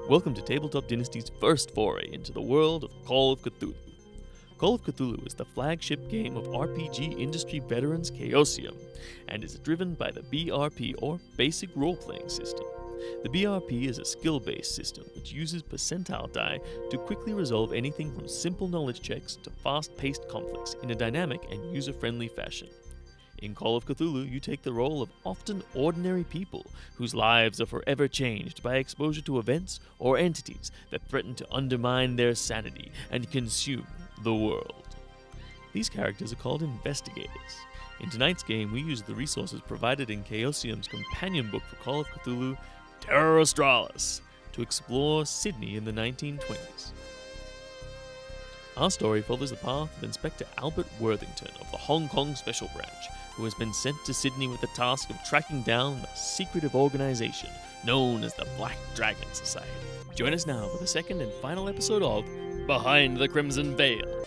Welcome to Tabletop Dynasties' first foray into the world of Call of Cthulhu. Call of Cthulhu is the flagship game of RPG industry veterans Chaosium, and is driven by the BRP, or Basic Role-Playing System. The BRP is a skill-based system which uses percentile die to quickly resolve anything from simple knowledge checks to fast-paced conflicts in a dynamic and user-friendly fashion. In Call of Cthulhu, you take the role of often ordinary people whose lives are forever changed by exposure to events or entities that threaten to undermine their sanity and consume the world. These characters are called investigators. In tonight's game, we use the resources provided in Chaosium's companion book for Call of Cthulhu, Terror Australis, to explore Sydney in the 1920s. Our story follows the path of Inspector Albert Worthington of the Hong Kong Special Branch, who has been sent to Sydney with the task of tracking down the secretive organization known as the Black Dragon Society. Join us now for the second and final episode of Behind the Crimson Veil.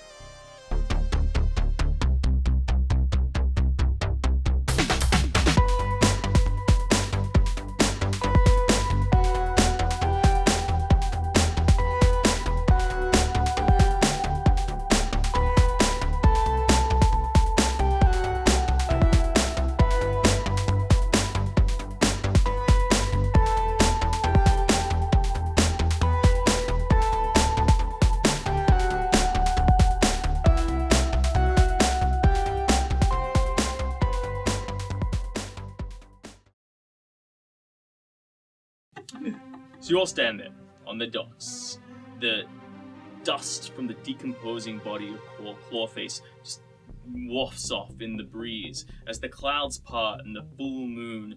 So you all stand there on the docks. The dust from the decomposing body of Clawface just wafts off in the breeze as the clouds part and the full moon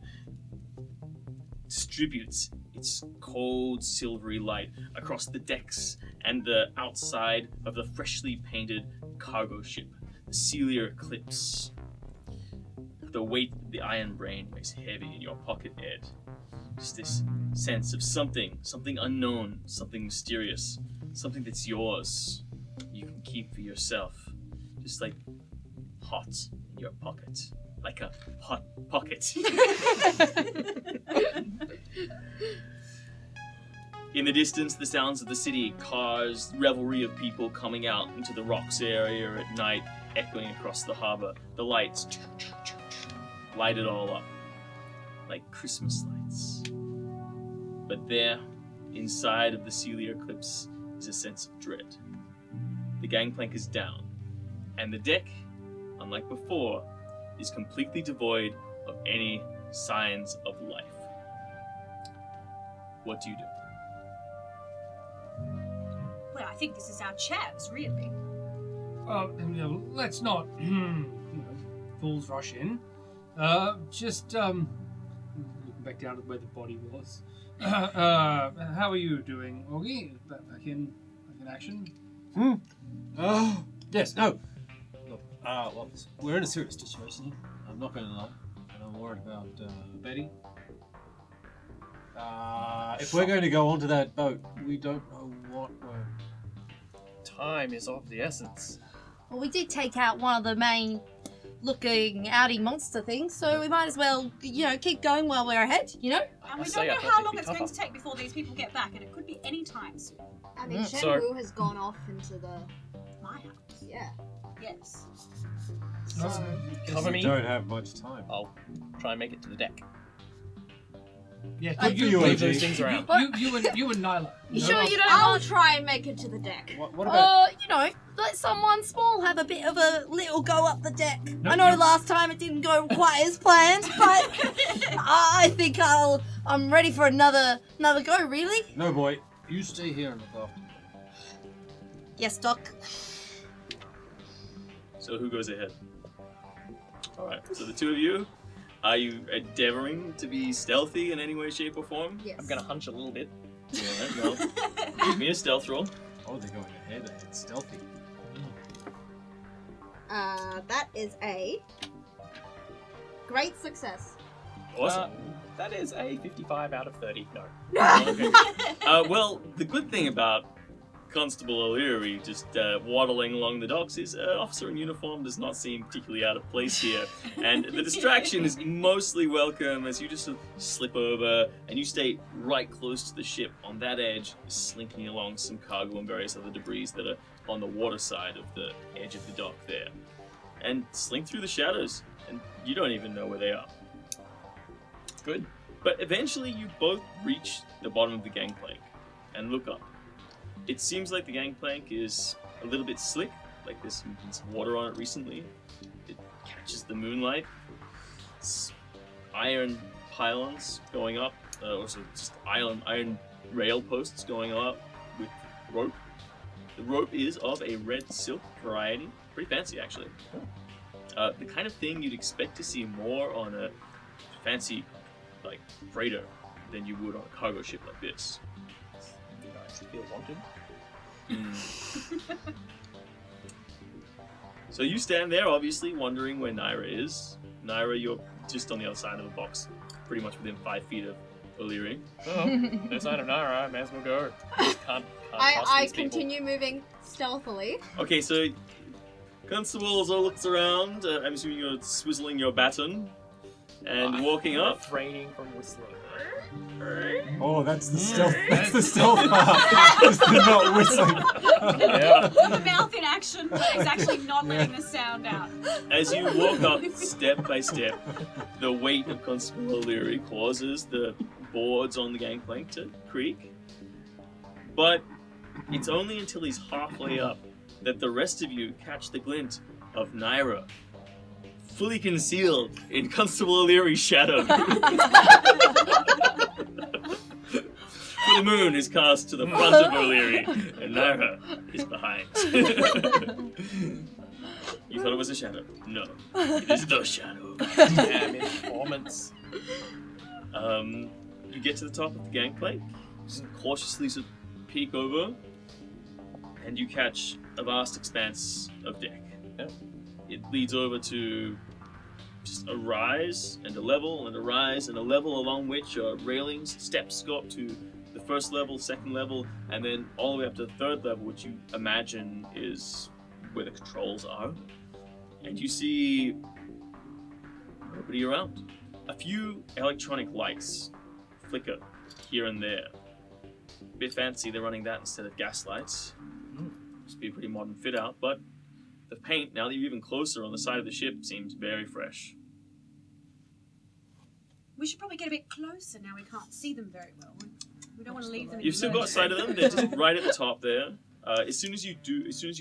distributes its cold silvery light across the decks and the outside of the freshly painted cargo ship, the Celia Eclipse. The weight of the iron brain weighs heavy in your pocket, Ed. Just this sense of something unknown, something mysterious, something that's yours, you can keep for yourself, just like hot in your pocket, like a hot pocket. In the distance, the sounds of the city, cars, revelry of people coming out into the rocks area at night, echoing across the harbor, the lights light it all up, like Christmas lights. But there, inside of the Celia Eclipse, is a sense of dread. The gangplank is down, and the deck, unlike before, is completely devoid of any signs of life. What do you do? Well, I think this is our chance, really. Let's not, fools rush in. Just looking back down to where the body was. How are you doing, Augie? Back in action? Yes, no. Look, well, we're in a serious situation. I'm not going to lie. And I'm worried about Betty. If we're going to go onto that boat, we don't know what we're... Time is of the essence. Well, we did take out one of the main looking outy monster things, so we might as well, keep going while we're ahead, And we don't know how long it's going to take before these people get back, and it could be any time soon. I mean, Shenwu has gone off into My house. Yeah. Yes. So, Cover me. don't have much time. I'll try and make it to the deck. Yeah, you Leave those things around. you and Nyla. You sure you don't I'll want... try and make it to the deck. What about... let someone small have a bit of a little go up the deck. No, I know you- last time it didn't go quite as planned, but I think I'm ready for another go, really. No, boy. You stay here and look after me. Yes, Doc. So who goes ahead? Alright, so the two of you, are you endeavoring to be stealthy in any way, shape, or form? Yes. I'm gonna hunch a little bit. Alright, well, give me a stealth roll. Oh, they're going ahead. It's stealthy. That is a great success. Awesome. That is a 55 out of 30. No. Okay. Well, the good thing about Constable O'Leary just waddling along the docks. His officer in uniform does not seem particularly out of place here. And the distraction is mostly welcome as you just sort of slip over and you stay right close to the ship on that edge, slinking along some cargo and various other debris that are on the water side of the edge of the dock there. And slink through the shadows, and you don't even know where they are. Good. But eventually you both reach the bottom of the gangplank and look up. It seems like the gangplank is a little bit slick, like there's been some water on it recently. It catches the moonlight. It's iron pylons going up, also just iron rail posts going up with rope. The rope is of a red silk variety, pretty fancy actually. The kind of thing you'd expect to see more on a fancy, like, freighter than you would on a cargo ship like this. You know, I feel wanted. So you stand there, obviously, wondering where Naira is. Naira, you're just on the other side of the box, pretty much within 5 feet of O'Leary. Oh, no sign of Naira. I may as well go. Can't trust I these people. continue moving stealthily. Okay, so Constable also looks around. I'm assuming you're swizzling your baton and walking up. Refraining from whistling. Oh, that's the stealth. That's the stealth part. Is the not whistling. Yeah. The mouth in action, but it's actually not letting the sound out. As you walk up step by step, the weight of Constable O'Leary causes the boards on the gangplank to creak. But it's only until he's halfway up that the rest of you catch the glint of Naira, fully concealed in Constable O'Leary's shadow. For the moon is cast to the front of O'Leary, and Naira is behind. You thought it was a shadow? No, it is the shadow. Damn informants. You get to the top of the gangplank, just cautiously sort of peek over, and you catch a vast expanse of deck. Yep. It leads over to just a rise and a level and a rise and a level along which are railings, steps go up to the first level, second level, and then all the way up to the third level, which you imagine is where the controls are. And you see nobody around. A few electronic lights flicker here and there. A bit fancy, they're running that instead of gas lights. Must be a pretty modern fit out, but the paint, now that you're even closer on the side of the ship, seems very fresh. We should probably get a bit closer now. We can't see them very well. We don't want to leave them. You've still got sight of them. They're just right at the top there. As soon as you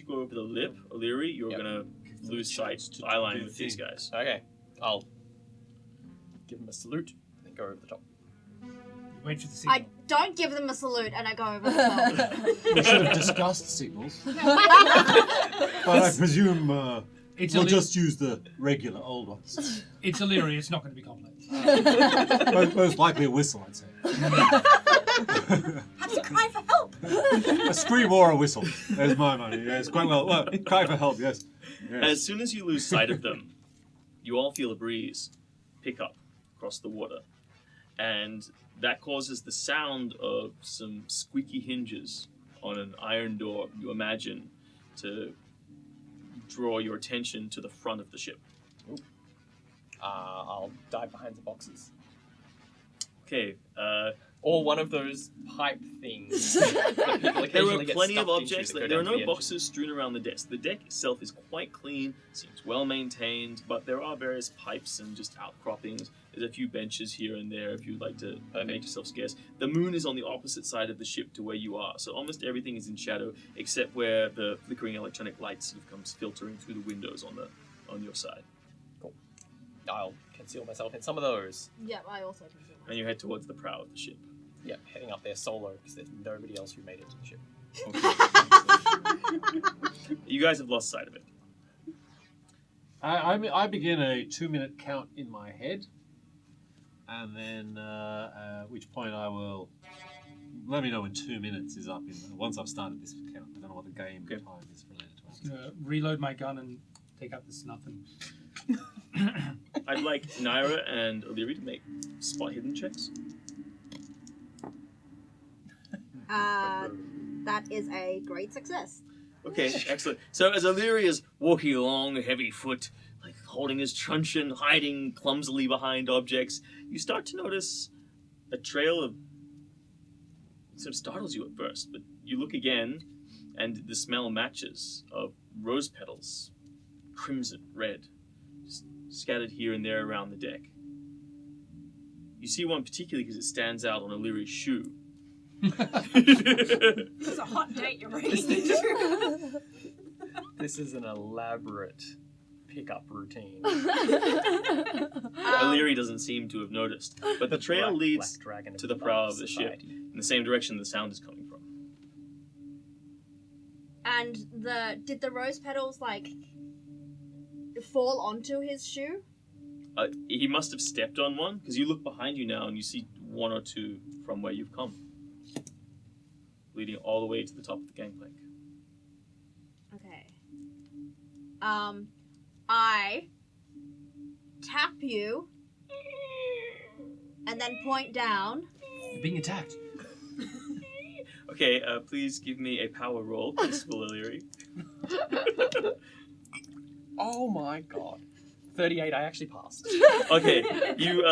go over the lip, O'Leary, you're gonna lose sight, eye line with these guys. Okay, I'll give them a salute and then go over the top. Wait for the signal. I don't give them a salute and I go over the top. We should have discussed signals. But I presume we'll just use the regular old ones. It's Illyria, it's not going to be complex. Most likely a whistle, I'd say. Perhaps a cry for help. A scream or a whistle. There's my money. Yes, quite well. Well, cry for help, yes. As soon as you lose sight of them, you all feel a breeze pick up across the water. And that causes the sound of some squeaky hinges on an iron door, you imagine, to draw your attention to the front of the ship. I'll dive behind the boxes. Okay, Or one of those pipe things. that people there are occasionally get plenty of stuffed into objects. that go There are down to no the boxes strewn around the desk. The deck itself is quite clean, seems well maintained, but there are various pipes and just outcroppings. There's a few benches here and there if you'd like to make yourself scarce. The moon is on the opposite side of the ship to where you are, so almost everything is in shadow except where the flickering electronic light sort of comes filtering through the windows on your side. Cool. I'll conceal myself in some of those. Yeah, I also consider And you head towards the prow of the ship. Yeah, heading up there solo because there's nobody else who made it to the ship. You guys have lost sight of it. I begin a 2-minute count in my head, and then at which point I will let me know when 2 minutes is up. Once I've started this count, I don't know what the game time is related to. I'm going to reload my gun and take out the snuff and... I'd like Naira and O'Leary to make spot hidden checks. That is a great success. Okay, excellent. So as O'Leary is walking along, heavy foot, like holding his truncheon, hiding clumsily behind objects, you start to notice a trail of... It sort of startles you at first, but you look again, and the smell matches of rose petals, crimson, red, just scattered here and there around the deck. You see one particularly because it stands out on O'Leary's shoe. This is a hot date you're bringing into. This is an elaborate pickup routine. O'Leary doesn't seem to have noticed, but the trail leads Black dragon to the prow of the society. ship in the same direction the sound is coming from. And did the rose petals like fall onto his shoe? He must have stepped on one, because you look behind you now and you see one or two from where you've come, leading all the way to the top of the gangplank. Okay. I tap you and then point down. You're being attacked. Okay, please give me a power roll, Principal O'Leary. Oh my god. 38, I actually passed. Okay, you,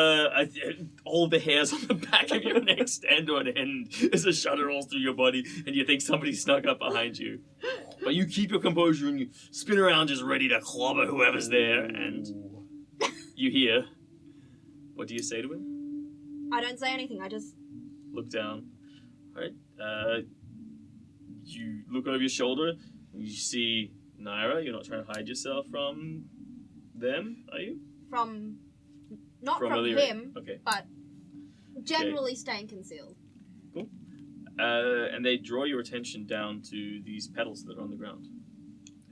all the hairs on the back of your neck stand on end as a shudder rolls through your body, and you think somebody snuck up behind you. But you keep your composure and you spin around just ready to clobber whoever's there, and you hear. What do you say to him? I don't say anything, I just... Look down. Alright, you look over your shoulder, and you see Naira. You're not trying to hide yourself from them, are you? Not from O'Leary. him, Okay. but generally staying concealed. And they draw your attention down to these petals that are on the ground.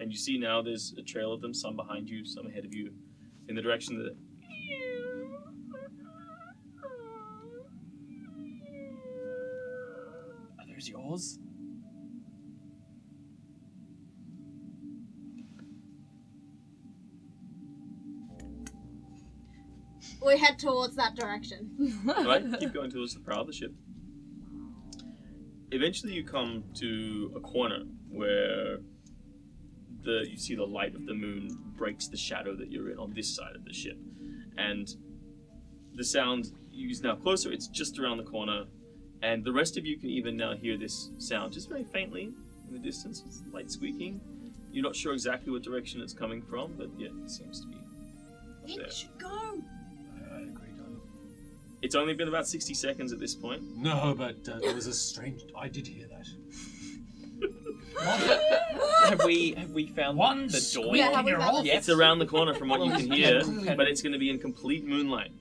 And you see now there's a trail of them, some behind you, some ahead of you, in the direction that... Are those yours? We head towards that direction. Alright, keep going towards the prow of the ship. Eventually you come to a corner where you see the light of the moon breaks the shadow that you're in on this side of the ship. And the sound is now closer, it's just around the corner, and the rest of you can even now hear this sound just very faintly in the distance. It's light squeaking. You're not sure exactly what direction it's coming from, but yeah, it seems to be up there. It should go. I agree, Don. It's only been about 60 seconds at this point. No, but there was a strange... I did hear that. Have we found the door? Yeah, have we found Yes. It's around the corner from what you can hear, but it's going to be in complete moonlight.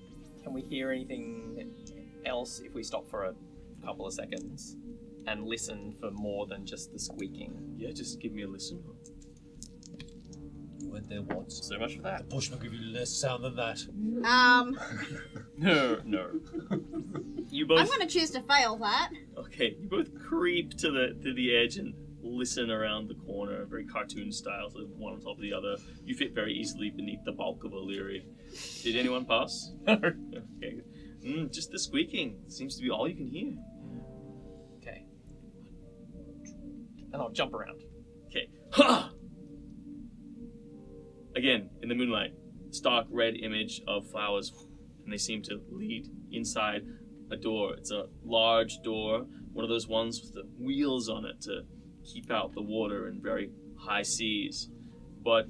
Can we hear anything else if we stop for a couple of seconds and listen for more than just the squeaking? Yeah, just give me a listen. You went there once. So much for that. The bush will give you less sound than that. No. You both... I'm gonna choose to fail that. Okay, you both creep to the edge and listen around the corner, very cartoon style, so one on top of the other. You fit very easily beneath the bulk of O'Leary. Did anyone pass? No. Okay. Just the squeaking seems to be all you can hear. Okay. And I'll jump around. Okay. Ha! Again, in the moonlight, stark red image of flowers, and they seem to lead inside a door. It's a large door, one of those ones with the wheels on it to keep out the water in very high seas. But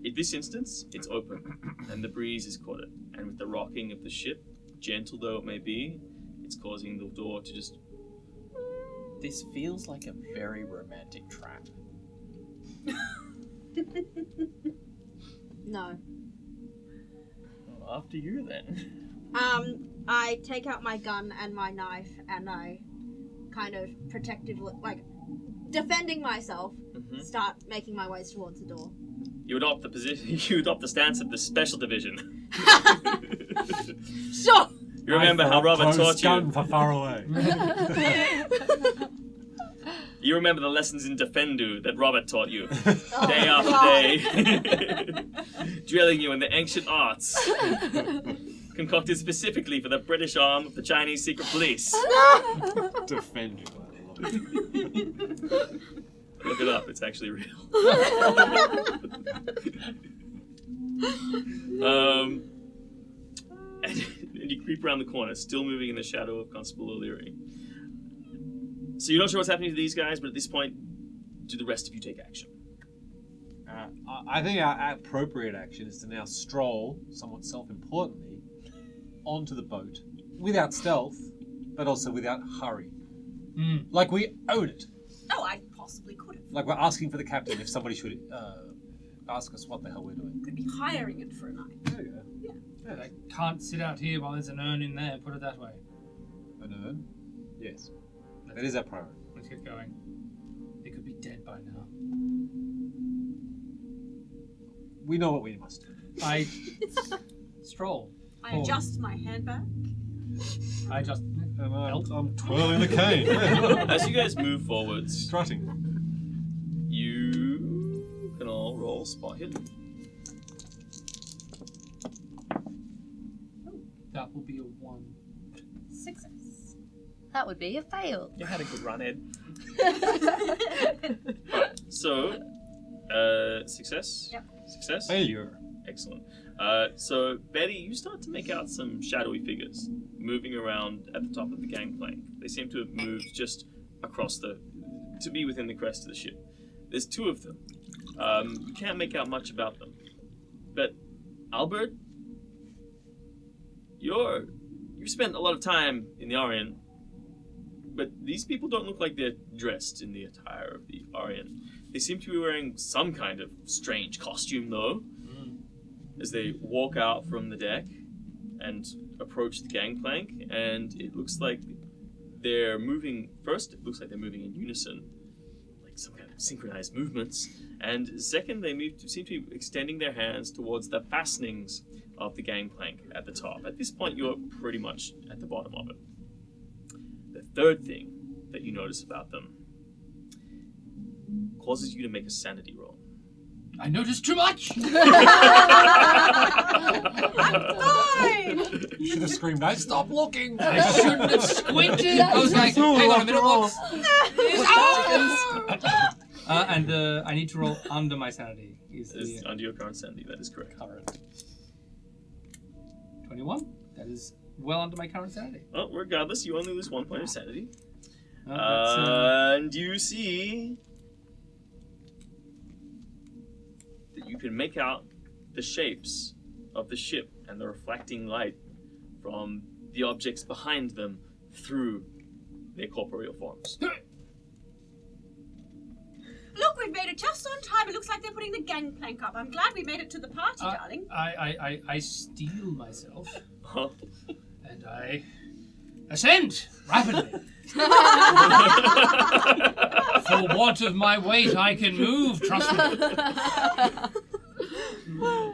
in this instance, it's open, and the breeze has caught it. And with the rocking of the ship, gentle though it may be, it's causing the door to just... This feels like a very romantic trap. No. Well, after you then. I take out my gun and my knife and I kind of protectively, like, defending myself, start making my ways towards the door. You adopt the position. You adopt the stance of the special division. Sure. You remember how Robert taught gun you. for far away. You remember the lessons in Defendu that Robert taught you, Oh, day after God. day, drilling you in the ancient arts, concocted specifically for the British arm of the Chinese secret police. Defend you. I love Look it up, it's actually real. And you creep around the corner, still moving in the shadow of Constable O'Leary. So you're not sure what's happening to these guys, but at this point, do the rest of you take action? I think our appropriate action is to now stroll, somewhat self-importantly, onto the boat without stealth, but also without hurry. Like we own it. Oh, I possibly could have. Like we're asking for the captain if somebody should ask us what the hell we're doing. Could be hiring it for a night. There you go. Yeah, I can't sit out here while there's an urn in there, put it that way. An urn? Yes. That is our priority. Let's get going. It could be dead by now. We know what we must do. I stroll. I adjust my handbag. I just... I'm twirling the cane. As you guys move forwards, Strutting. you can all roll spot hidden. That will be a 1. Success. That would be a fail. You had a good run, Ed. Alright, so, success? Yep. Success? Failure. Excellent. So, Betty, you start to make out some shadowy figures moving around at the top of the gangplank. They seem to have moved just across to be within the crest of the ship. There's 2 of them. You can't make out much about them. But, Albert, you spent a lot of time in the Orient, but these people don't look like they're dressed in the attire of the Orient. They seem to be wearing some kind of strange costume, though, as they walk out from the deck and approach the gangplank, and it looks like they're moving. First, it looks like they're moving in unison, like some kind of synchronized movements, and second, they seem to be extending their hands towards the fastenings of the gangplank at the top. At this point, you're pretty much at the bottom of it. The third thing that you notice about them causes you to make a sanity roll. I noticed too much! Fine! You should have screamed, "I stop looking!" I shouldn't have squinted! I was like, hang on a minute, what's... and I need to roll under my sanity. Is under your current sanity, that is correct. Current. 21? That is well under my current sanity. Well, regardless, you only lose 1 point of sanity. That's, And you see that you can make out the shapes of the ship and the reflecting light from the objects behind them through their corporeal forms. Look, we've made it just on time. It looks like they're putting the gangplank up. I'm glad we made it to the party, darling. I steel myself Huh? and I ascend rapidly. For want of my weight, I can move, trust me.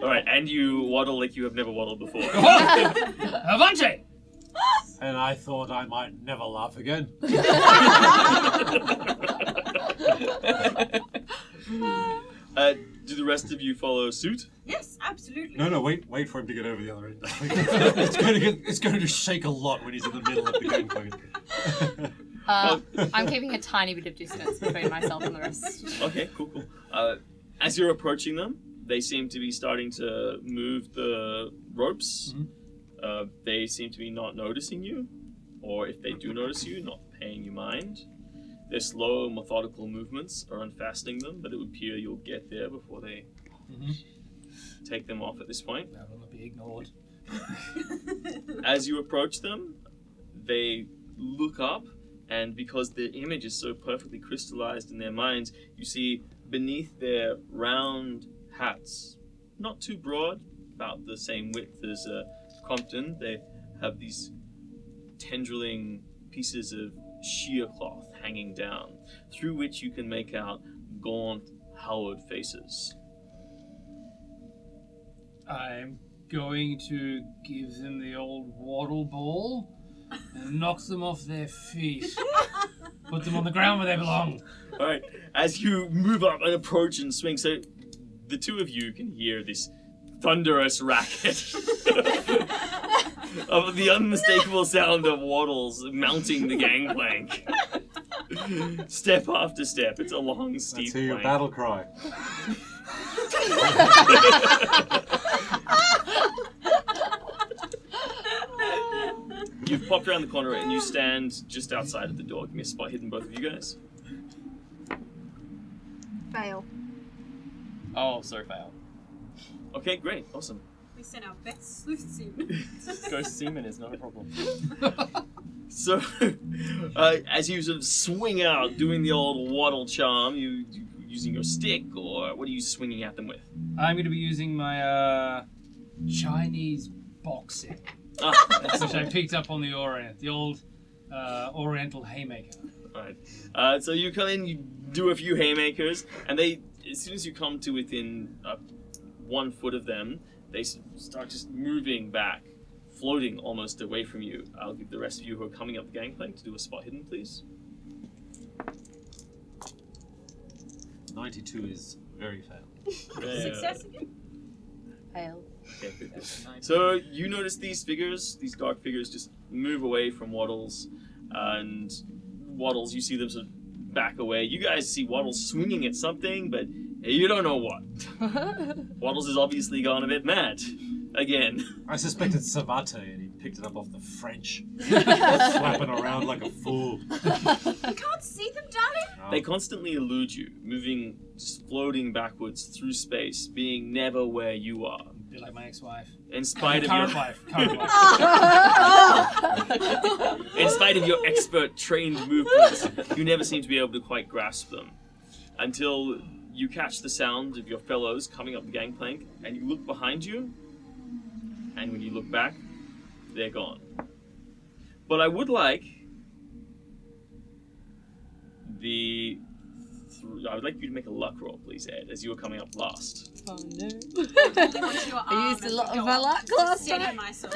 Alright, and you waddle like you have never waddled before. Avante! And I thought I might never laugh again. Do the rest of you follow suit? Yes, absolutely. No, wait for him to get over the other end. It's going to shake a lot when he's in the middle of the gangplank. I'm keeping a tiny bit of distance between myself and the rest. Okay, cool. As you're approaching them, they seem to be starting to move the ropes. Mm-hmm. They seem to be not noticing you, or if they do notice you, not paying you mind. Their slow, methodical movements are unfastening them, but it would appear you'll get there before they take them off at this point. That will not be ignored. As you approach them, they look up, and because the image is so perfectly crystallized in their minds, you see beneath their round hats, not too broad, about the same width as Compton, they have these tendriling pieces of sheer cloth hanging down, through which you can make out gaunt, hallowed faces. I'm going to give them the old waddle ball and knock them off their feet. Put them on the ground where they belong. Alright, as you move up and approach and swing, so the two of you can hear this thunderous racket of the unmistakable sound of waddles mounting the gangplank. Step after step. It's a long, steep Let's hear your plank. battle cry. You've popped around the corner and you stand just outside of the door. Give me a spot hidden, both of you guys. Fail. Oh, sorry, fail. Okay, great. Awesome. We sent our best sleuth seaman. Ghost semen is not a problem. So, as you sort of swing out, doing the old waddle charm, you using your stick, or what are you swinging at them with? I'm going to be using my Chinese boxing, Ah, which I picked up on the Orient, the old Oriental haymaker. Alright. So you come in, you do a few haymakers, and they, as soon as you come to within 1 foot of them, they start just moving back, floating almost away from you. I'll give the rest of you who are coming up the gangplank to do a spot hidden, please. 92 is very fail. Success again? Fail. Okay, good. So you notice these figures, these dark figures, just move away from Waddles, and Waddles, you see them sort of back away. You guys see Waddles swinging at something, but you don't know what. Waddles is obviously gone a bit mad. Again. I suspected Savate and he picked it up off the French. Flapping around like a fool. You can't see them, darling? No. They constantly elude you, moving, just floating backwards through space, being never where you are. A bit like my ex-wife. In spite of Current your, wife. Current wife. in spite of your expert trained movements, you never seem to be able to quite grasp them. Until you catch the sound of your fellows coming up the gangplank, and you look behind you, and when you look back, they're gone. But I would like I would like you to make a luck roll, please, Ed, as you were coming up last. Oh no. Holding onto your I arm used a as we lot of go my up luck to last steady time. myself.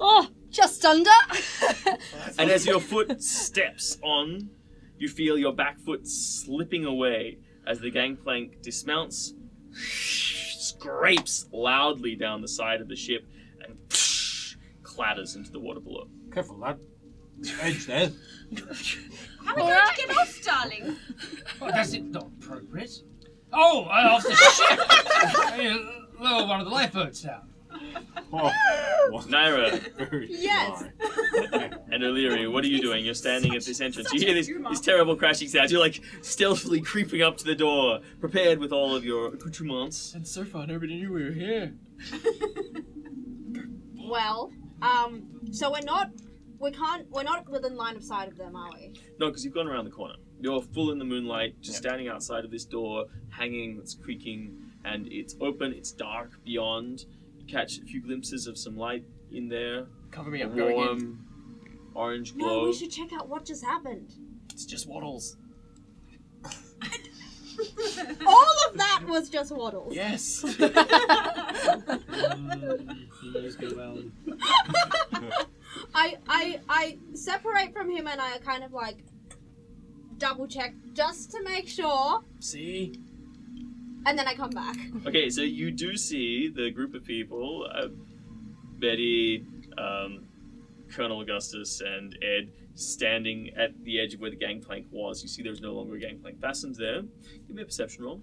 Oh, just under. And as your foot steps on, you feel your back foot slipping away as the gangplank dismounts, scrapes loudly down the side of the ship, and clatters into the water below. Careful, lad. Edge there. How are we going to get off, darling? Well, that's it. Not appropriate. Oh, off the ship. Lower one of the lifeboats down. Oh, what? Naira Very Yes. fly. and O'Leary, what are you doing? You're standing at this entrance. You hear these terrible crashing sounds. You're like stealthily creeping up to the door, prepared with all of your accoutrements. And so far, nobody knew we were here. Well, so we're not within line of sight of them, are we? No, because you've gone around the corner. You're full in the moonlight, just standing outside of this door, hanging, it's creaking, and it's open, it's dark beyond. You catch a few glimpses of some light in there. Cover me, I'm going in. Warm, orange No, glow. we should check out what just happened. It's just Waddles. All of that was just Waddles. Yes. He knows me well. I separate from him and I kind of like double check just to make sure, See? and then I come back. Okay, so you do see the group of people, Betty, Colonel Augustus, and Ed, standing at the edge of where the gangplank was. You see there's no longer a gangplank fastened there. Give me a perception roll.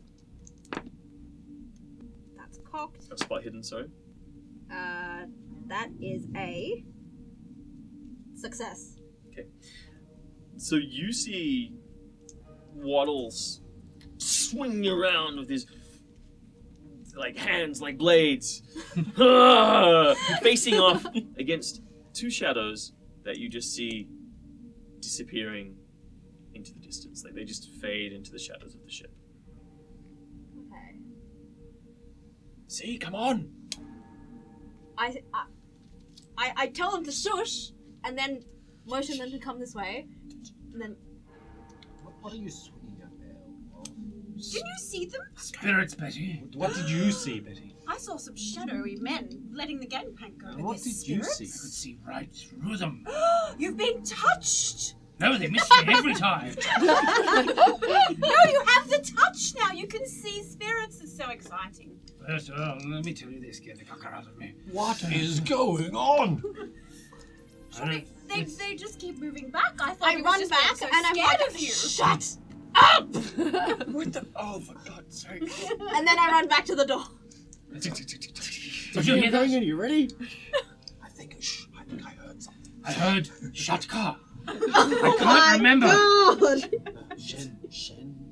That's cocked. A spot hidden, sorry. That is a success. So you see Waddles swinging around with his like hands like blades, facing off against two shadows that you just see disappearing into the distance. Like they just fade into the shadows of the ship. Okay. See? Come on. I tell them to shush, and then motion them to come this way, and then What are you swinging at there? Didn't you see them? Spirits, Betty. What did you see, Betty? I saw some shadowy men letting the gangplank go. And With what their did you spirits. see? I could see right through them. You've been touched! No, they miss me every time. No, you have the touch now! You can see spirits. It's so exciting. First of all, let me tell you this, get the fucker out of me. What is going on? I don't They just keep moving back. I thought I it was run just back so and I'm scared like, of you. shut up! What the? Oh, for God's sake! And then I run back to the door. Did you hear that? in? You ready? I think I heard something. I heard shut car. I can't remember. God.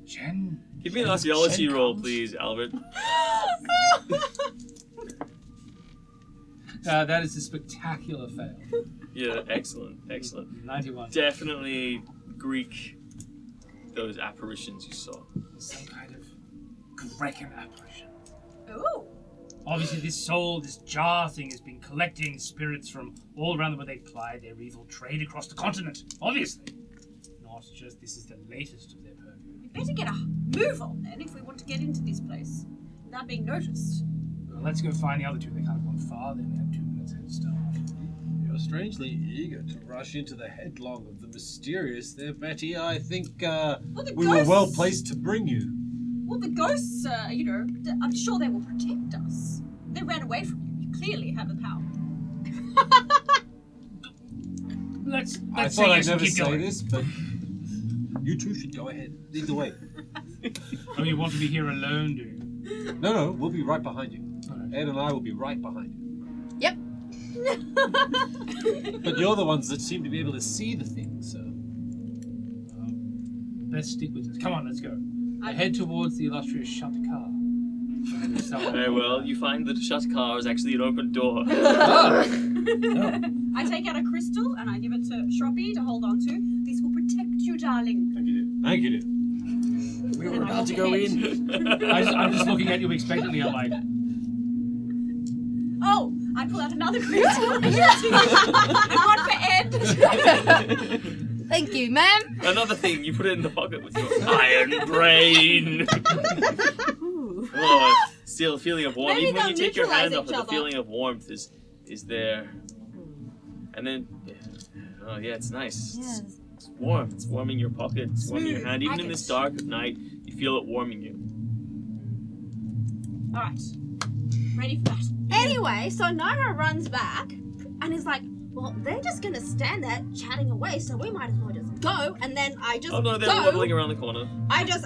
Shen. Give me an archaeology roll, please, Albert. That is a spectacular fail. Yeah, excellent. 91. Definitely Greek, those apparitions you saw. Some kind of Grecan apparition. Ooh. Obviously, this jar thing has been collecting spirits from all around where they ply their evil trade across the continent. Obviously. Not just this is the latest of their purview. We better get a move on then if we want to get into this place without being noticed. Well, let's go find the other two. They can't have gone far. They only have 2 minutes head start. You're strangely eager to rush into the headlong of the mysterious there, Betty. I think we were well placed to bring you. Well, the ghosts, I'm sure they will protect us. They ran away from you. You clearly have the power. Let's I say thought I'd yes and never keep say going. this, but you two should go ahead. Lead the way. Oh, you want to be here alone, do you? No, we'll be right behind you. All right. Ed and I will be right behind you. Yep. But you're the ones that seem to be able to see the things, so... Let's stick with this. Come on, let's go. I head towards the illustrious shut car. Very well, you find that the shut car is actually an open door. I take out a crystal and I give it to Shroppy to hold on to. This will protect you, darling. Thank you, dear. We were about to go in. I'm just looking at you expectantly. I'm like, Oh, I pull out another crystal. And one for Ed. Thank you, ma'am. Another thing, you put it in the pocket with your iron brain. Oh, still a feeling of warmth. Maybe Even when you they'll take your hand neutralize off it, each the other. feeling of warmth is there. And then, oh yeah, it's nice. Yes. It's warm. It's warming your pocket. It's warming your Smooth. hand. Even I in get this it. dark of night, you feel it warming you. Alright. Ready for that. Anyway, so Naira runs back and is like, well, they're just gonna stand there chatting away, so we might as well just go. And then I just Oh no, they're go. waddling around the corner. I just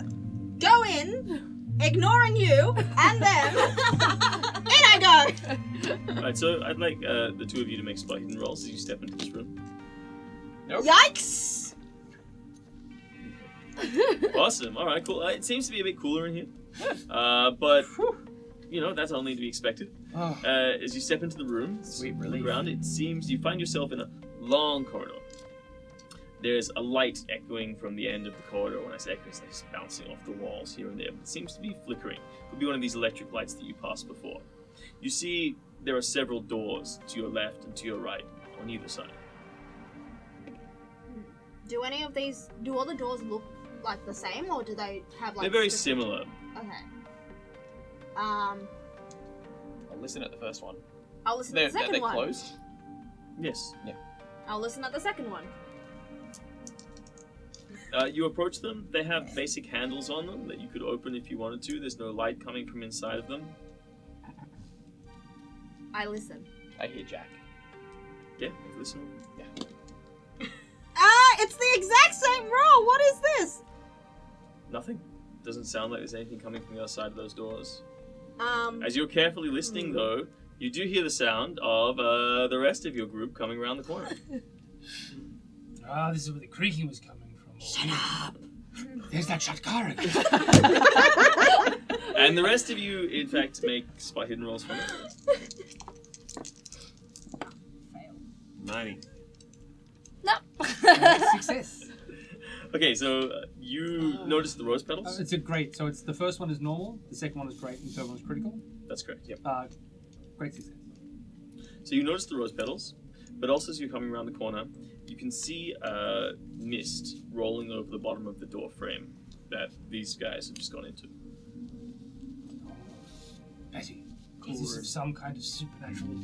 go in, ignoring you, and then in I go. Alright, so I'd like the two of you to make spot hidden rolls as you step into this room. Yikes! Awesome. Alright, cool. It seems to be a bit cooler in here. But, you know, that's only to be expected. Oh, As you step into the room, Sweet on the relief. ground, it seems you find yourself in a long corridor. There's a light echoing from the end of the corridor. When I say echoing, it's like just bouncing off the walls here and there. But it seems to be flickering. Could be one of these electric lights that you passed before. You see there are several doors to your left and to your right on either side. Do all the doors look like the same, or do they have like... They're very specific- similar. Okay. I'll listen at the first one. I'll listen They're, at the second they're one. closed. Yes. I'll listen at the second one. You approach them. They have basic handles on them that you could open if you wanted to. There's no light coming from inside of them. I listen. I hear Jack. Yeah, listen. Ah, it's the exact same roll. What is this? Nothing. Doesn't sound like there's anything coming from the other side of those doors. Um, As you're carefully listening, though, you do hear the sound of the rest of your group coming around the corner. this is where the creaking was coming from. Shut up! There's that shut car again. And the rest of you, in fact, make spot hidden rolls from it. Fail. 90. Success. Okay, so you notice the rose petals? It's a great. So it's the first one is normal, the second one is great, and the third one is critical. That's correct, yep. Great success. So you notice the rose petals, but also as you're coming around the corner, you can see mist rolling over the bottom of the door frame that these guys have just gone into. Betty, is this of some kind of supernatural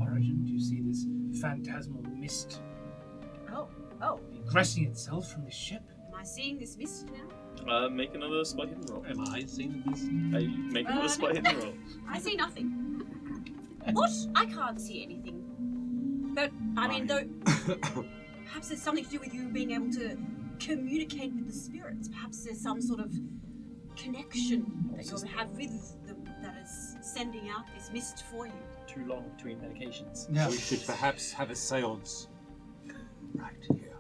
origin? Do you see this phantasmal mist Oh, egressing itself from the ship? am I seeing this mist now? Make another spot hidden roll. Am I seeing this? Make another spot no. hidden roll. I see nothing. What? I can't see anything. But, I mean, though... Perhaps there's something to do with you being able to communicate with the spirits. Perhaps there's some sort of connection that you have with them that is sending out this mist for you. Too long between medications. Yeah. We should perhaps have a seance right here.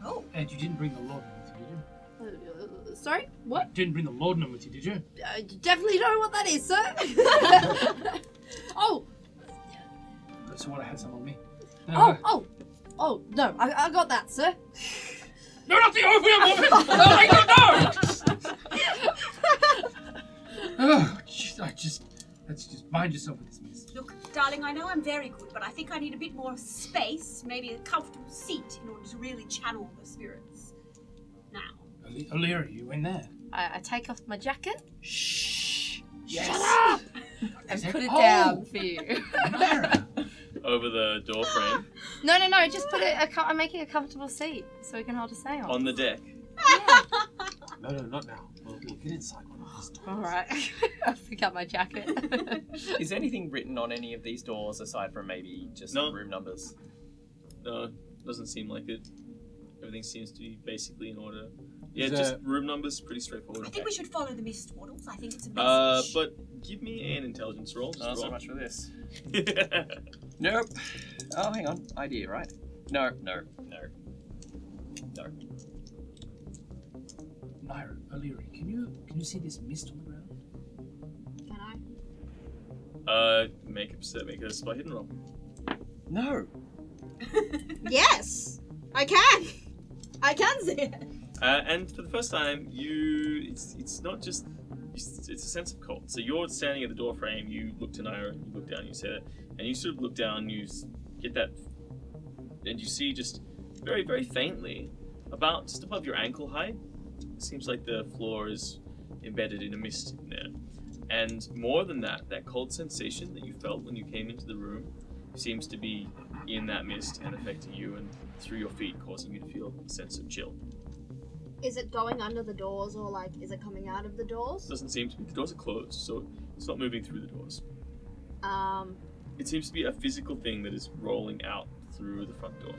Oh, And you didn't bring the laudanum with you, did you? Sorry? What? Didn't bring the laudanum with you, did you? Definitely know what that is, sir. Oh, So what? I had some on me. oh, no, I got that, sir. No, not the opium woman! Oh, let's just bind yourself with this mist. look, darling, I know I'm very good, but I think I need a bit more space, maybe a comfortable seat in order to really channel the spirits. Now. Alira, you in there? I take off my jacket. Shh! Shut up! And put it down for you. Naira! Over the door frame. No, just put it. I'm making a comfortable seat so we can hold a seance. On the deck. Yeah. No, not now. We'll get inside one of these doors. All right. I'll pick up my jacket. Is anything written on any of these doors aside from maybe just No. room numbers? No, doesn't seem like it. Everything seems to be basically in order. Yeah, Is just room numbers, pretty straightforward. I think we should follow the mist waddles. I think it's a message. But give me an intelligence roll. Just Not so roll. much for this. Nope. Oh, hang on. Idea, right? No. Naira, Alira, can you see this mist on the ground? Can I? Make a spot hidden roll. No. Yes! I can! I can see it! And for the first time, it's not just, it's a sense of cold. So you're standing at the door frame, you look to Naira, you look down, you say that, and you sort of look down, you get that, and you see just very, very faintly, about just above your ankle height, it seems like the floor is embedded in a mist in there. And more than that, that cold sensation that you felt when you came into the room seems to be in that mist and affecting you and through your feet, causing you to feel a sense of chill. Is it going under the doors or like, is it coming out of the doors? Doesn't seem to be. The doors are closed, so it's not moving through the doors. It seems to be a physical thing that is rolling out through the front door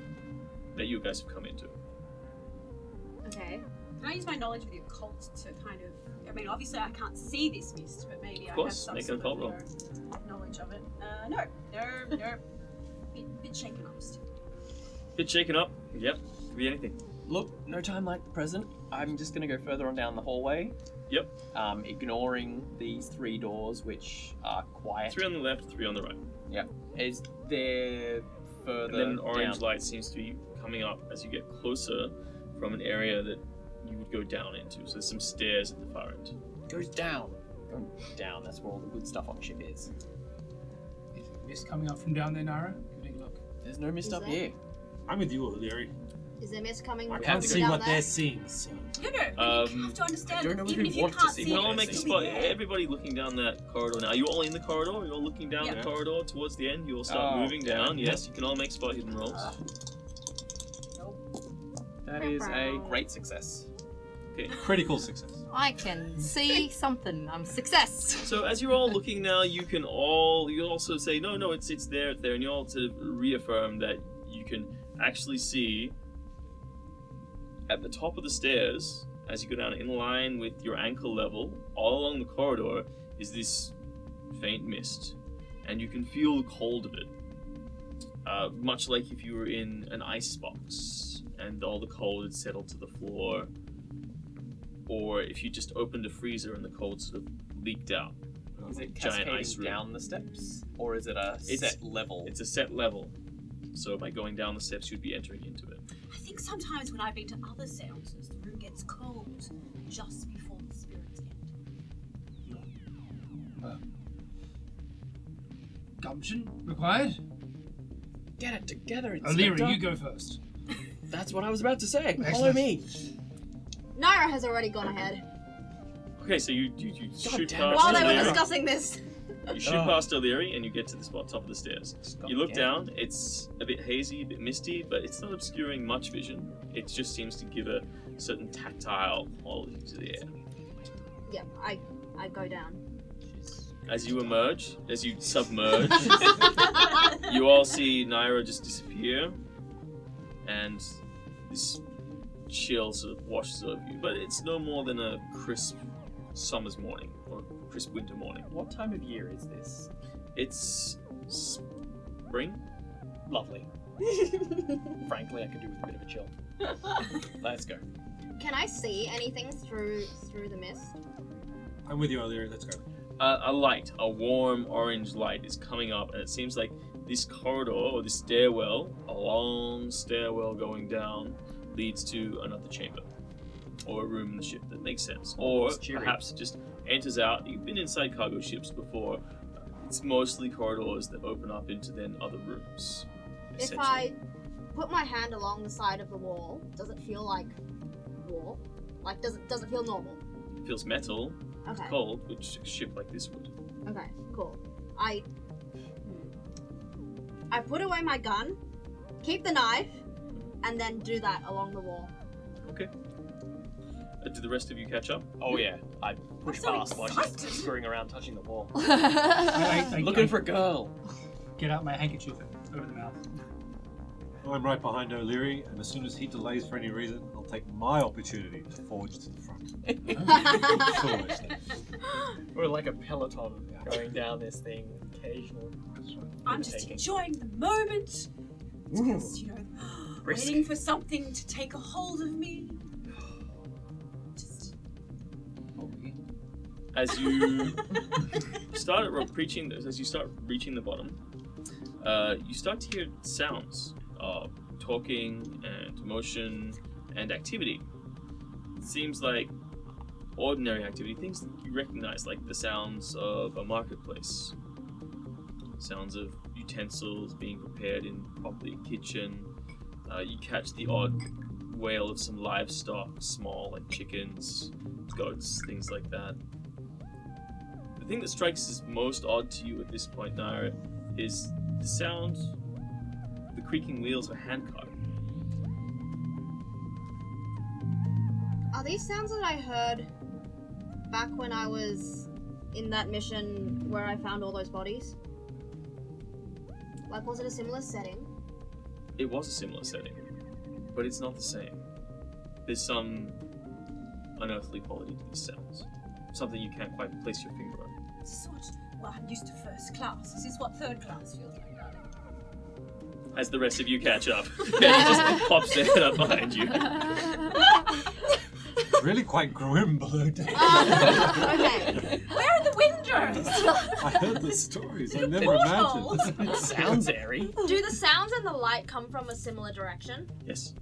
that you guys have come into. Okay. Can I use my knowledge of the occult to kind of... I mean, obviously I can't see this mist, but maybe Of I have course, some make an sort occult of roll. knowledge of it. No. Bit shaken up still. Bit shaken up. Yep. Could be anything. Look, no time like the present. I'm just gonna go further on down the hallway. Yep. Ignoring these three doors, which are quiet. 3 on the left, 3 on the right. Yep. Is there further And then an orange down? light seems to be coming up as you get closer from an area that you would go down into. So there's some stairs at the far end. Goes down. Going down. That's where all the good stuff on the ship is. Is there mist coming up from down there, Naira? Take a look. There's no mist Is up there? here. I'm with you, O'Leary. Is there mist coming I from can't see down what there? they're seeing, so... No, you have to understand I don't that know even if if we you want to can't see see You it, can all what make a it's spot. still there. Everybody looking down that corridor now. Are you all in the corridor? You're all looking down Yeah. the corridor towards the end. You all start Oh, moving down. yeah. Yes, you can all make spot hidden rolls. That is a great success. Critical success. I can see something. I'm success. So as you're all looking now, you also say, no, it's there, and you all sort of reaffirm that you can actually see at the top of the stairs, as you go down in line with your ankle level, all along the corridor, is this faint mist. And you can feel the cold of it. Much like if you were in an ice box and all the cold had settled to the floor, or if you just opened a freezer and the cold sort of leaked out. Is it Giant ice cascading room. down the steps, or is it a set level? It's a set level. So by going down the steps, you'd be entering into it. I think sometimes when I've been to other seances, the room gets cold just before the spirits enter. Gumption required? Get it together, O'Leary, Inspector. you go first. That's what I was about to say. Follow Excellent. me. Naira has already gone ahead. Okay, so you shoot damn it. past While they were O'Leary. discussing this. You shoot past O'Leary and you get to the spot top of the stairs. Stop You look again. down, it's a bit hazy, a bit misty, but it's not obscuring much vision. It just seems to give a certain tactile quality to the air. Yeah, I go down. As you emerge, as you submerge, you all see Naira just disappear, and this chill sort of washes over you. But it's no more than a crisp summer's morning or crisp winter morning. What time of year is this? It's spring. Lovely. Frankly, I could do with a bit of a chill. Let's go. Can I see anything through the mist? I'm with you, O'Leary. Let's go. A light, a warm orange light, is coming up, and it seems like this corridor or this stairwell, a long stairwell going down, leads to another chamber or a room in the ship. That makes sense. Or It's cheery. perhaps it just enters out. You've been inside cargo ships before. It's mostly corridors that open up into then other rooms. If essentially. I put my hand along the side of the wall, does it feel like warm? Like, does it feel normal? It feels metal, Okay. cold, which a ship like this would. Okay, cool. I put away my gun, keep the knife, and then do that along the wall. Okay. Do the rest of you catch up? Oh yeah, I push so past while she's excited. screwing around touching the wall. I Looking for a girl. Get out my handkerchief over the mouth. I'm right behind O'Leary, and as soon as he delays for any reason, I'll take my opportunity to forge to the front. Foolish thing. We're like a peloton going down this thing occasionally. I'm just Taking. enjoying the moment. Because, you know, Risk. waiting for something to take a hold of me. Just As you start reaching the bottom, you start to hear sounds of talking and motion and activity. It seems like ordinary activity, things that you recognize, like the sounds of a marketplace, sounds of utensils being prepared in probably a kitchen. You catch the odd wail of some livestock, small, like chickens, goats, things like that. The thing that strikes as most odd to you at this point, Naira, is the sound, the creaking wheels of a handcart. Are these sounds that I heard back when I was in that mission where I found all those bodies? Like, was it a similar setting? It was a similar setting, but it's not the same. There's some unearthly quality to these sounds. Something you can't quite place your finger on. this is what, well, I'm used to first class. This is what third class feels like, darling. As the rest of you catch up, it just pops their head up behind you. Really quite grim below deck. Okay. Where are the windows? I heard the stories. I never Portals. imagined. Sounds airy. Do the sounds and the light come from a similar direction? Yes.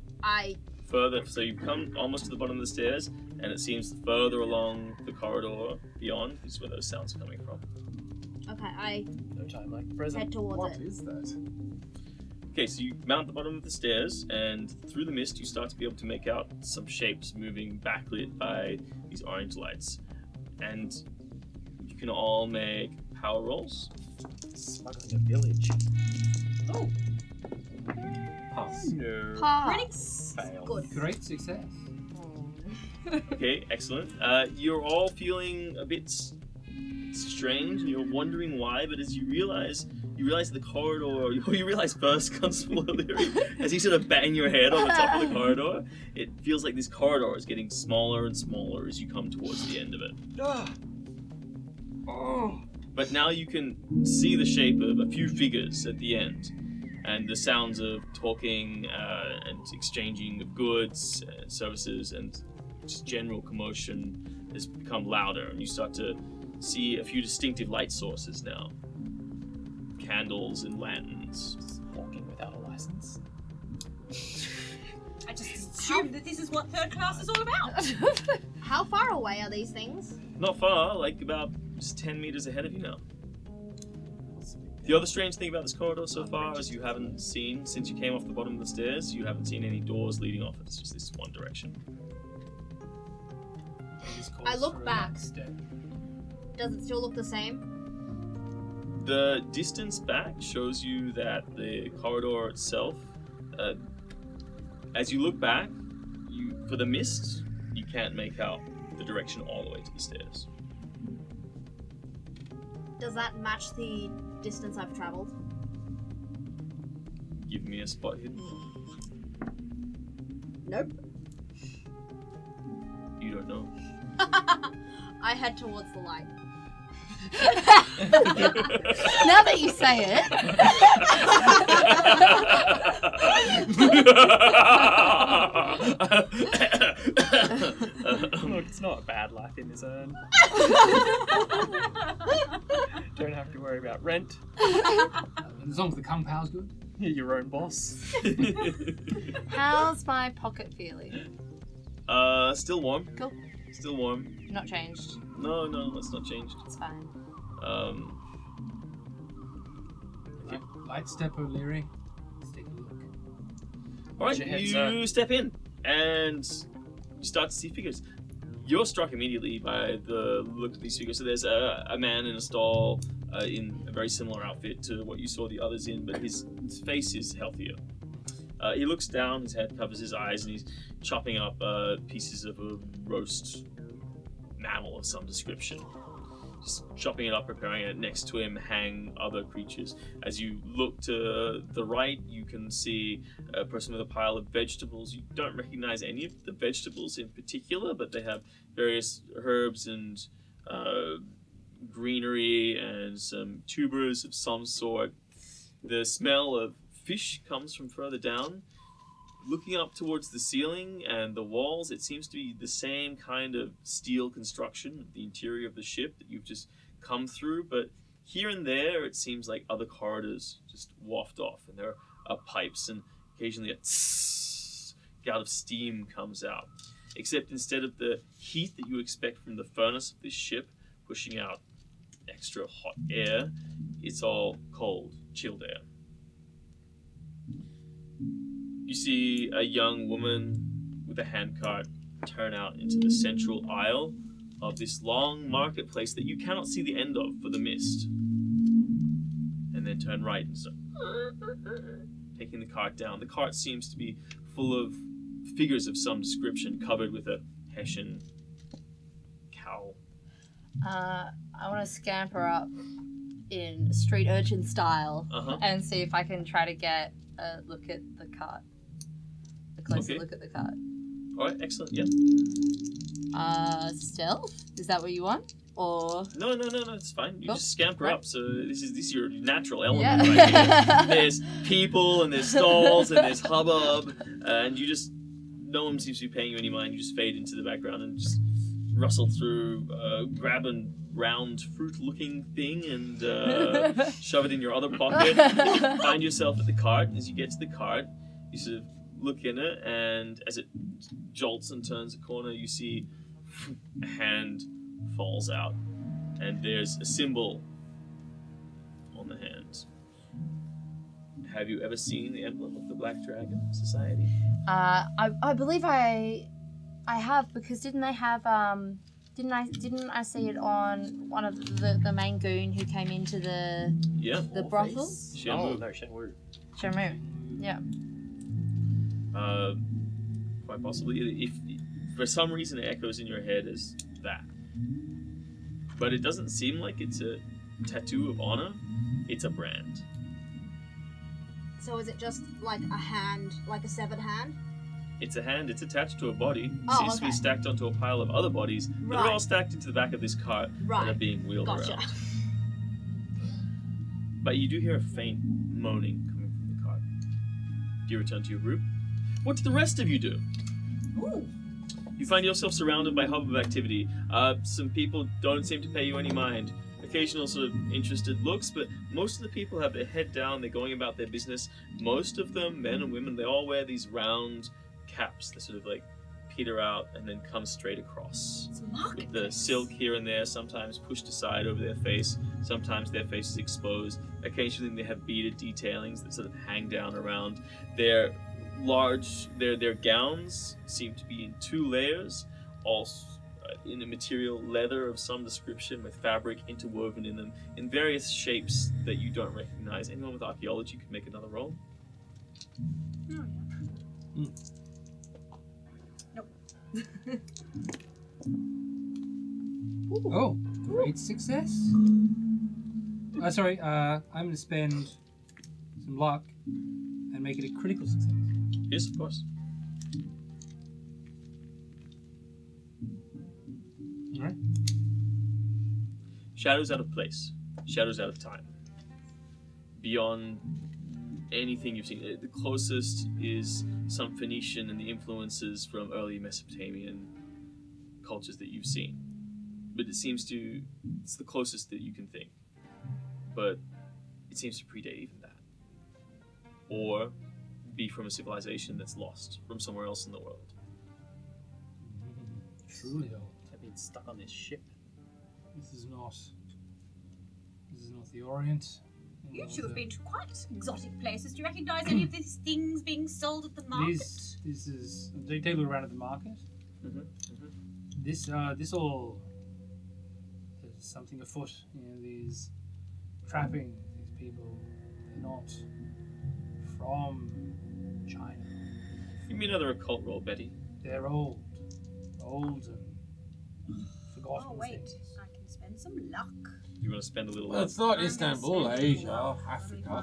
Further, so you come almost to the bottom of the stairs, and it seems further along the corridor beyond is where those sounds are coming from. Okay, I No time like the present. head towards What it. is that? Okay, so you mount the bottom of the stairs, and through the mist, you start to be able to make out some shapes moving backlit by these orange lights. And you can all make power rolls. Smuggling a village. Oh, Pass. No. Pass. Fail. Good. Great success. Okay, excellent. You're all feeling a bit strange, and you're wondering why, but as you realize the corridor, you realize first, Constable O'Leary, as you sort of bang your head on the top of the corridor, it feels like this corridor is getting smaller and smaller as you come towards the end of it. But now you can see the shape of a few figures at the end, and the sounds of talking and exchanging of goods, services, and just general commotion has become louder, and you start to see a few distinctive light sources now. Candles and lanterns. Walking without a license. I just assumed that this is what third class is all about. How far away are these things? Not far, like about just 10 meters ahead of you now. The other strange thing about this corridor so far is you haven't seen, since you came off the bottom of the stairs, you haven't seen any doors leading off. It's just this one direction. I look back. Does it still look the same? The distance back shows you that the corridor itself, as you look back, for the mist, you can't make out the direction all the way to the stairs. Does that match the distance I've traveled? Give me a spot hidden. Nope. You don't know. I head towards the light. Now that you say it, Look, it's not a bad life in this urn. Don't have to worry about rent. As long as the compound's good. You're your own boss. how's my pocket feeling? Still warm. Cool. Still warm. Not changed. No, it's not changed. It's fine. Light step O'Leary. Let's take a look. Alright, Your head, you sir. step in and you start to see figures. You're struck immediately by the look of these figures. So there's a man in a stall in a very similar outfit to what you saw the others in, but his face is healthier. He looks down, his head covers his eyes, and he's chopping up pieces of a roast mammal of some description. Just chopping it up, preparing it. Next to him hang other creatures. As you look to the right, you can see a person with a pile of vegetables. You don't recognize any of the vegetables in particular, but they have various herbs and greenery and some tubers of some sort. The smell of fish comes from further down. Looking up towards the ceiling and the walls, it seems to be the same kind of steel construction of the interior of the ship that you've just come through, but here and there it seems like other corridors just waft off, and there are pipes, and occasionally a tss, gout of steam comes out. Except instead of the heat that you expect from the furnace of this ship pushing out extra hot air, it's all cold, chilled air. You see a young woman with a handcart turn out into the central aisle of this long marketplace that you cannot see the end of for the mist. And then turn right and start taking the cart down. The cart seems to be full of figures of some description covered with a Hessian cowl. I want to scamper up in street urchin style and see if I can try to get a look at the cart. A closer look at the cart. Alright, excellent, yeah. Stealth? Is that what you want? Or No, it's fine. You Cool. just scamper Right. up. So this is your natural element Yeah. right here. There's people and there's stalls and there's hubbub, and you just no one seems to be paying you any mind. You just fade into the background and just rustle through, grab a round fruit-looking thing and shove it in your other pocket. Find yourself at the cart. As you get to the cart, you sort of look in it, and as it jolts and turns a corner, you see a hand falls out, and there's a symbol on the hand. Have you ever seen the emblem of the Black Dragon Society? I believe I have, because didn't I see it on one of the main goon who came into the brothel? Shenwu. No, Shenwu. Shamu. Yeah. Quite possibly. If for some reason it echoes in your head as that. But it doesn't seem like it's a tattoo of honor. It's a brand. So is it just like a hand, like a severed hand? It's a hand. It's attached to a body. Oh, Seems to be okay. stacked onto a pile of other bodies that are Right. all stacked into the back of this cart and are Right. being wheeled Gotcha. around. But you do hear a faint moaning coming from the cart. Do you return to your group? What do the rest of you do? Ooh. You find yourself surrounded by hubbub activity. Some people don't seem to pay you any mind. Occasional sort of interested looks, but most of the people have their head down, they're going about their business. Most of them, men and women, they all wear these round caps that sort of like peter out and then come straight across. It's a With marketplace. the silk here and there, sometimes pushed aside over their face, sometimes their face is exposed. Occasionally they have beaded detailings that sort of hang down around. Their gowns seem to be in 2 layers, all in a material leather of some description with fabric interwoven in them in various shapes that you don't recognize. Anyone with archaeology could make another roll. Oh, great success. Sorry, I'm going to spend some luck and make it a critical success. Yes, of course. Shadows out of place. Shadows out of time. Beyond anything you've seen. The closest is some Phoenician and the influences from early Mesopotamian cultures that you've seen. But it's the closest that you can think. But it seems to predate even that. Or be from a civilization that's lost from somewhere else in the world. Truly old. I've been stuck on this ship. This is not the Orient. You two have been to quite exotic places. Do you recognise any of these things being sold at the market? This is. They take a look around at the market. This all. There's something afoot. These trapping these people. They're not from China. Give me another occult roll, Betty. They're old and forgotten. Oh wait, things. I can spend some luck. You want to spend a little Well, it's not Istanbul, Asia, Africa.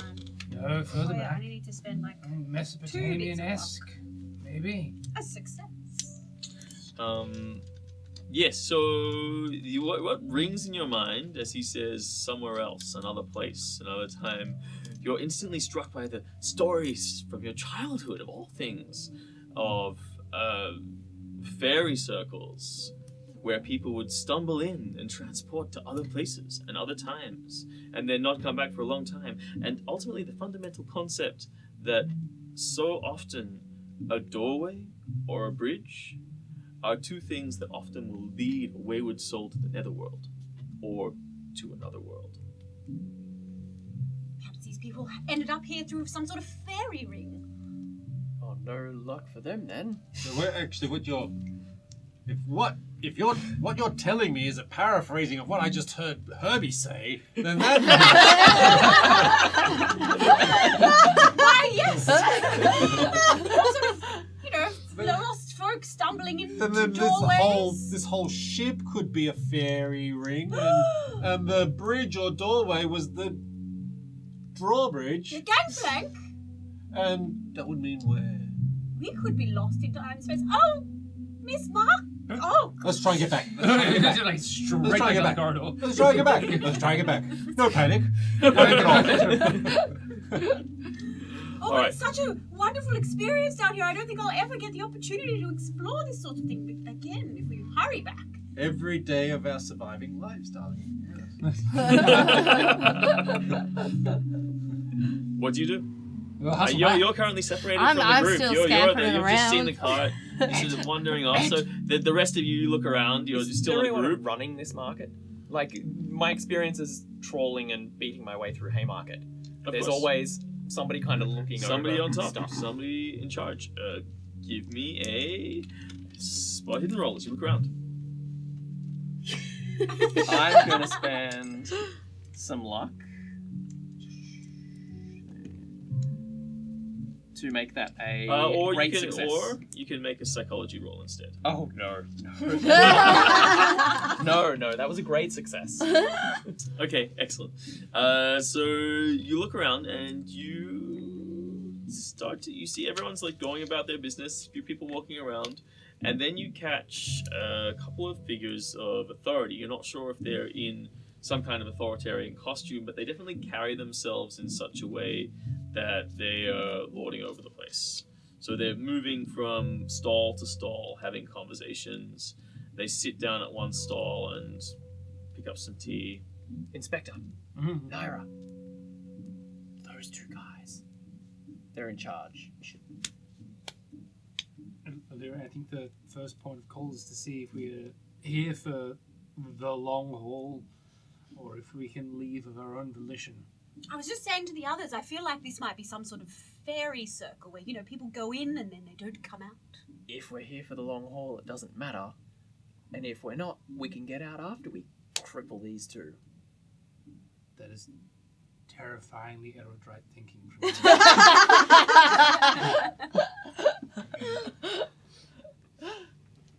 No, further I back. only need to spend like Mesopotamian-esque, maybe. a success. Yes, so what rings in your mind as he says somewhere else, another place, another time? You're instantly struck by the stories from your childhood, of all things, of fairy circles, where people would stumble in and transport to other places and other times, and then not come back for a long time. And ultimately, the fundamental concept that so often a doorway or a bridge are two things that often will lead a wayward soul to the netherworld or to another world. Perhaps these people ended up here through some sort of fairy ring. Oh, no luck for them then. So we're actually what you're telling me is a paraphrasing of what I just heard Herbie say, then that Why, yes! Sort of, lost folk stumbling into then doorways. this whole ship could be a fairy ring, and the bridge or doorway was the drawbridge, The gangplank. and that would mean where? We could be lost in time and space. Oh, Miss Mark. Oh, Let's try and get back. Like straight Let's try and get down the back. corridor. Let's try and get back. Let's try and get back. No panic. No panic at all. It's such a wonderful experience down here. I don't think I'll ever get the opportunity to explore this sort of thing again if we hurry back. Every day of our surviving lives, darling. What do you do? Well, hustle back. You're currently separated I'm from the group. still You've scampering just seen around. the cart. You're sort of wandering off. So the rest of you look around. You're still in a anyone group. running this market? Like, my experience is trawling and beating my way through Haymarket. Of There's course. always somebody kind of looking Somebody over on top. stuff. Somebody in charge. Give me a spot hidden roll as you look around. I'm gonna spend some luck to make that a Or great you can, success. or you can make a psychology roll instead. Oh no, no, that was a great success. Okay, excellent. So you look around and you see everyone's like going about their business, a few people walking around, and then you catch a couple of figures of authority. You're not sure if they're in some kind of authoritarian costume, but they definitely carry themselves in such a way that they are lording over the place. So they're moving from stall to stall, having conversations. They sit down at one stall and pick up some tea. Inspector, Mhm. Naira, those two guys, they're in charge. You should... I think the first point of call is to see if we're here for the long haul or if we can leave of our own volition. I was just saying to the others, I feel like this might be some sort of fairy circle where, people go in and then they don't come out. If we're here for the long haul, it doesn't matter. And if we're not, we can get out after we cripple these two. That is terrifyingly erudite thinking from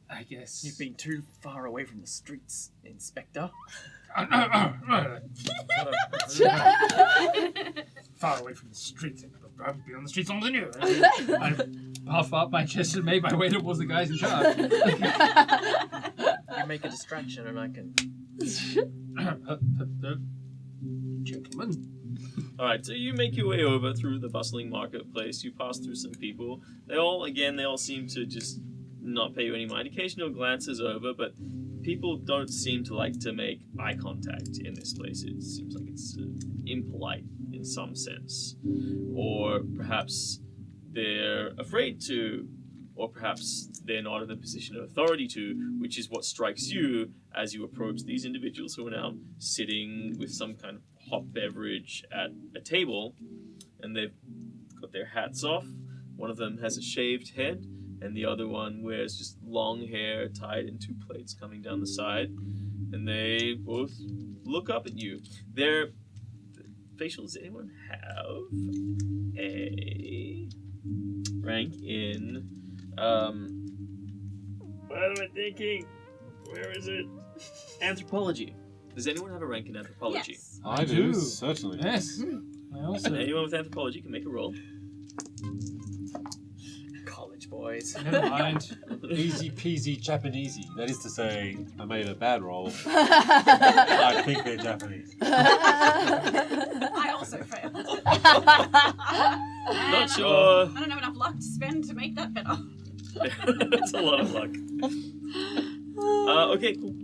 I guess. You've been too far away from the streets, Inspector. Far away from the streets. I've been on the streets longer than you. I puff up my chest and make my way towards the guys in charge. You make a distraction and I can Gentlemen. Alright, so you make your way over through the bustling marketplace. You pass through some people. They all seem to just not pay you any mind. Occasional glances over, but people don't seem to like to make eye contact in this place. It seems like it's impolite in some sense. Or perhaps they're afraid to, or perhaps they're not in a position of authority to, which is what strikes you as you approach these individuals who are now sitting with some kind of hot beverage at a table, and they've got their hats off. One of them has a shaved head, and the other one wears just long hair tied in two plaits coming down the side, and they both look up at you. Their facial, does anyone have a rank in what am I thinking? Where is it? Anthropology. Does anyone have a rank in anthropology? Yes. I do, certainly. Yes. I also. Anyone with anthropology can make a roll. College boys. Never mind. Easy peasy Japanesey. That is to say, I made a bad roll. I think they're Japanese. I also failed. Not sure. I don't have enough luck to spend to make that better. That's a lot of luck. Okay, cool.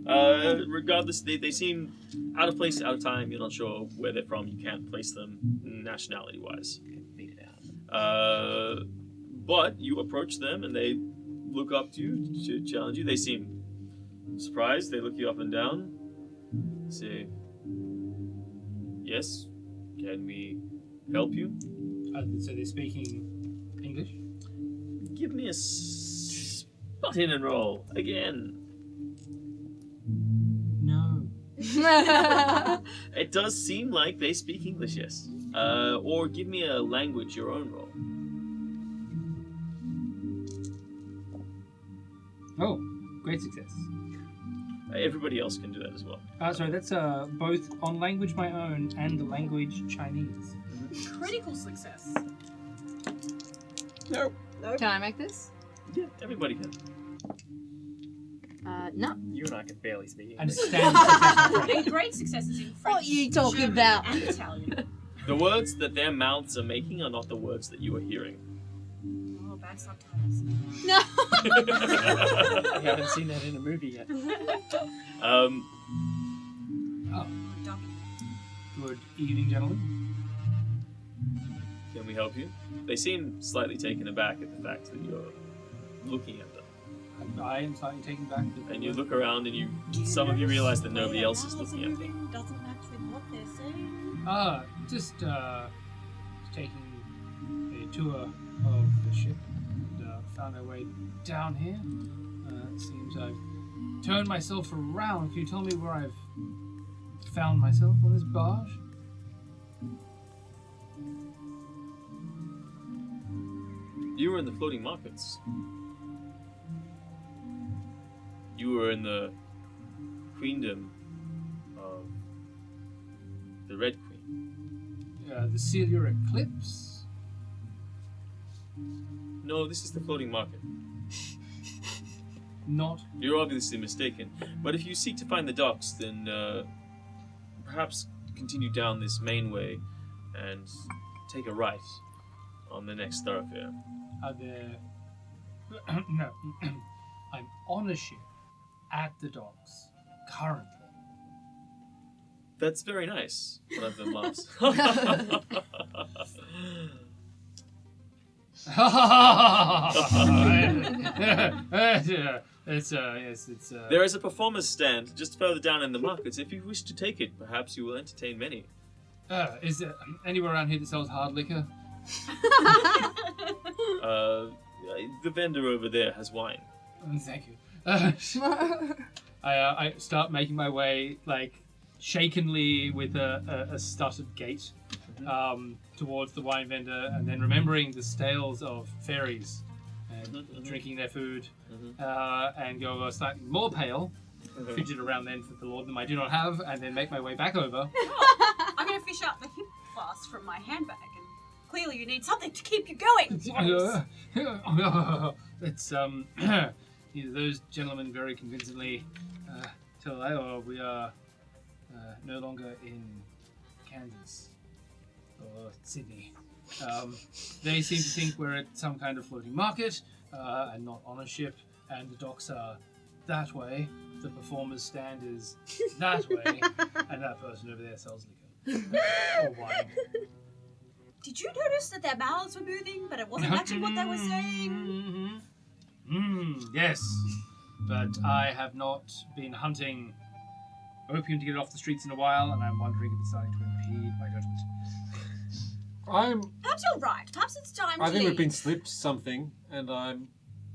Regardless, they seem out of place, out of time. You're not sure where they're from. You can't place them nationality-wise. Beat it out. But you approach them, and they look up to you to challenge you. They seem surprised. They look you up and down. Say, "Yes, can we help you?" So they're speaking English? Give me a spot in and roll again. No. It does seem like they speak English, yes. Or give me a language, your own roll. Oh, great success. Everybody else can do that as well. Sorry, that's both on language my own and the language Chinese. Critical success. No. Can I make this? Yeah, everybody can. No. You and I can barely speak And English. standard success. Getting great successes in French, What are you talking German, about? and Italian. The words that their mouths are making are not the words that you are hearing. Oh, bad subtitles. No. I haven't seen that in a movie yet. Oh, Dumpy. good evening, gentlemen. Can we help you? They seem slightly taken aback at the fact that you're looking at them. I am slightly taken back. And you look around and some of you realize that nobody else is looking at them. Doesn't match with what they're saying. Just taking a tour of the ship and found our way down here. It seems I've turned myself around. Can you tell me where I've found myself on this barge? You were in the floating markets. You were in the queendom of the Red Queen. The Celia Eclipse? No, this is the floating market. Not. You're obviously mistaken. But if you seek to find the docks, then perhaps continue down this main way and take a right on the next thoroughfare. Are there... No. I'm on a ship at the docks currently. That's very nice. One of them laughs. There is a performer's stand just further down in the markets. If you wish to take it, perhaps you will entertain many. Is there anywhere around here that sells hard liquor? The vendor over there has wine. Thank you. I start making my way, like, shakenly with a stuttered gait towards the wine vendor, and then remembering the tales of fairies and drinking their food, and go slightly more pale, fidget around then for the laudanum I do not have, and then make my way back over. I'm going to fish out the hip flask from my handbag, and clearly you need something to keep you going. It's those gentlemen very convincingly tell we are no longer in Kansas or Sydney. They seem to think we're at some kind of floating market and not on a ship, and the docks are that way, the performer's stand is that way, and that person over there sells liquor. Or wine. Did you notice that their mouths were moving, but it wasn't matching what they were saying? Yes, but I have not been hunting opium to get it off the streets in a while, and I'm wondering if it's starting to impede my judgment. Perhaps you're right. Perhaps it's time I to think leave. we've been slipped something, and I'm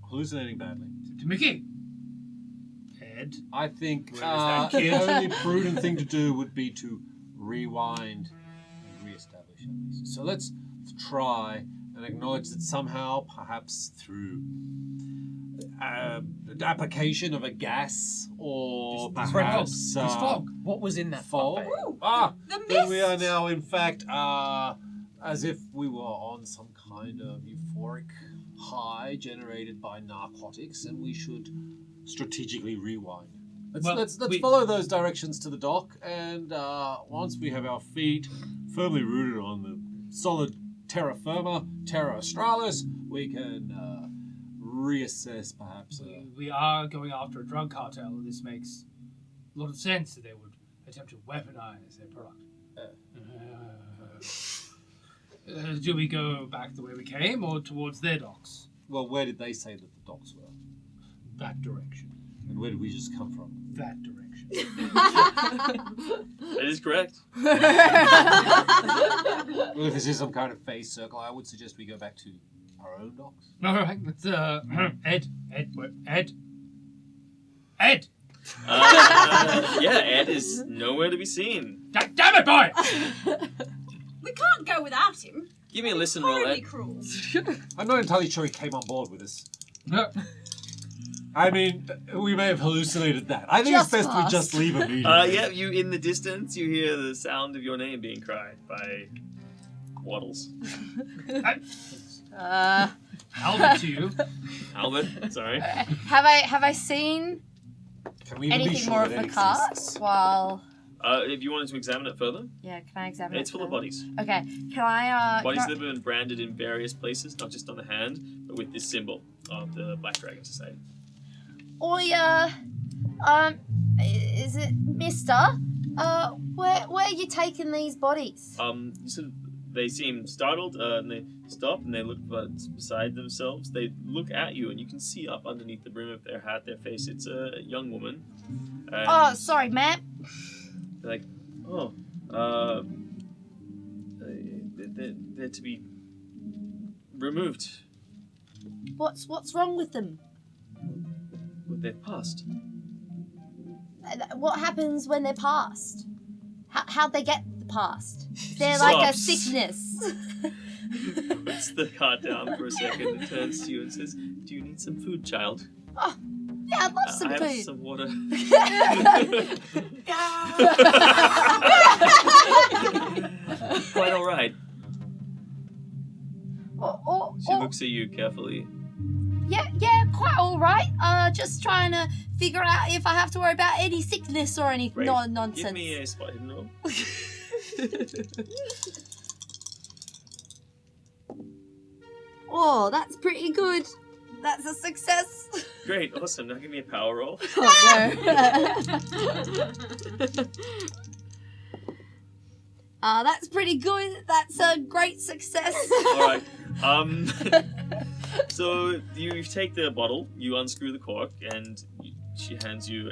hallucinating badly. To Mickey. Ed. I think Where is that kid? the only prudent thing to do would be to rewind and re-establish our basis. So let's try and acknowledge that somehow, perhaps through the application of a gas, or perhaps This fog. What was in that fog? buffet? The mist! Then we are now, in fact, as if we were on some kind of euphoric high generated by narcotics, and we should strategically rewind. Let's follow those directions to the dock, and once we have our feet firmly rooted on the solid terra firma, Terror Australis, we can reassess perhaps. We are going after a drug cartel, and this makes a lot of sense that they would attempt to weaponize their product. Do we go back the way we came, or towards their docks? Well, where did they say that the docks were? That direction. And where did we just come from? That direction. That is correct. Well, if this is some kind of phase circle, I would suggest we go back to our own docks. All right, let's, Ed. Yeah, Ed is nowhere to be seen. Damn it, boy! We can't go without him. Give me a listen roll, Horribly Ed. cruel. I'm not entirely sure he came on board with us. I mean, we may have hallucinated that. I think Just it's best we us. just leave immediately. Yeah, you in the distance, you hear the sound of your name being cried by Waddles. Albert to you. Albert, sorry. Have I seen Can we even be anything sure more of that the it cart exists? while? If you wanted to examine it further, Yeah, can I examine it? it's full of further? bodies. Okay, can I? Bodies can that have been branded in various places, not just on the hand, but with this symbol of the Black Dragon Society. Is it Mister? Where are you taking these bodies? So they seem startled, and they stop and they look beside themselves. They look at you, and you can see up underneath the brim of their hat, their face. It's a young woman. And Oh, sorry, ma'am. they're like, they're to be removed. What's wrong with them? Well, they've passed. What happens when they're passed? How'd they get passed? They're like a Stops. sickness. Puts the card down for a second and turns to you and says, "Do you need some food, child?" Yeah, I'd love some I food. have some water. Quite all right. She looks at you carefully. Yeah, quite all right. Just trying to figure out if I have to worry about any sickness or any Great. nonsense. Give me a spot hidden roll. Oh, that's pretty good. That's a success. Great, awesome. Now give me a power roll. Oh, no. That's pretty good. That's a great success. All right. So you take the bottle, you unscrew the cork, and she hands you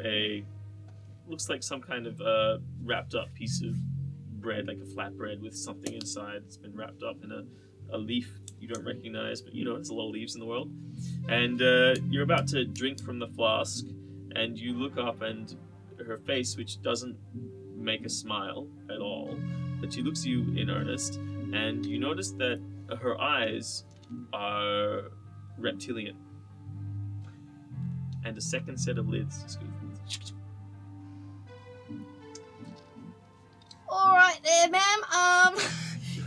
looks like some kind of wrapped up piece of bread, like a flat bread with something inside. It's been wrapped up in a leaf you don't recognize, but you know there's a lot of leaves in the world. And you're about to drink from the flask, and you look up, and her face, which doesn't make a smile at all, but she looks at you in earnest, and you notice that her eyes are reptilian, and a second set of lids just goes. All right there, ma'am.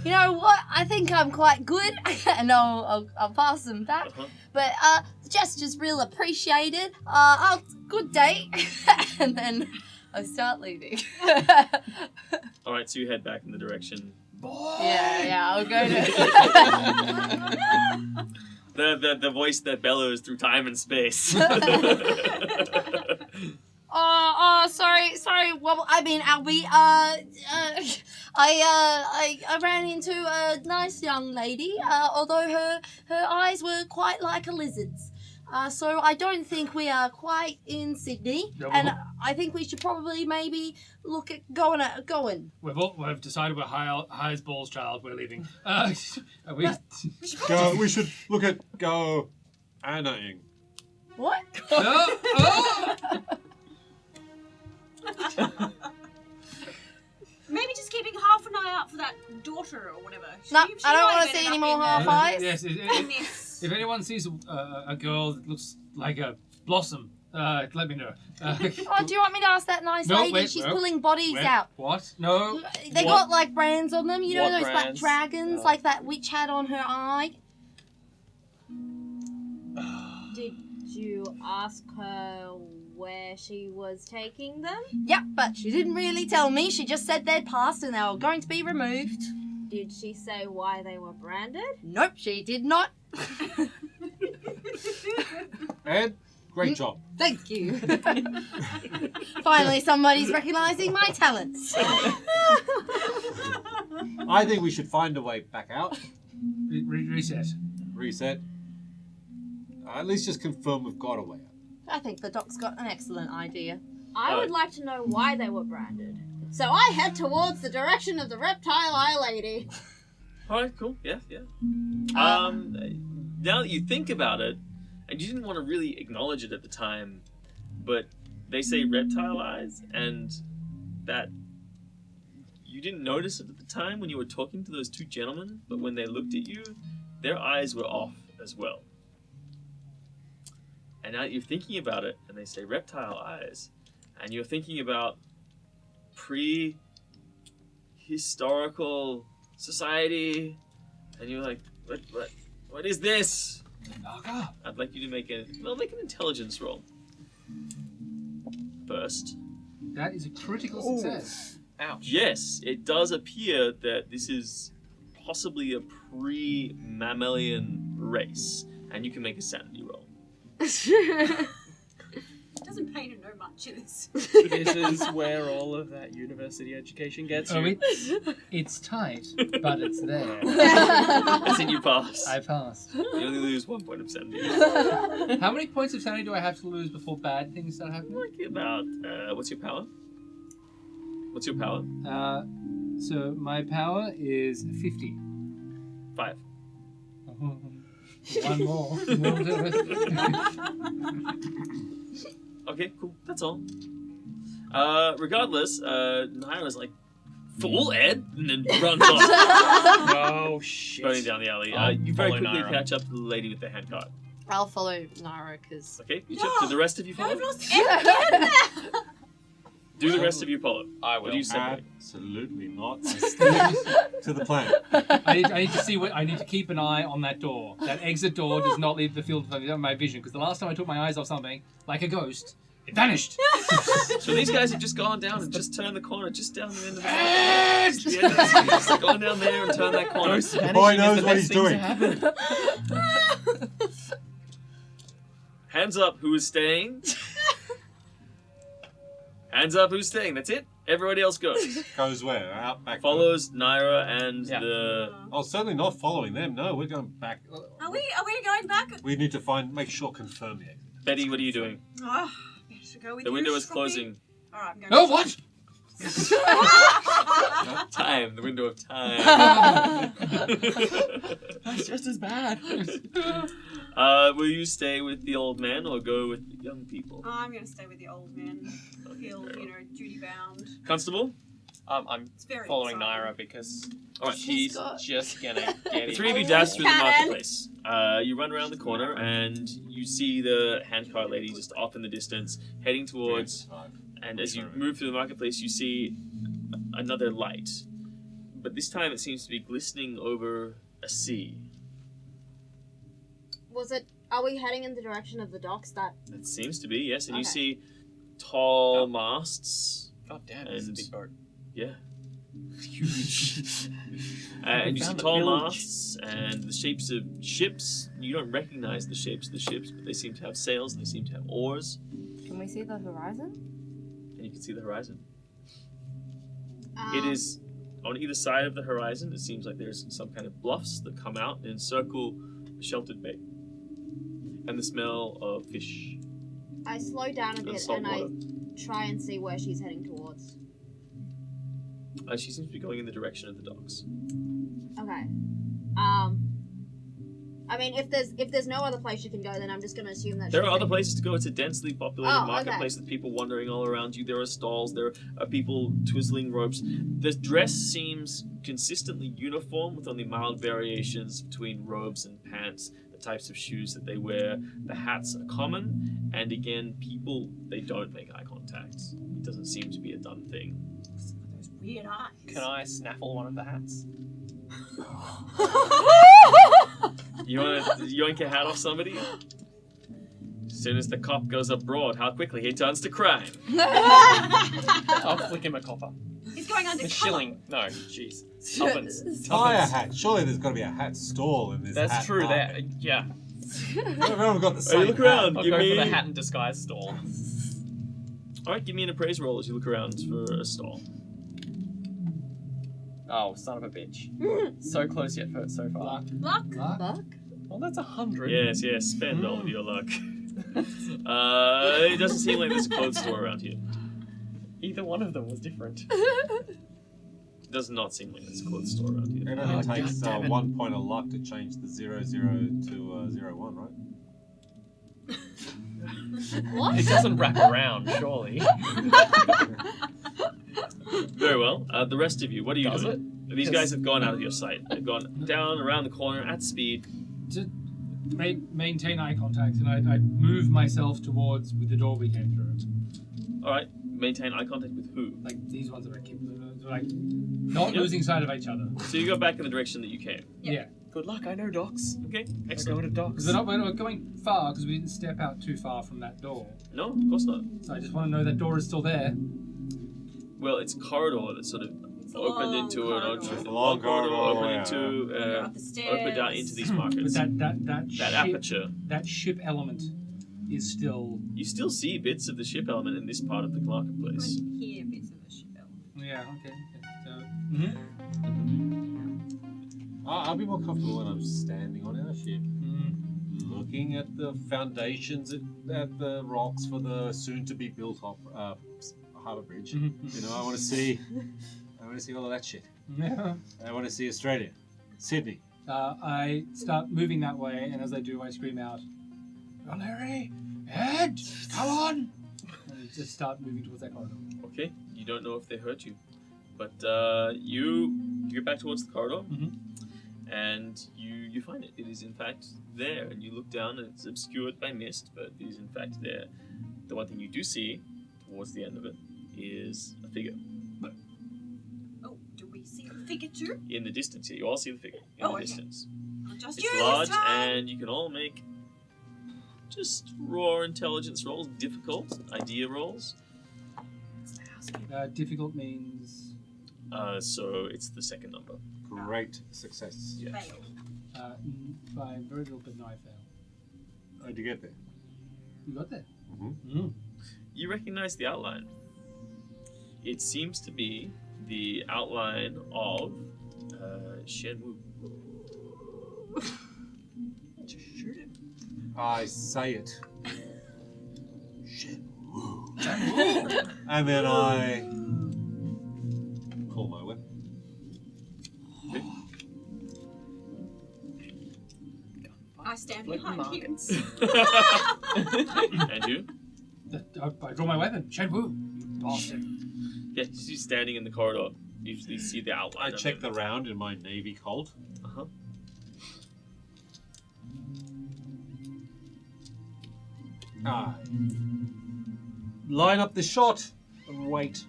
You know what? I think I'm quite good, and I'll pass them back. But the gesture's real appreciated. Good day. And then I start leaving. All right, so you head back in the direction. Yeah, I'll go to... The voice that bellows through time and space. Sorry. Well, I mean, Albie, I ran into a nice young lady, although her eyes were quite like a lizard's. So I don't think we are quite in Sydney, and I think we should probably maybe look at going. We've decided we're high as balls, child. We're leaving. We should look at go annaing. What? Maybe just keeping half an eye out for that daughter or whatever. No, I don't want to see any more half eyes. Yes, if anyone sees a girl that looks like a blossom, let me know. Do you want me to ask that nice lady? She's pulling bodies out. What? No. They got like brands on them. You know those black brands? dragons, like that witch had on her eye. Did you ask her where she was taking them? Yep, but she didn't really tell me. She just said they'd passed and they were going to be removed. Did she say why they were branded? Nope, she did not. Ed, great job. Thank you. Finally, somebody's recognising my talents. I think we should find a way back out. Reset. Reset. At least just confirm we've got a way out. I think the doc's got an excellent idea. I would like to know why they were branded. So I head towards the direction of the reptile eye lady. All right, cool. Yeah. Now that you think about it, and you didn't want to really acknowledge it at the time, but they say reptile eyes, and that you didn't notice it at the time when you were talking to those two gentlemen, but when they looked at you, their eyes were off as well. And now that you're thinking about it, and they say reptile eyes, and you're thinking about pre-historical society, and you're like, what is this? I'd like you to make an intelligence roll. First. That is a critical success. Ouch. Yes, it does appear that this is possibly a pre-mammalian race, and you can make a sanity roll. Doesn't pay to know much of this. This is where all of that university education gets you. It's tight, but it's there. As in you pass. I passed. You only lose 1 point of sanity. How many points of sanity do I have to lose before bad things start happening? Like about, what's your power? What's your power? So my power is 50. 5. One more. Okay, cool. That's all. Regardless, Naira's like, "Fool, Ed!" and then runs off, Oh, shit. running down the alley. You very quickly catch up to the lady with the handcart. I'll follow Naira because... Okay, you took to the rest of you follow? I've lost everything. Do the rest of you follow. I What will. do you say? Absolutely not. I stick to the plan. I need to see I need to keep an eye on that door. That exit door does not leave the field of my vision, because the last time I took my eyes off something, like a ghost, it vanished. So these guys have just gone down and just turned the corner, just down the end of the road. Just gone down there and turned that corner. The boy knows what he's doing. Hands up, who is staying? Hands up, who's staying? That's it. Everybody else goes. Goes where? Out back. Follows Naira and Yeah. the. Oh, certainly not following them. No, we're going back. Are we going back? We need to make sure, confirm the exit. Betty, what are you doing? Oh, better go with The you, window is Scruffy. closing. All right, I'm going. Oh, what? Time. The window of time. That's just as bad. Will you stay with the old man or go with the young people? I'm going to stay with the old man. He'll, duty bound. Constable? I'm It's very following exciting. Naira because All right. she's got- just gonna get The it. three of you dash through the Cannon. marketplace. You run around the corner and you see the handcart lady just off in the distance, heading towards. And as you move through the marketplace, you see another light, but this time it seems to be glistening over a sea. Are we heading in the direction of the docks? It seems to be, yes. And you Okay. see tall masts God damn, it's a big boat. Yeah. Huge. And you see found the tall village. masts and the shapes of ships. You don't recognize the shapes of the ships, but they seem to have sails and they seem to have oars. Can we see the horizon? And you can see the horizon. It is on either side of the horizon. It seems like there's some kind of bluffs that come out and encircle a sheltered bay. And the smell of fish. I slow down a and bit salt and water. I try and see where she's heading towards. She seems to be going in the direction of the docks. Okay. I mean, if there's no other place you can go, then I'm just going to assume that There she's are other heading- places to go. It's a densely populated Oh, okay. marketplace with people wandering all around you. There are stalls. There are people twizzling ropes. The dress seems consistently uniform with only mild variations between robes and pants, the types of shoes that they wear. The hats are common, and again, people, they don't make eye contact. It doesn't seem to be a done thing. Those weird eyes. Can I snaffle one of the hats? You want to yoink a hat off somebody? As soon as the cop goes abroad, how quickly he turns to crime. I'll flick him a copper. He's going A undercover. shilling. No, jeez. Tuppence. Buy a Tuppence. hat. Surely there's got to be a hat stall in this. That's hat true. market. That yeah. Everyone got the Hey, same look hat. around. I'll Give go me... for the hat and disguise stall. Alright, give me an appraise roll as you look around for a stall. Oh, son of a bitch. So close yet so far. Luck. Luck? Well, that's 100. Yes, spend all of your luck. It doesn't seem like there's a clothes store around here. Either one of them was different. It does not seem like there's a clothes store around here. It only Oh, takes God damn it. 1 point of luck to change the 0, 0 to 0, 1, right? What? It doesn't wrap around, surely. Very well. The rest of you, what are you Does doing? These guys have gone out of your sight. They've gone down around the corner at speed. To maintain eye contact, and I move myself towards with the door we came through. Alright, maintain eye contact with who? Like these ones that I keep like not Yep. losing sight of each other. So you go back in the direction that you came. Yeah. Good luck, I know docks. Okay, I'm excellent. going to docks. Because we're not going far because we didn't step out too far from that door. No, of course not. So I just want to know that door is still there. Well, it's a corridor that's sort of a opened long into corridor. an It's a long corridor, open yeah. into Up the stairs. opened out into these But markets. that ship, aperture. that ship element is still. You still see bits of the ship element in this part of the I marketplace. can hear bits of the ship element. Yeah. Okay. So, I'll be more comfortable when I'm standing on our ship, looking at the foundations at the rocks for the soon-to-be built harbour bridge. You know, I want to see all of that shit. Yeah. I want to see Australia, Sydney. I start moving that way, and as I do, I scream out, "Run, Harry! Ed! Come on!" And I just start moving towards that corridor. Okay, you don't know if they hurt you, but you get back towards the corridor, and you find it. It is in fact there, and you look down, and it's obscured by mist, but it is in fact there. The one thing you do see towards the end of it is a figure Oh, do we see the figure too? in the distance. Yeah, you all see the figure in Oh, the okay. distance. Not just It's you large, this time. and you can all make just raw intelligence rolls, difficult idea rolls. Difficult means So it's the second number. Great success. Yeah. Fail. by very little, but no, I fail. How'd you get there? You got there. You recognize the outline. It seems to be the outline of Shenwu. Just shoot him. I say it. And then I pull my weapon. I stand Flip behind him. markets. And you? I draw my weapon. Shenwu, you bastard. Yeah, she's standing in the corridor. You see the outline. I of check him. the round in my navy Colt. Uh-huh. Line up the shot and wait.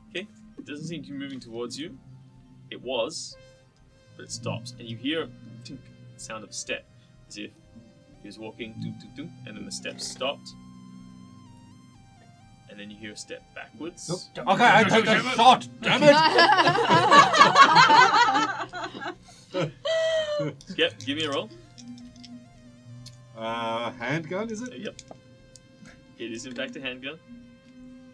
Okay. It doesn't seem to be moving towards you. It was, but it stops, and you hear tink, the sound of a step, as if he was walking, doom, doom, doom, and then the steps stopped. and then you hear a step backwards. Okay, I took a shot. Damn it! Yep, give me a roll. Handgun, is it? Yep. It is in fact a handgun.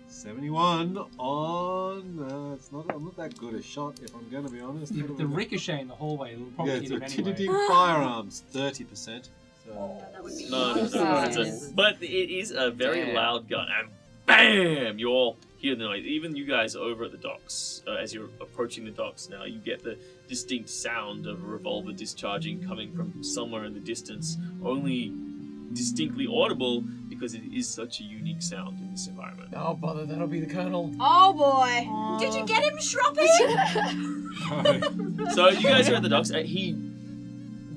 71 on. It's not. I'm not that good a shot, if I'm going to be honest. The ricochet in the hallway will probably Yeah, hit it's him a anyway. Tiddity firearms, 30%. So. That would be No, nice. it's but it is a very loud gun, and BAM! You all hear the noise. Even you guys over at the docks, as you're approaching the docks now, you get the distinct sound of a revolver discharging coming from somewhere in the distance, only distinctly audible because it is such a unique sound in this environment. Oh, bother, that'll be the Colonel. Oh boy. Did you get him, Shroppy? So you guys are at the docks. The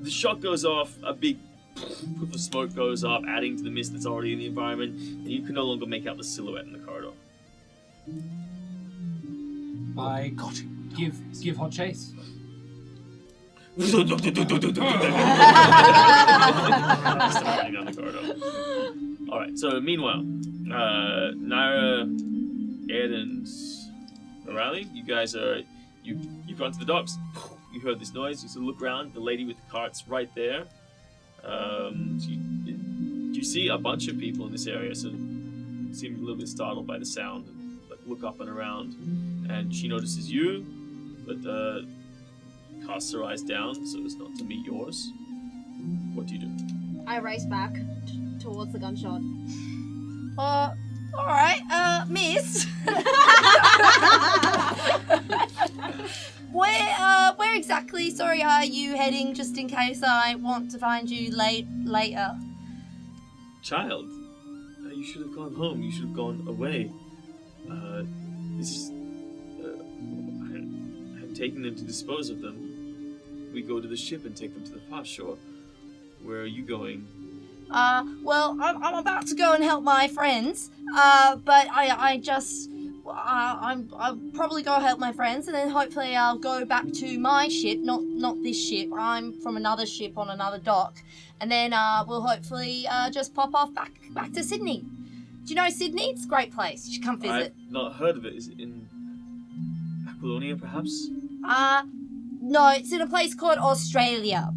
shot goes off, a big puff of smoke goes up, adding to the mist that's already in the environment, and you can no longer make out the silhouette in the corridor. I give hot chase. Running down the corridor. Alright, so meanwhile, Naira, Ed, and O'Reilly, you guys are you've gone to the docks. You heard this noise, you sort of look around, the lady with the cart's right there. You see a bunch of people in this area, so seem a little bit startled by the sound, and look up and around, and she notices you, but casts her eyes down so as not to meet yours. What do you do? I race back towards the gunshot. Alright, miss. Where exactly, sorry, are you heading, just in case I want to find you later? Child, you should have gone home. You should have gone away. I am taking them to dispose of them. We go to the ship and take them to the far shore. Where are you going? Well, I'm about to go and help my friends, but I'll probably go help my friends, and then hopefully I'll go back to my ship, not this ship. I'm from another ship on another dock, and then we'll hopefully just pop off back to Sydney. Do you know Sydney? It's a great place. You should come visit. I've not heard of it. Is it in Aquilonia, perhaps? No, it's in a place called Australia.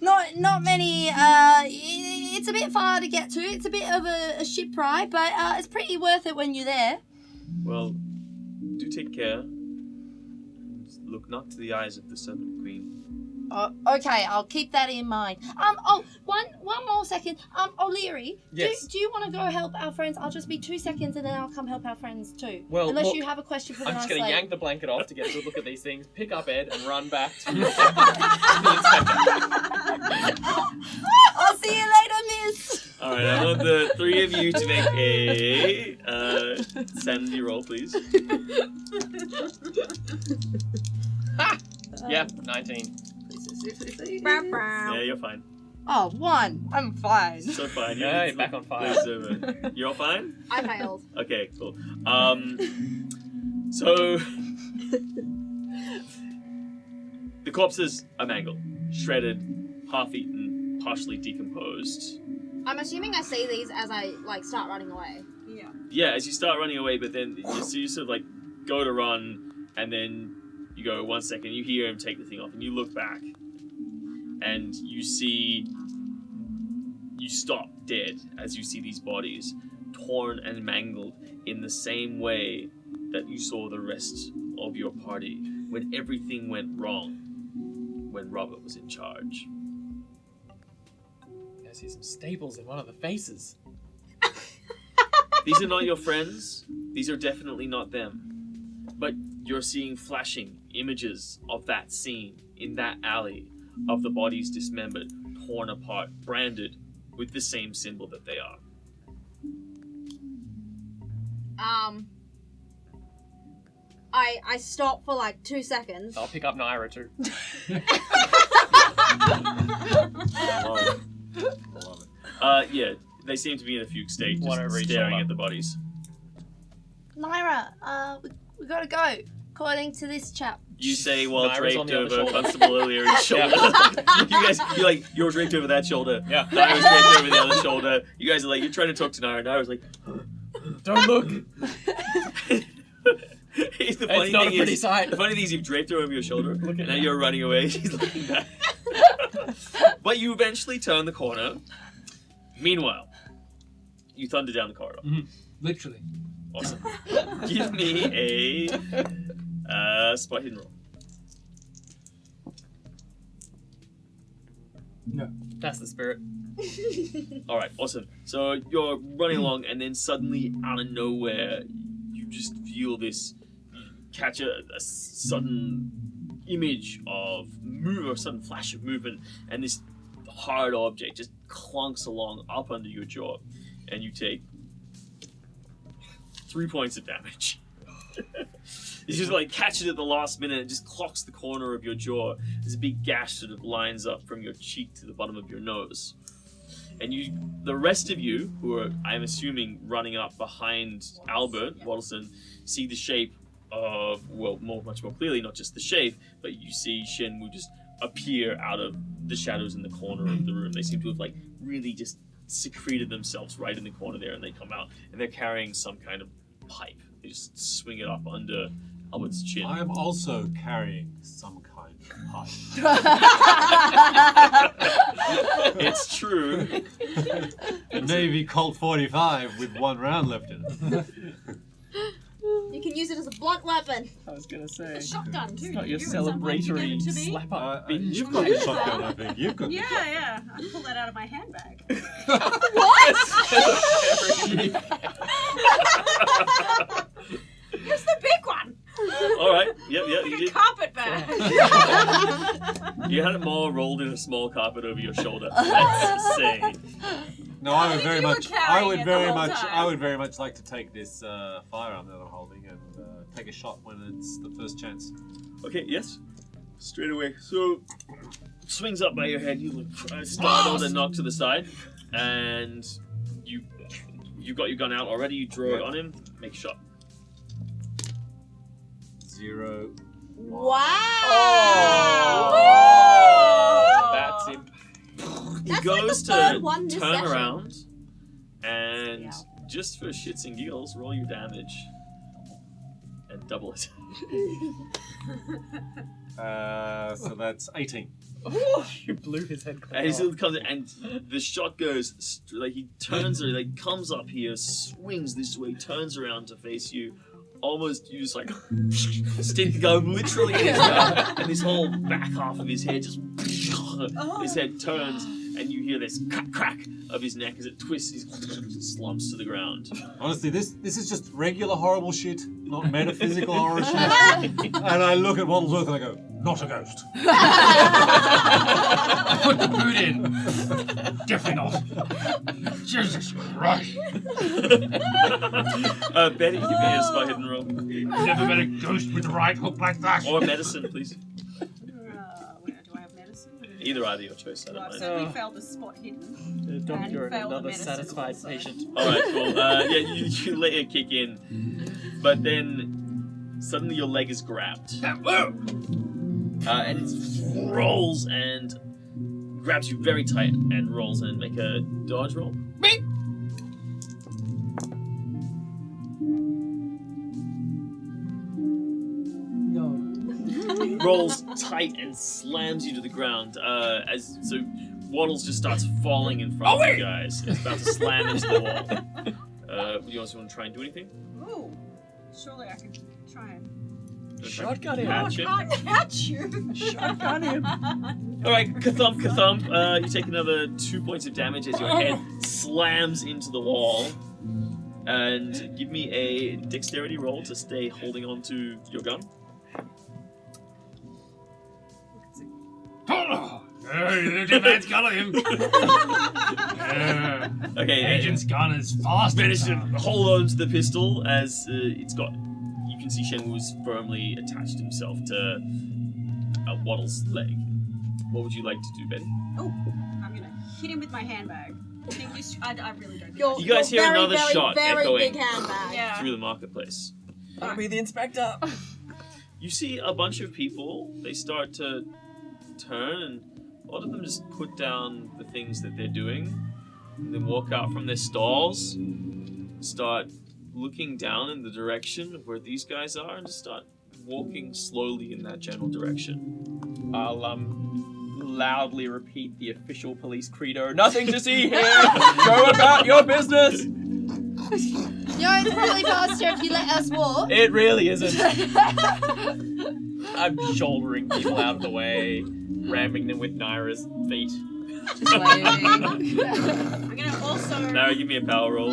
Not many. It's a bit far to get to. It's a bit of a ship ride, but it's pretty worth it when you're there. Well, do take care. Look not to the eyes of the Serpent Queen. Okay, I'll keep that in mind. One more second. O'Leary, Yes. do you want to go help our friends? I'll just be 2 seconds, and then I'll come help our friends too. Well, unless look, you have a question for the I'm just nice going to lady. yank the blanket off to get a good look at these things, pick up Ed, and run back to the inspector. I'll see you later, miss. Alright, I want the three of you to make a sanity roll, please. Yeah, 19. Yeah, you're fine. Oh, 1. I'm fine. So fine. Yeah, you're back on fire. You're all fine? I failed. Okay, cool. So the corpses are mangled, shredded, half-eaten, partially decomposed. I'm assuming I see these as I start running away. Yeah. Yeah, as you start running away, but then you sort of go to run, and then you go 1 second, you hear him take the thing off, and you look back, and you stop dead as you see these bodies torn and mangled in the same way that you saw the rest of your party when everything went wrong when Robert was in charge. I see some staples in one of the faces. These are not your friends. These are definitely not them. But you're seeing flashing images of that scene in that alley of the bodies dismembered, torn apart, branded with the same symbol that they are. I stop for 2 seconds. I'll pick up Naira too. I love it. Yeah, they seem to be in a fugue state, One just over each staring shoulder. at the bodies. Naira, we gotta go. according to this chap. You say while Naira's on draped the other over shoulder. Constable O'Leary's shoulder. You're draped over that shoulder. Yeah. Naira's draped over the other shoulder. You guys are like, you're trying to talk to Naira. Naira's like, Don't look. It's the It's not a pretty sight. The funny thing is you've draped her over your shoulder, and now you're running away. She's looking back. But you eventually turn the corner. Meanwhile, you thunder down the corridor. Literally. Awesome. Give me a spot hidden roll. No. That's the spirit. All right, awesome. So you're running along, and then suddenly, out of nowhere, you just feel this. You catch a sudden image of move, or a sudden flash of movement, and this hard object just clunks along up under your jaw, and you take 3 points of damage. It's just like catch it at the last minute, it just clocks the corner of your jaw. There's a big gash that lines up from your cheek to the bottom of your nose. And the rest of you, who are, I'm assuming, running up behind Albert Waddleson, see the shape of, well, much more clearly, not just the shape, but you see Shenwu just appear out of the shadows in the corner of the room. They seem to have, like, really just secreted themselves right in the corner there, and they come out, and they're carrying some kind of pipe. They just swing it up under Albert's chin. I am also carrying some kind of pipe. It's true. A Navy Colt 45 with 1 round left in it. You can use it as a blunt weapon. I was gonna say. A shotgun too. It's not your didn't you at some point? You gave celebratory it to me? slap up. You've got the shotgun, I think. You've got the shotgun. Yeah. I pulled that out of my handbag. It's the big one. All right. Yep, you Like a did. carpet bag. You had it more rolled in a small carpet over your shoulder. Let's say. No, I would think very you were much. carrying it the whole time. I would very much like to take this firearm that I'm holding and take a shot when it's the first chance. Okay. Yes. Straight away. So swings up by your head. You look startled and knocked to the side, and you've got your gun out already. You draw it on him. Make a shot. 0. Wow! That's it. He That's goes like the third to one this turn session. around, and just for shits and giggles, roll your damage and double it. So that's 18. You blew his head clean And off. he comes in, and the shot goes like he turns, or like comes up here, swings this way, turns around to face you. Almost, you just like stick the gun literally in his mouth, and this whole back half of his head just his head turns, and you hear this crack of his neck as it twists, he slumps to the ground. Honestly, this is just regular horrible shit, not metaphysical horror shit. And I look at Waddlesworth and I go, not a ghost. I put the boot in. Definitely not. Jesus Christ. Betty, give me a spot hidden roll. Never met a ghost with the right hook like that. Or medicine, please. Where do I have medicine? Either your choice, I don't I've mind. certainly failed the spot hidden. Doctor and failed the another medicine satisfied also. patient. Alright, cool. You let it kick in, but then suddenly your leg is grabbed. And it rolls and grabs you very tight and rolls and make a dodge roll. No. Rolls tight and slams you to the ground. So Waddles just starts falling in front of you guys. It's about to slam into the wall. You also want to try and do anything? Ooh, surely I could try and. Shotgun him. Catch him. Can't catch you. Shotgun him. Alright, kathump. You take another 2 points of damage as your head slams into the wall. And give me a dexterity roll to stay holding on to your gun. The man's got him. Okay, Agent's gun is fast. managed to hold on to the pistol as it's got. You can see Shenwu's firmly attached himself to Waddle's leg. What would you like to do, Betty? Oh, I'm gonna hit him with my handbag. I really don't. Your, You guys your hear very, another very, shot very echoing big handbag. Yeah. through the marketplace. I'll be the inspector. You see a bunch of people, they start to turn, and a lot of them just put down the things that they're doing, and then walk out from their stalls, start looking down in the direction of where these guys are, and just start walking slowly in that general direction. I'll loudly repeat the official police credo. Nothing to see here! Go about your business! It's probably faster if you let us walk. It really isn't. I'm shouldering people out of the way, ramming them with Naira's feet. Just waving. I'm gonna also. Now give me a power roll.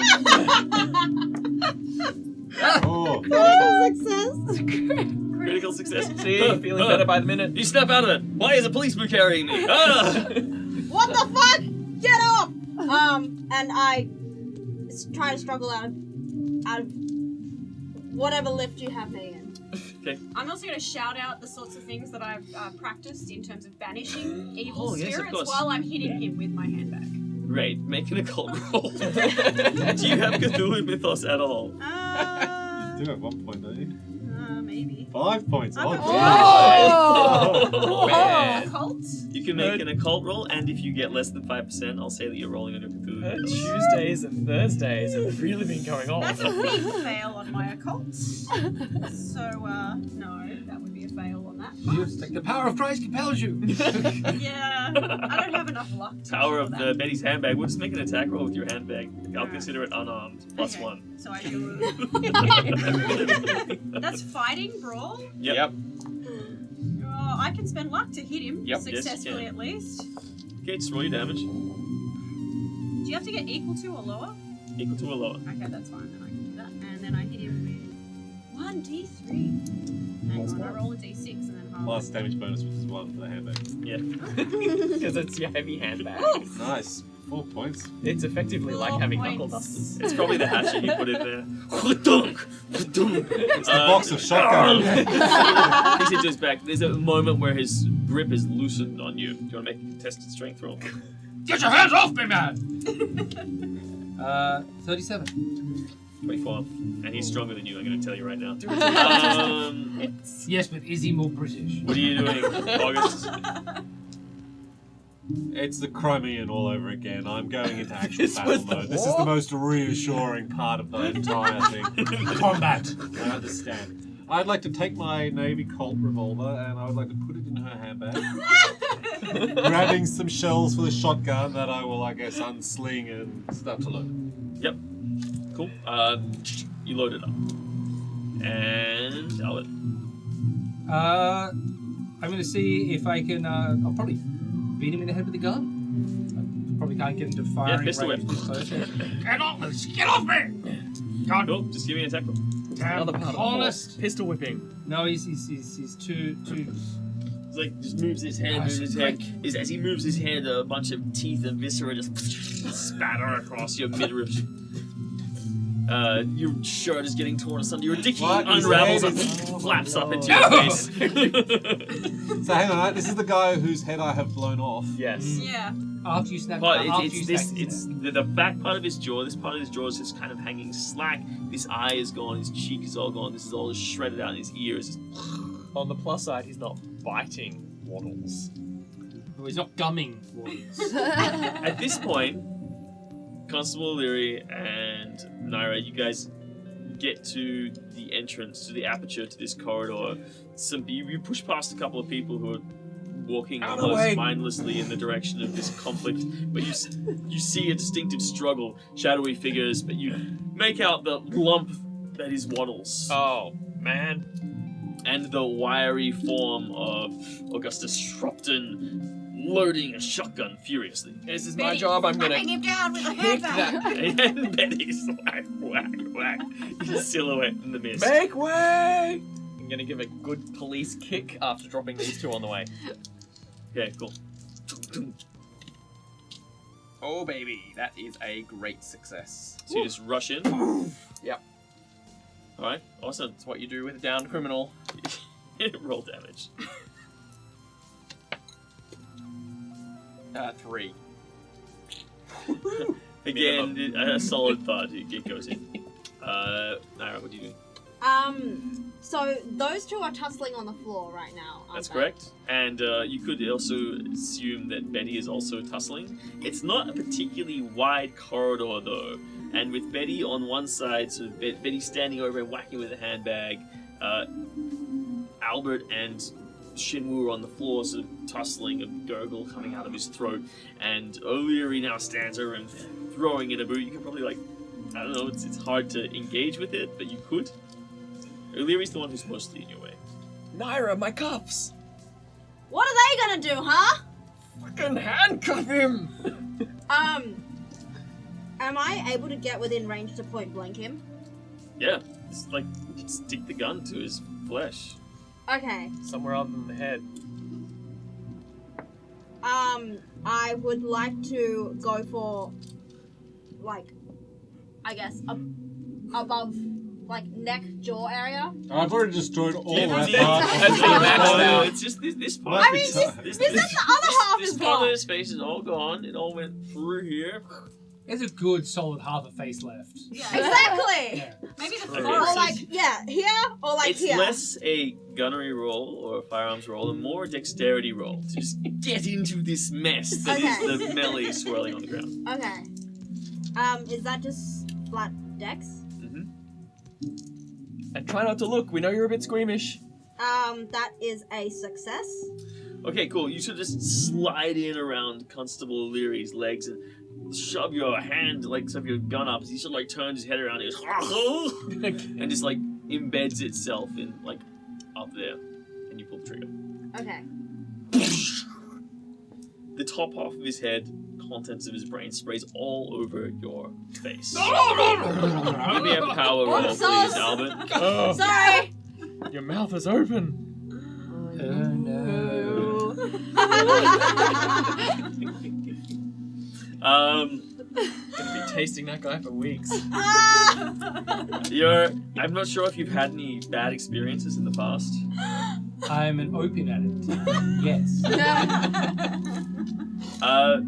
Oh, Critical success. See, feeling better by the minute. You snap out of it. Why is a policeman carrying me? Ah! What the fuck? Get off! And I try to struggle out of whatever lift you have me in. Okay. I'm also going to shout out the sorts of things that I've practiced in terms of banishing evil yes, of spirits course. while I'm hitting him with my handbag. Great. Make an occult roll. Do you have Cthulhu Mythos at all? you do have 1 point, don't you? Maybe. 5 points. I'm Oh, man. Occult? You can make an occult roll, and if you get less than 5%, I'll say that you're rolling on your Cthulhu Mythos. Tuesdays and Thursdays have really been going on. That's a big fail on my occult. So, no, that would be a fail on that. It's like the power of Christ compels you. Yeah, I don't have enough luck to Power roll of that. Betty's handbag. We'll just make an attack roll with your handbag. I'll Alright. consider it unarmed. Plus Okay. 1. So I do. That's fighting brawl. Yep. Oh, I can spend luck to hit him Yep. Yes, you successfully can. at least. Okay, just roll your damage. Do you have to get equal to or lower? Equal to or lower. Okay, that's fine. Then I can do that. And then I hit him with 1d3. Hang on, I roll a d6 and then half. Last damage bonus, which is 1 for the handbag. Yeah. Because it's your heavy handbag. Nice. 4 points. It's effectively like 4 having points. knuckle dusters. It's probably the hatchet you put in there. It's It's the box of shotguns. Takes it to his back. There's a moment where his grip is loosened on you. Do you want to make a contested strength roll? Get your hands off me, man! 37. 24. And he's stronger than you, I'm going to tell you right now. Yes, but is he more British? What are you doing, August? It's the Crimean all over again. I'm going into actual This battle was the mode. This is the most reassuring part of the entire thing. Combat. I understand. I'd like to take my Navy Colt revolver and I would like to put it in her handbag. Grabbing some shells for the shotgun that I will, I guess, unsling and start to load. Yep. Cool. You load it up. And Albert. I'm going to see if I can. I'll probably beat him in the head with a gun. I probably can't get into firing pistol range whip. this close. Get off me! God, Cool. Just give me an attack roll. Another part of the honest. horse. Pistol whipping. No, he's too. He's like, just moves his hand, moves his head. As he moves his hand, a bunch of teeth and viscera just spatter across your midriff. Your shirt is getting torn asunder. Your dicky What? His unravels head and is- oh flaps my up into God. your face. So hang on, this is the guy whose head I have blown off. Yes. Yeah. After you snap. But after it's you this. snap- It's the back part of his jaw. This part of his jaw is just kind of hanging slack. This eye is gone. His cheek is all gone. This is all just shredded out. And his ear is just. On the plus side, he's not biting waddles. Oh, he's not gumming. Warriors. At this point, Constable O'Leary and Naira, you guys get to the entrance, to the aperture to this corridor. You push past a couple of people who are walking Out of the almost way. mindlessly in the direction of this conflict, but you see a distinctive struggle, shadowy figures, but you make out the lump that is Waddles. Oh, man. And the wiry form of Augustus Shropton loading a shotgun furiously. This is my Betty, job. I'm whacking gonna him down with a kick handbag. that. And Betty's whack, whack, whack. His silhouette in the mist. Make way! I'm gonna give a good police kick after dropping these two on the way. Okay, cool. Oh, baby. That is a great success. So you just rush in. Yep. Alright, awesome. That's what you do with a downed criminal. Roll damage. 3. Again, a solid thud. It goes in. Naira, what are you doing? So those two are tussling on the floor right now. aren't That's they? correct. And you could also assume that Betty is also tussling. It's not a particularly wide corridor, though. And with Betty on one side, so Betty standing over and whacking with a handbag, Albert and Shinwu on the floor, sort of tussling, a gurgle coming out of his throat. And O'Leary now stands over and throwing in a boot. You can probably, I don't know, it's hard to engage with it, but you could. O'Leary's the one who's mostly in your way. Naira, my cuffs! What are they gonna do, huh? Fucking handcuff him! Am I able to get within range to point blank him? Yeah, it's like stick the gun to his flesh. Okay. Somewhere other than the head. I would like to go for, I guess, above, neck, jaw area. I've already destroyed all Yeah, that part. That's the max No, now. it's just this part. I mean, this is the other half This is part of gone. his face is all gone. It all went through here. There's a good solid half a face left. Yeah. Exactly. Yeah. Maybe the Okay, forest. so Here, or it's here. less a gunnery roll or a firearms roll and more a dexterity roll to just get into this mess that is Okay. the melee swirling on the ground. Okay. Is that just flat dex? And try not to look, we know you're a bit squeamish. That is a success. Okay, cool. You should just slide in around Constable O'Leary's legs and shove your hand, shove your gun up. He sort of turns his head around and goes, and just embeds itself in up there, and you pull the trigger. Okay. The top half of his head, contents of his brain, sprays all over your face. Give me a power roll, please, Albert. Sorry. Your mouth is open. Oh no. Gonna be tasting that guy for weeks. I'm not sure if you've had any bad experiences in the past. I'm an opium addict. Yes.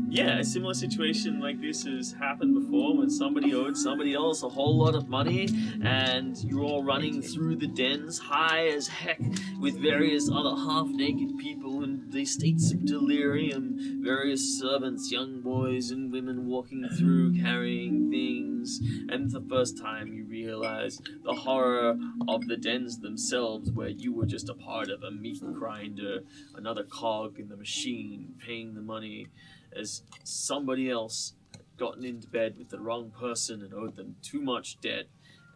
Yeah, a similar situation like this has happened before when somebody owed somebody else a whole lot of money and you're all running through the dens high as heck with various other half-naked people in the states of delirium, various servants, young boys and women walking through carrying things, and the first time you realize the horror of the dens themselves where you were just a part of a meat grinder, another cog in the machine, paying the money as somebody else had gotten into bed with the wrong person and owed them too much debt,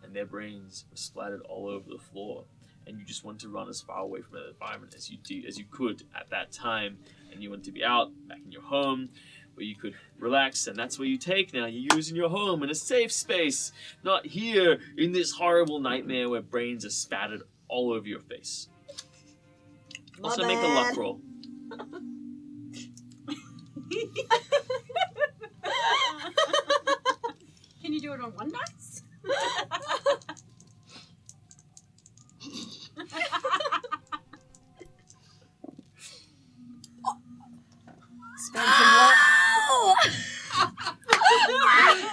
and their brains were splattered all over the floor, and you just want to run as far away from that environment as you could at that time, and you want to be out back in your home where you could relax, and that's where you take now. You're using your home in a safe space, not here in this horrible nightmare where brains are spattered all over your face. Also make a luck roll. Can you do it on one dice?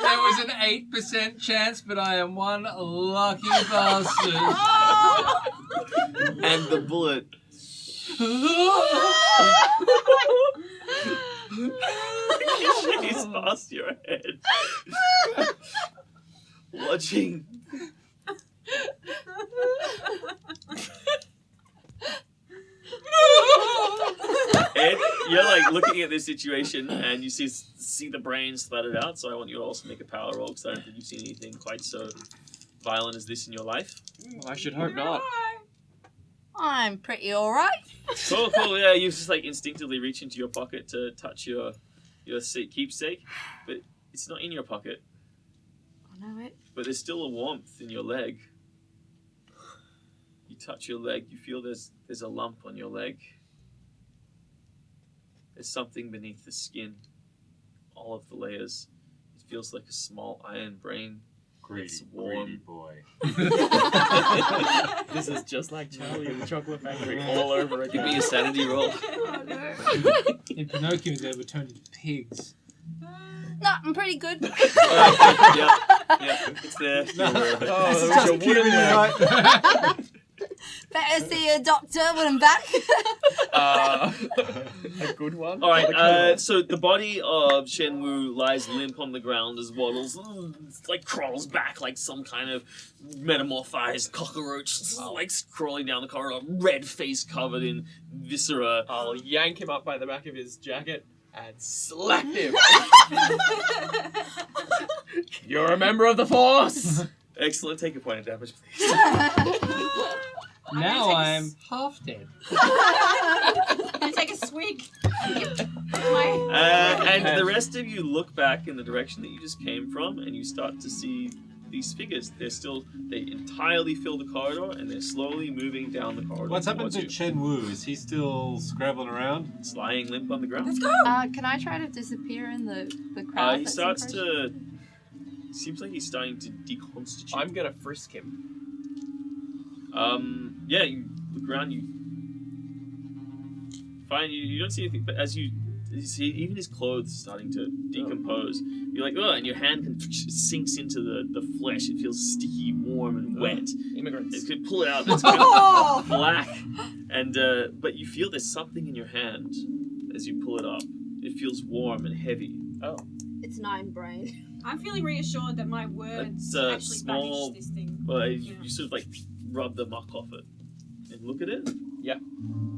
That was an 8% chance, but I am one lucky bastard. And the bullet is past your head. Watching. Ed, you're looking at this situation and you see the brain splattered out, so I want you to also make a power roll because I don't think you've seen anything quite so violent as this in your life. I should hope not. I'm pretty alright. Cool, yeah, you just instinctively reach into your pocket to touch your keepsake, but it's not in your pocket. I know it. But there's still a warmth in your leg. You touch your leg, you feel there's a lump on your leg. There's something beneath the skin. All of the layers. It feels like a small iron brain. It's warm. Boy. This is just like Charlie in the Chocolate Factory all over again. Give me a sanity roll. Oh no. In Pinocchio, they were turned into pigs. No, I'm pretty good. Yeah, it's there. Just a wooden right. Better see a doctor when I'm back. A good one. All right, so the body of Shenwu lies limp on the ground as Waddles like crawls back like some kind of metamorphized cockroach, like crawling down the corridor, red face covered in viscera. I'll yank him up by the back of his jacket and slap him. You're a member of the Force. Excellent. Take a point of damage, please. Now I'm half dead. I take a swig. And the rest of you look back in the direction that you just came from, and you start to see these figures. They entirely fill the corridor, and they're slowly moving down the corridor. What's happened to you. Chen Wu? Is he still scrabbling around? It's lying limp on the ground. Let's go. Can I try to disappear in the crowd? He that's starts encroaching? to. Seems like he's starting to deconstitute. I'm gonna frisk him. Yeah, you look around, you find you don't see anything, but as you see, even his clothes starting to decompose. You're like, oh, and your hand sinks into the flesh. It feels sticky, warm, and wet. Immigrants. You could pull it out, and it's kind of black. And but you feel there's something in your hand as you pull it up. It feels warm and heavy. Oh. It's 9 brain. I'm feeling reassured that my words It's, actually small- banish this thing. Well, you sort of like rub the muck off it and look at it. Yep.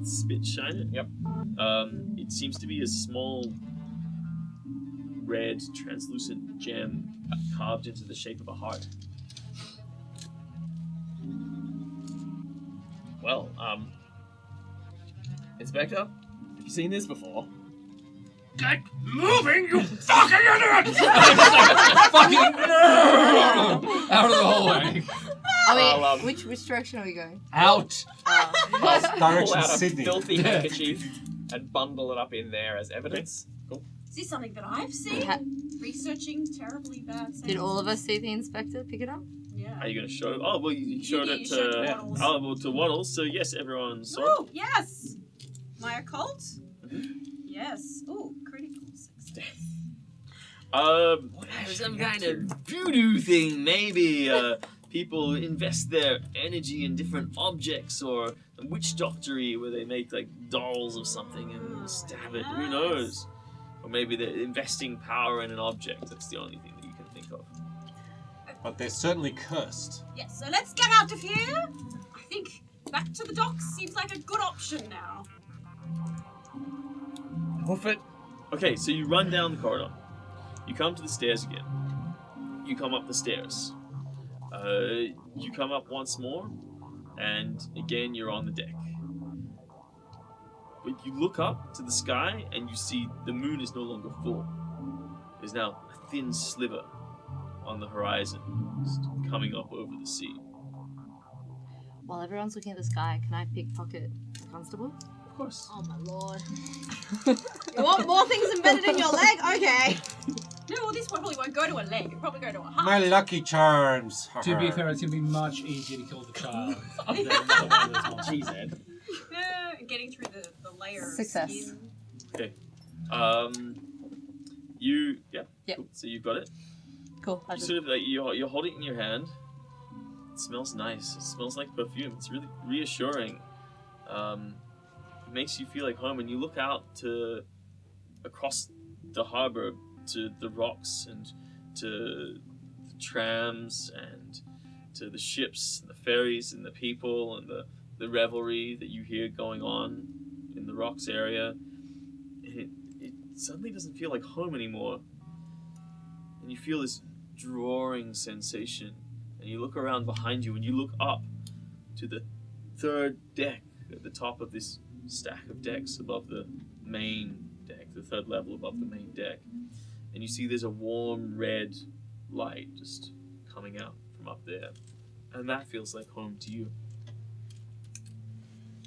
Spit shine it. Yep. It seems to be a small red translucent gem carved into the shape of a heart. Well, Inspector, have you seen this before? Get moving, you fucking idiot! Fucking out of the hallway. I mean, which direction are we going? Out. I'll Direction pull out a Sydney. filthy handkerchief and bundle it up in there as evidence. Cool. Is this something that I've seen? Researching terribly bad things. Did all of us see the inspector pick it up? Yeah. Are you going to show? Oh, well, you showed it You showed to Waddles. to Waddles. So yes, everyone saw it. Oh, yes! My occult? Yes. Oh, critical success. Some kind of voodoo thing, maybe. People invest their energy in different objects, or witch doctory where they make like dolls of something and stab it. Who knows? Or maybe they're investing power in an object. That's the only thing that you can think of. But they're certainly cursed. Yes, so let's get out of here. I think back to the docks seems like a good option now. Hoof it. Okay, so you run down the corridor. You come to the stairs again. You come up the stairs. You come up once more, and again you're on the deck. But you look up to the sky, and you see the moon is no longer full. There's now a thin sliver on the horizon, just coming up over the sea. While everyone's looking at the sky, can I pickpocket the constable? Of course. Oh my lord. You want more things embedded in your leg? Okay. No, well, this probably won't go to a leg. It'll probably go to a heart. My lucky charms. To be fair, it's going to be much easier to kill the child than another one of those monsters. She said. Yeah, getting through the layer Success. of skin. Yeah. Yep. Cool. So you've got it. Cool. I You just, sort of like you're holding it in your hand. It smells nice. It smells like perfume. It's really reassuring. It makes you feel like home, and you look out to across the harbor to the rocks and to the trams and to the ships and the ferries and the people and the revelry that you hear going on in the rocks area. And it suddenly doesn't feel like home anymore. And you feel this drawing sensation. And you look around behind you and you look up to the third deck at the top of this stack of decks above the main deck, the third level above the main deck. And you see there's a warm red light just coming out from up there. And that feels like home to you.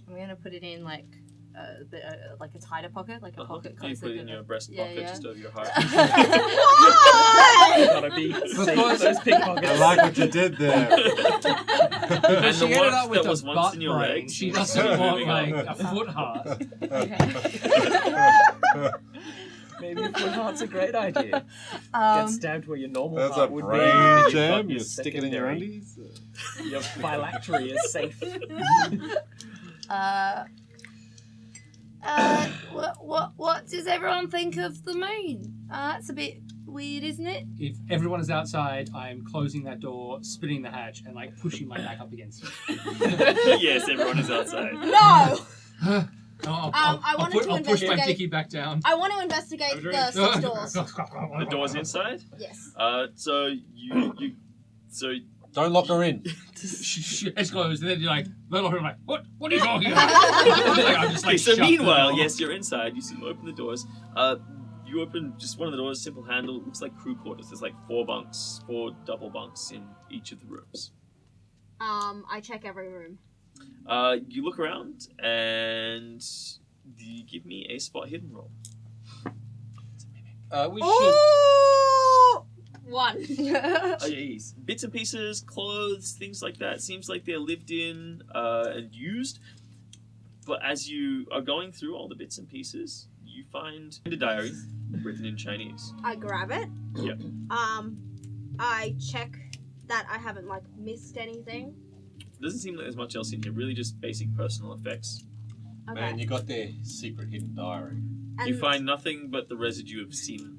I'm gonna put it in like a tighter pocket, like a pocket You closer put it to in the- your breast Yeah, pocket yeah. just over your heart. Gotta be safe with those pickpockets. I like what you did there. And She the ended warmth up with that was a once butt in your brain. legs She is doesn't want moving like up. a foot heart. Maybe a foot heart's a great idea. Get Um, stabbed where your normal That's a heart would brain be. jam. Your You stick it in your secondary- undies. Your phylactery is safe. what does everyone think of the moon? That's a bit weird, isn't it? If everyone is outside, I am closing that door, spinning the hatch, and like pushing my back up against it. Yes, everyone is outside. No! I'll wanted to I'll push my investigate- dicky back down. I want to investigate Have a drink. the 6 doors. The door's inside. Yes. So so Don't lock her in. It's closed, and then you're like, I'm like, what? What are you talking about? I'm just okay. like, So shut the meanwhile, door. yes, you're inside. You see them open the doors. You open just one of the doors, simple handle. Looks like crew quarters. There's like 4 double bunks in each of the rooms. I check every room. You look around and you give me a spot hidden roll. We should. Oh! 1. Jeez. Bits and pieces, clothes, things like that. Seems like they're lived in and used. But as you are going through all the bits and pieces, you find a diary written in Chinese. I grab it. Yep. I check that I haven't like missed anything. Doesn't seem like there's much else in here. Really, just basic personal effects. Okay. Man, you got their secret hidden diary. And You find nothing but the residue of semen.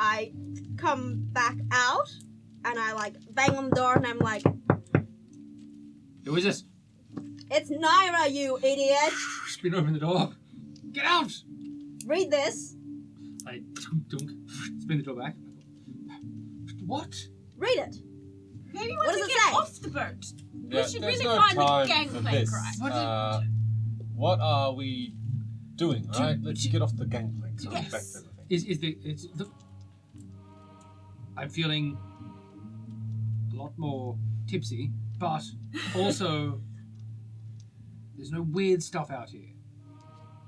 I come back out and I like bang on the door and I'm like, Who is this? "It's Naira, you idiot! Spin open the door. Get out! Read this. I dunk, spin the door back. What? Read it." Maybe What once does we it get say? off the boat, we Yeah, should there's really no find the time for gangplank, this. right? What are we doing? Right, let's get off the gangplank. So Yes. back to everything. Is the I'm feeling a lot more tipsy, but also there's no weird stuff out here.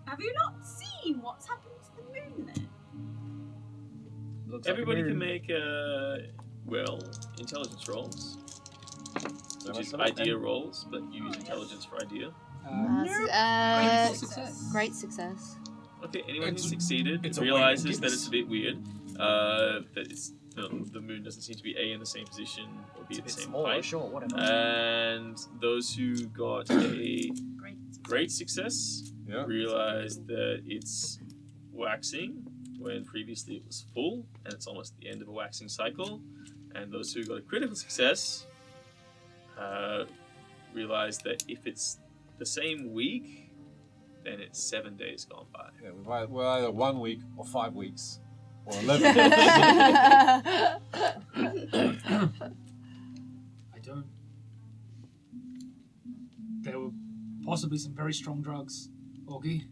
Have you not seen what's happened to the moon then? Looks like a Everybody can moon. make intelligence rolls, which is much idea rolls, but you use intelligence for idea. Great success. Great success. Okay, anyone who It's- succeeded it's a realizes way to that give it's a bit weird. That it's the moon doesn't seem to be in the same position or be It's a at the bit same smaller, height. sure, whatever. And those who got a great success Yeah. realized that it's waxing when previously it was full, and it's almost the end of a waxing cycle. And those who got a critical success realized that if it's the same week, then it's 7 days gone by. Yeah, we're either 1 week or 5 weeks or 11. I don't. There were possibly some very strong drugs, Augie.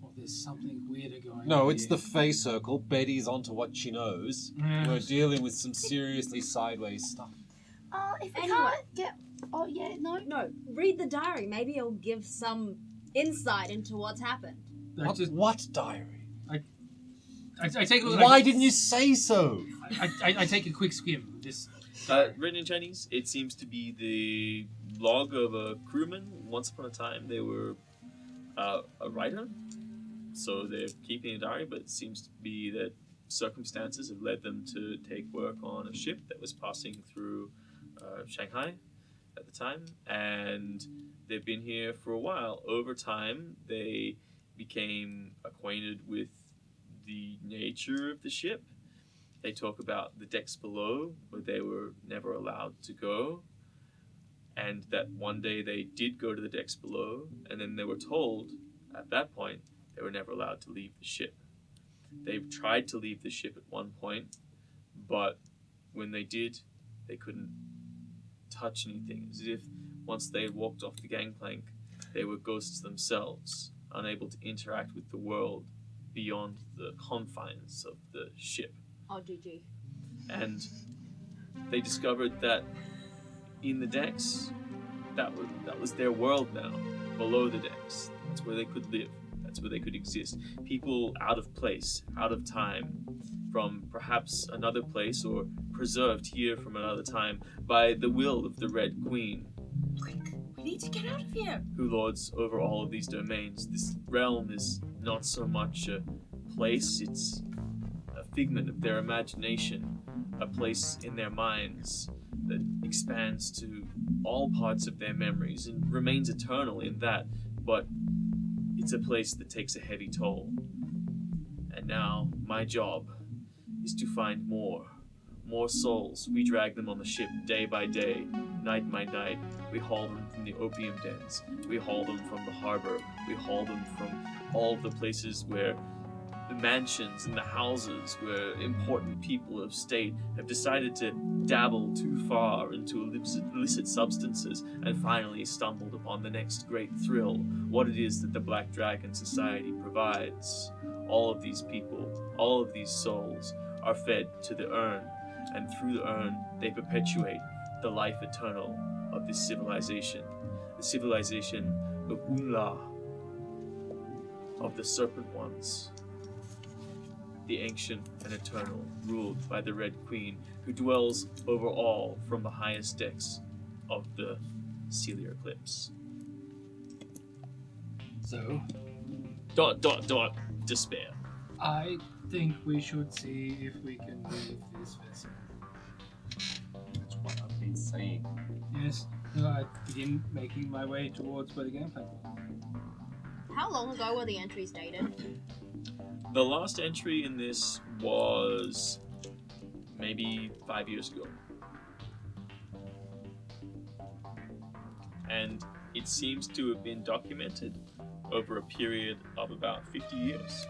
Or there's something weirder going on. No, it's here. the Fey Circle. Betty's onto what she knows. Yeah. We're dealing with some seriously sideways stuff. If we Anyway. can't get. Oh, yeah, no. No, read the diary. Maybe it'll give some insight into what's happened. I just- What diary? I take a look. Why didn't you say so? I take a quick skim. This. Written in Chinese, it seems to be the log of a crewman. Once upon a time, they were a writer, so they're keeping a diary, but it seems to be that circumstances have led them to take work on a ship that was passing through Shanghai at the time, and they've been here for a while. Over time, they became acquainted with the nature of the ship. They talk about the decks below, where they were never allowed to go, and that one day they did go to the decks below, and then they were told at that point they were never allowed to leave the ship. They've tried to leave the ship at one point, but when they did, they couldn't touch anything. As if once they had walked off the gangplank, they were ghosts themselves, unable to interact with the world beyond the confines of the ship. Oh, GG. And they discovered that in the decks, that was their world now. Below the decks, that's where they could live. That's where they could exist. People out of place, out of time, from perhaps another place, or preserved here from another time by the will of the Red Queen, Quick, we need to get out of here. who lords over all of these domains. This realm is not so much a place, it's a figment of their imagination, a place in their minds that expands to all parts of their memories and remains eternal in that, but it's a place that takes a heavy toll. And now, my job is to find more souls. We drag them on the ship day by day, night by night. We haul them from the opium dens. We haul them from the harbor. We haul them from all of the places where the mansions and the houses where important people of state have decided to dabble too far into illicit substances and finally stumbled upon the next great thrill, what it is that the Black Dragon Society provides. All of these people, all of these souls are fed to the urn, and through the urn they perpetuate the life eternal of this civilization, the civilization of Unla, of the Serpent Ones, the ancient and eternal, ruled by the Red Queen, who dwells over all from the highest decks of the Celia Eclipse. So, ... Despair. I think we should see if we can leave this vessel. That's what I've been saying. Yes, I begin making my way towards where the game platform. How long ago were the entries dated? The last entry in this was maybe 5 years ago. And it seems to have been documented over a period of about 50 years.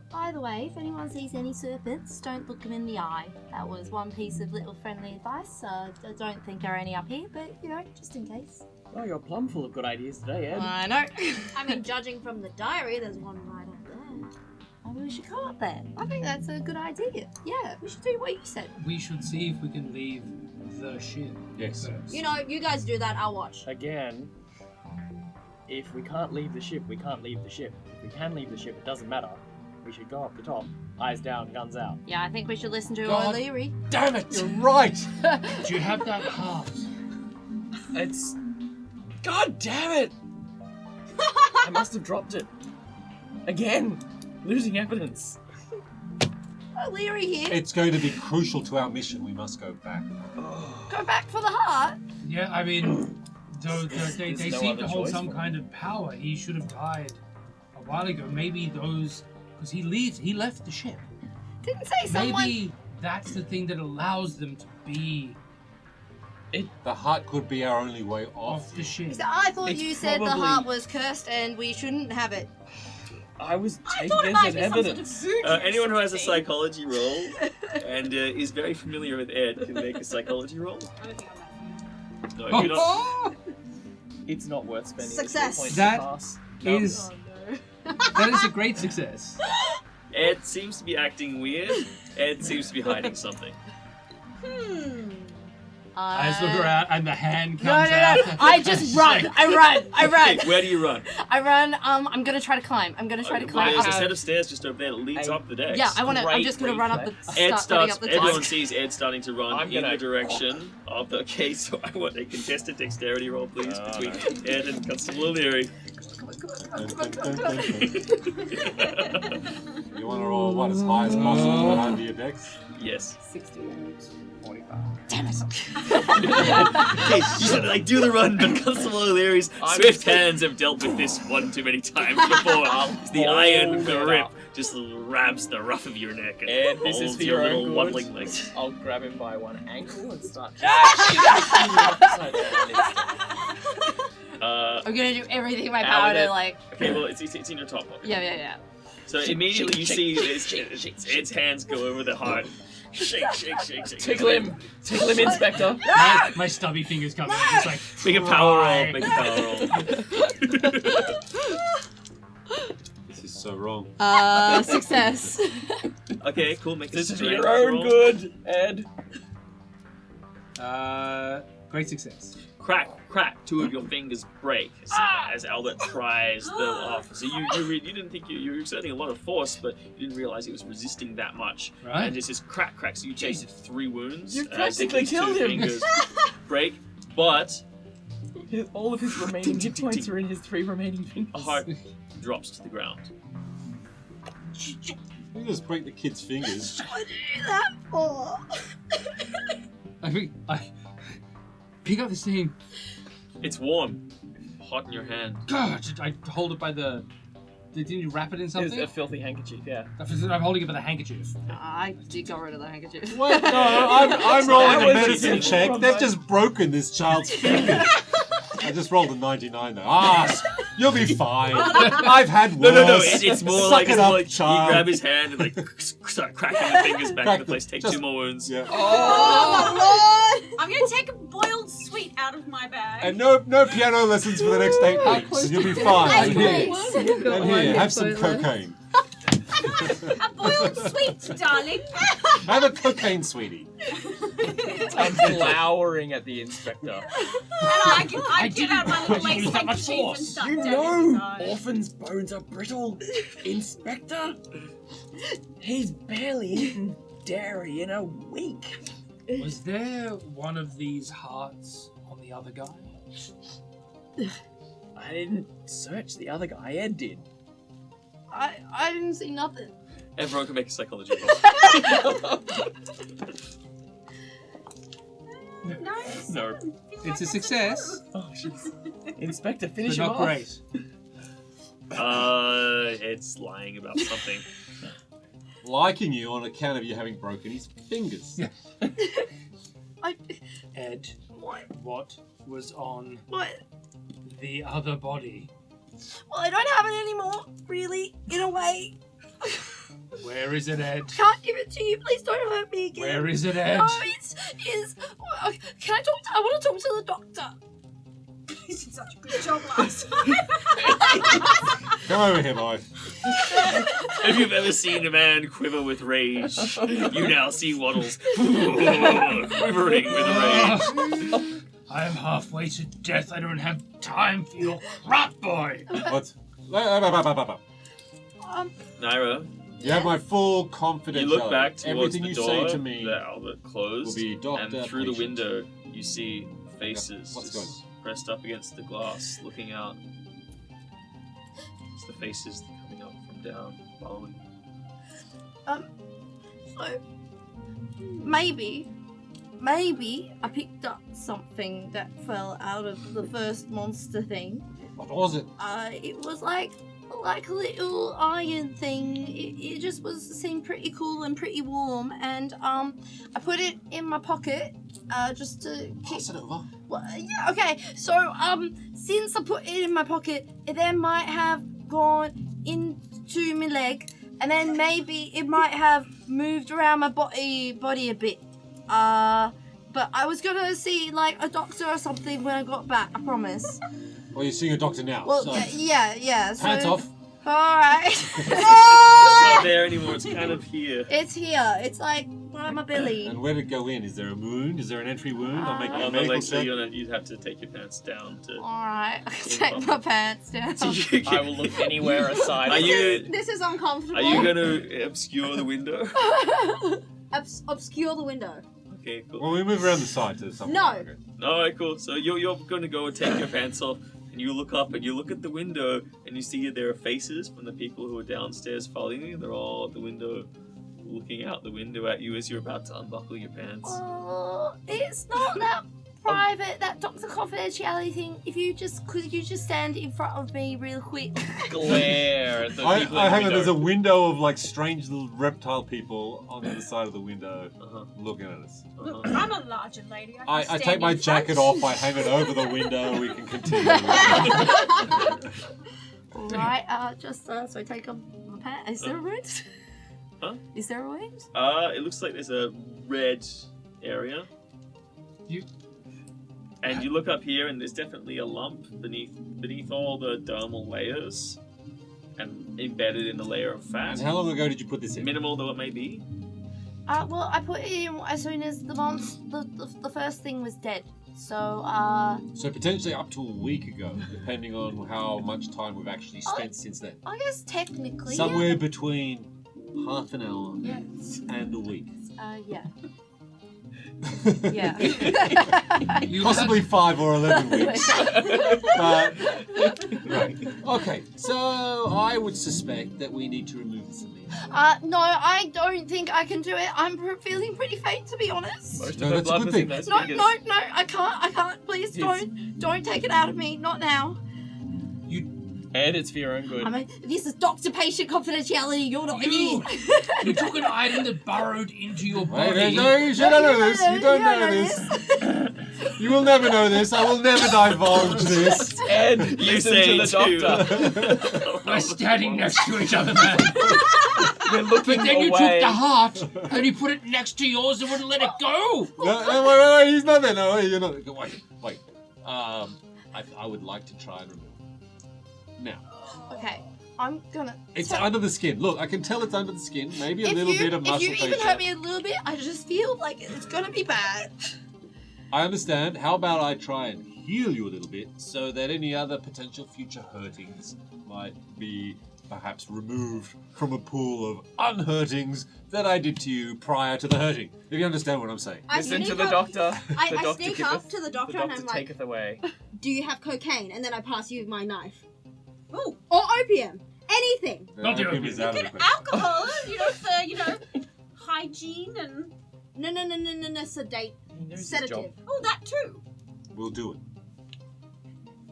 By the way, if anyone sees any serpents, don't look them in the eye. That was one piece of little friendly advice. I don't think there are any up here, but, you know, just in case. Oh, you're plumb full of good ideas today, Ed. I know. I mean, judging from the diary, there's one right up there. Maybe we should go up there. I think that's a good idea. Yeah, we should do what you said. We should see if we can leave the ship. Yes. First. You know, you guys do that, I'll watch. Again, if we can't leave the ship, we can't leave the ship. If we can leave the ship, it doesn't matter. We should go up the top, eyes down, guns out. Yeah, I think we should listen to God. O'Leary. Damn it, you're right! Do you have that heart? It's... God damn it! I must have dropped it. Again! Losing evidence. O'Leary here. It's going to be crucial to our mission. We must go back. Go back for the heart. Yeah, I mean, they There's no seem other to hold choice some for kind of power. He should have died a while ago. Maybe those... Because he left the ship. Didn't say someone... Maybe that's the thing that allows them to be The heart could be our only way off the ship. I thought It's you said the probably- heart was cursed and we shouldn't have it. I was I taking thought it this might as be some sort of evidence. voodoo Anyone who has a something. psychology roll and is very familiar with Ed can make a psychology roll. No, you're not. It's not worth spending Success. 3 points That to pass. is... That is a great success. Ed seems to be acting weird. Ed seems to be hiding something. I just look around and the hand No, comes no, out. no. I just run. I run. Okay, where do you run? I run. I'm gonna try to climb. I'm gonna try to climb There's a up. set of stairs just over there that leads A- up the decks. Yeah, I'm Great just gonna run up the. Ed start running starts. up the Everyone desk. sees Ed starting to run I'm in gonna- the direction of the. Okay, so I want a contested dexterity roll, please, Oh, between Ed and Constable O'Leary. You want to roll what as high as possible under your decks? Yes. 68, 45. Damn it. Okay, you said like do the run, but Constable O'Leary's swift hands have dealt with this one too many times before. The iron grip just wraps the rough of your neck and Ed, this is holds for your your little own waddling good. legs. I'll grab him by one ankle and start. I'm gonna do everything in my How power would to it- like. Okay, well it's in your top pocket. Yeah. So immediately you see Ed's hands go over the heart. Shake. Tickle him, Inspector. My stubby fingers come in. It's like Make a power roll. Right. Make a power roll. This is so wrong. Success. Okay, cool. Make a This is for strength your own roll. good, Ed. Great success. Crack. Two of your fingers break as Albert pries them off. So you didn't think you were exerting a lot of force, but you didn't realize it was resisting that much. Right. And it's just crack. So you tasted 3 wounds. You've as practically these two killed him. fingers break, but All of his remaining hit points are in his 3 remaining fingers. A heart drops to the ground. You just break the kid's fingers. What do you do that for? I pick up this thing. It's warm. Hot in your hand. God, I hold it by the. Didn't you wrap it in It's something? a filthy handkerchief, yeah. I'm holding it by the handkerchief. I did got rid of the handkerchief. What? No, I'm rolling a was medicine it check. from They've my- just broken this child's fingers. I just rolled a 99 though. You'll be fine. I've had worse. No. It's more Suck like, it it's up, more like child. you grab his hand and like start cracking the fingers back Crack into place. Take just- 2 more wounds. Yeah. Oh my lord! I'm gonna take a boiled sweet out of my bag. And no piano lessons for the next 8 weeks, and you'll be fine. Hey, And here, have some cocaine. A boiled sweet, darling. Have a cocaine, sweetie. I'm glowering at the inspector. And I get out my little lace use that much handkerchief and force. start You dabbing know, inside. orphans' bones are brittle. Inspector, he's barely eaten dairy in a week. Was there one of these hearts on the other guy? I didn't search the other guy. Ed did. I didn't see nothing. Everyone can make a psychology roll. Nice. No. It's a success, Oh, jeez. Inspector, but finish him not off. great. It's lying about something. Liking you on account of you having broken his fingers. Ed, what was on What? the other body? Well, I don't have it anymore, really, in a way. Where is it, Ed? Can't give it to you. Please don't hurt me again. Where is it, Ed? No, it's. Can I talk? I want to talk to the doctor. You did such a good job last time. Come over here, boy. If you've ever seen a man quiver with rage, you now see Waddles quivering with rage. I am halfway to death. I don't have time for your crap, boy. What? Naira, You have my full confidence. you look back towards Everything the you door say to me that Albert will closed, be doctor, and through the patient. window you see faces What's just going pressed up against the glass, looking out. It's the faces coming up from down, following. So maybe I picked up something that fell out of the first monster thing. What was it? It was like a little iron thing. It just seemed pretty cool and pretty warm, and I put it in my pocket just to keep. Pass it over. Well, yeah, okay. So since I put it in my pocket, it then might have gone into my leg, and then maybe it might have moved around my body a bit. But I was gonna see like a doctor or something when I got back. I promise. Well, you're seeing a doctor now. Well, so yeah. So, hands off. All right. It's not there anymore. It's kind of here. It's here. It's like by my belly. And where did it go in? Is there a wound? Is there an entry wound? I'll make a But medical Alexa, check. you'd have to take your pants down to. All right. I can take my pants down. I will look anywhere aside. Are you? This is uncomfortable. Are you gonna obscure the window? Obscure the window. Okay, cool. Well, we move around the side to something. No. Okay. Alright, cool. So you're gonna go and take your pants off, and you look up and you look at the window, and you see there are faces from the people who are downstairs following you. They're all at the window, looking out the window at you as you're about to unbuckle your pants. Oh, it's not that private, that Dr. Confidentiality thing. Could you just stand in front of me real quick? glare at the I people in hang the on. There's a window. window of like strange little reptile people on the other side of the window Uh-huh. looking at us. Look, I'm a larger lady. I can take stand my in jacket front. off. I hang it over the window. We can continue. Alright, so take off my pants. Is there a wound? Huh? Is there a wound? It looks like there's a red area. You- And you look up here, and there's definitely a lump beneath all the dermal layers, and embedded in the layer of fat. And how long ago did you put this in? Minimal though it may be. Well, I put it in as soon as the first thing was dead. So, So potentially up to a week ago, depending on how much time we've actually spent since then. I guess technically. Somewhere between half an hour Yeah. and a week. Yeah. Yeah. Possibly 5 or 11 weeks. But, right. Okay, so I would suspect that we need to remove this immediately. No, I don't think I can do it. I'm feeling pretty faint, to be honest. Most No, of her that's a blood good was thing. in those No, fingers. no, I can't. Please don't take it out of me. Not now. Ed, it's for your own good. This is doctor-patient confidentiality. You're not You, here. you took an item that burrowed into your Wait, body. no, you should not know this. You don't know this. You will never know this. I will never divulge this. Ed, You listen say to the doctor. We're standing next to each other, man. We're looking But then you away. took the heart and you put it next to yours and wouldn't let it go. No, wait, he's not there. No, wait, you're not. Wait. I would like to try and remove it. Now, Okay, I'm gonna. it's under the skin. Look, I can tell it's under the skin. Maybe a little bit of muscle If you even tissue. hurt me a little bit, I just feel like it's gonna be bad. I understand. How about I try and heal you a little bit so that any other potential future hurtings might be perhaps removed from a pool of unhurtings that I did to you prior to the hurting. If you understand what I'm saying. I Listen to sneak the up- doctor. I The doctor sneak giveth, up to the doctor the and doctor I'm like, taketh away. do you have cocaine? And then I pass you my knife. Oh, Or opium. Anything. Not the Opium opium. is out of the get question. alcohol, for, hygiene and... No, sedate. He knows his Sedative. job. Oh, that too. We'll do it.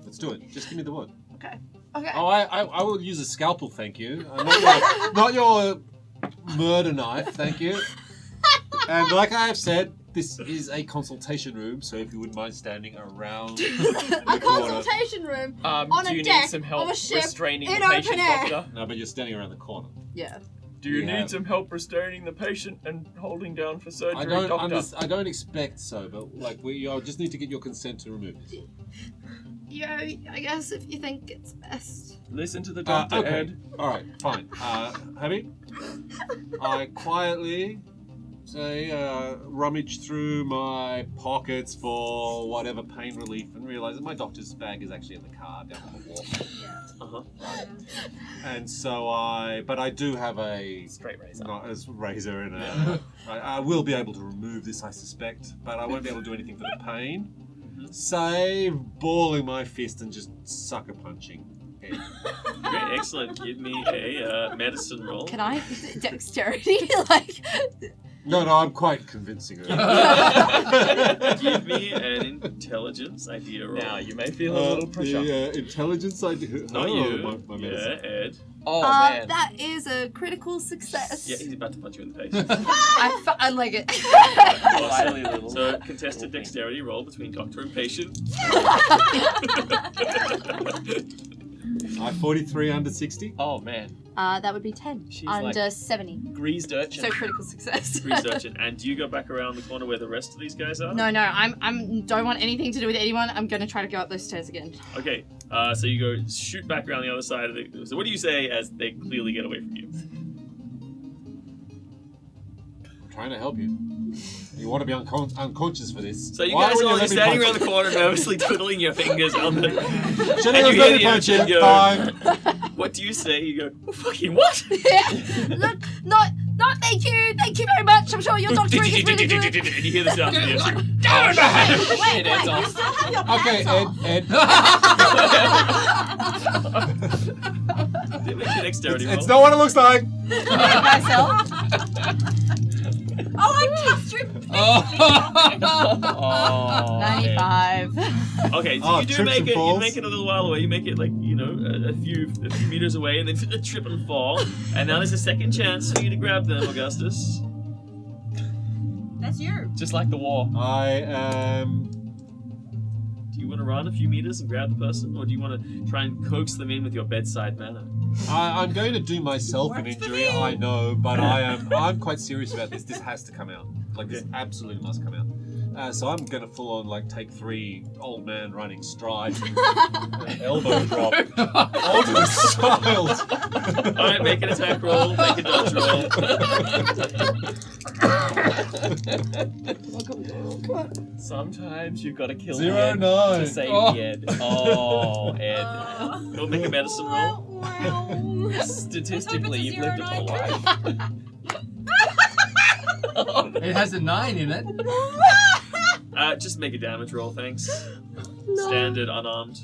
Let's do it. Just give me the word. Okay. Oh, I will use a scalpel, thank you. Not your murder knife, thank you. And like I have said, this is a consultation room, so if you wouldn't mind standing around A the corner. consultation room. On Do a you deck need some of help a ship restraining in the open patient, air. doctor? No, but you're standing around the corner. Yeah. Do you We need have- some help restraining the patient and holding down for surgery, I don't doctor? I don't expect so, but like I just need to get your consent to remove it. Yeah, I guess if you think it's best. Listen to the doctor, Okay. Ed. All right, fine. Abby, I quietly rummage through my pockets for whatever pain relief and realize that my doctor's bag is actually in the car down the wall. And so but I do have a Straight razor. not as razor and I will be able to remove this, I suspect, but I won't be able to do anything for the pain. Save balling my fist and just sucker punching. Ed. Great, excellent. Give me a medicine roll. Can I dexterity? Like. No, I'm quite convincing her. Give me an intelligence idea roll. Now, you may feel a little pressure. The intelligence idea. Not you. My Yeah, medicine. Ed. Oh, man. That is a critical success. Yeah, he's about to punch you in the face. I like it. Slightly little. So, contested dexterity roll between doctor and patient. I 43 under 60. Oh, man. That would be 10 She's under like- 70. Greased urchin. So critical success. Research it. And do you go back around the corner where the rest of these guys are? No, I'm don't want anything to do with anyone. I'm gonna try to go up those stairs again. Okay, so you go shoot back around the other side of the... So what do you say as they clearly get away from you? I'm trying to help you. You want to be unconscious for this. So you Why guys would are all let just me standing punch around the corner nervously twiddling your fingers on the... Should and I you let me hear punch the you? urchin go, Fine. What do you say? You go, oh, fucking what? Look, not thank you very much. I'm sure your doctor is really good. And you hear the sound of the urchin. Wait, Ed's you off. still have your Okay, pants on. Make an dexterity it's roll. not what it looks like. Myself. Oh, I touched you. Oh, 95. Okay, so Oh, you do trips make and it. falls. You make it a little while away. You make it like a few meters away, and then trip and fall. And now there's a second chance for you to grab them, Augustus. That's you. Just like the war. I am. Do you want to run a few meters and grab the person, or do you want to try and coax them in with your bedside manner? I'm going to do myself an Works for injury, me. I know, but I'm quite serious about this. This has to come out. Like, this Okay. absolutely must come out. So I'm going to full on, like, take 3 old man running stride, elbow drop onto this child. Alright, make an attack roll, make a dodge roll. Sometimes you've got to kill 0, the Ed 9. to save Oh. the Ed. Oh, Ed. Go make a medicine roll. Statistically, Let's you've hope lived it's a a full 0, life. Oh, It has a 9 in it. Just make a damage roll, thanks. Standard, unarmed.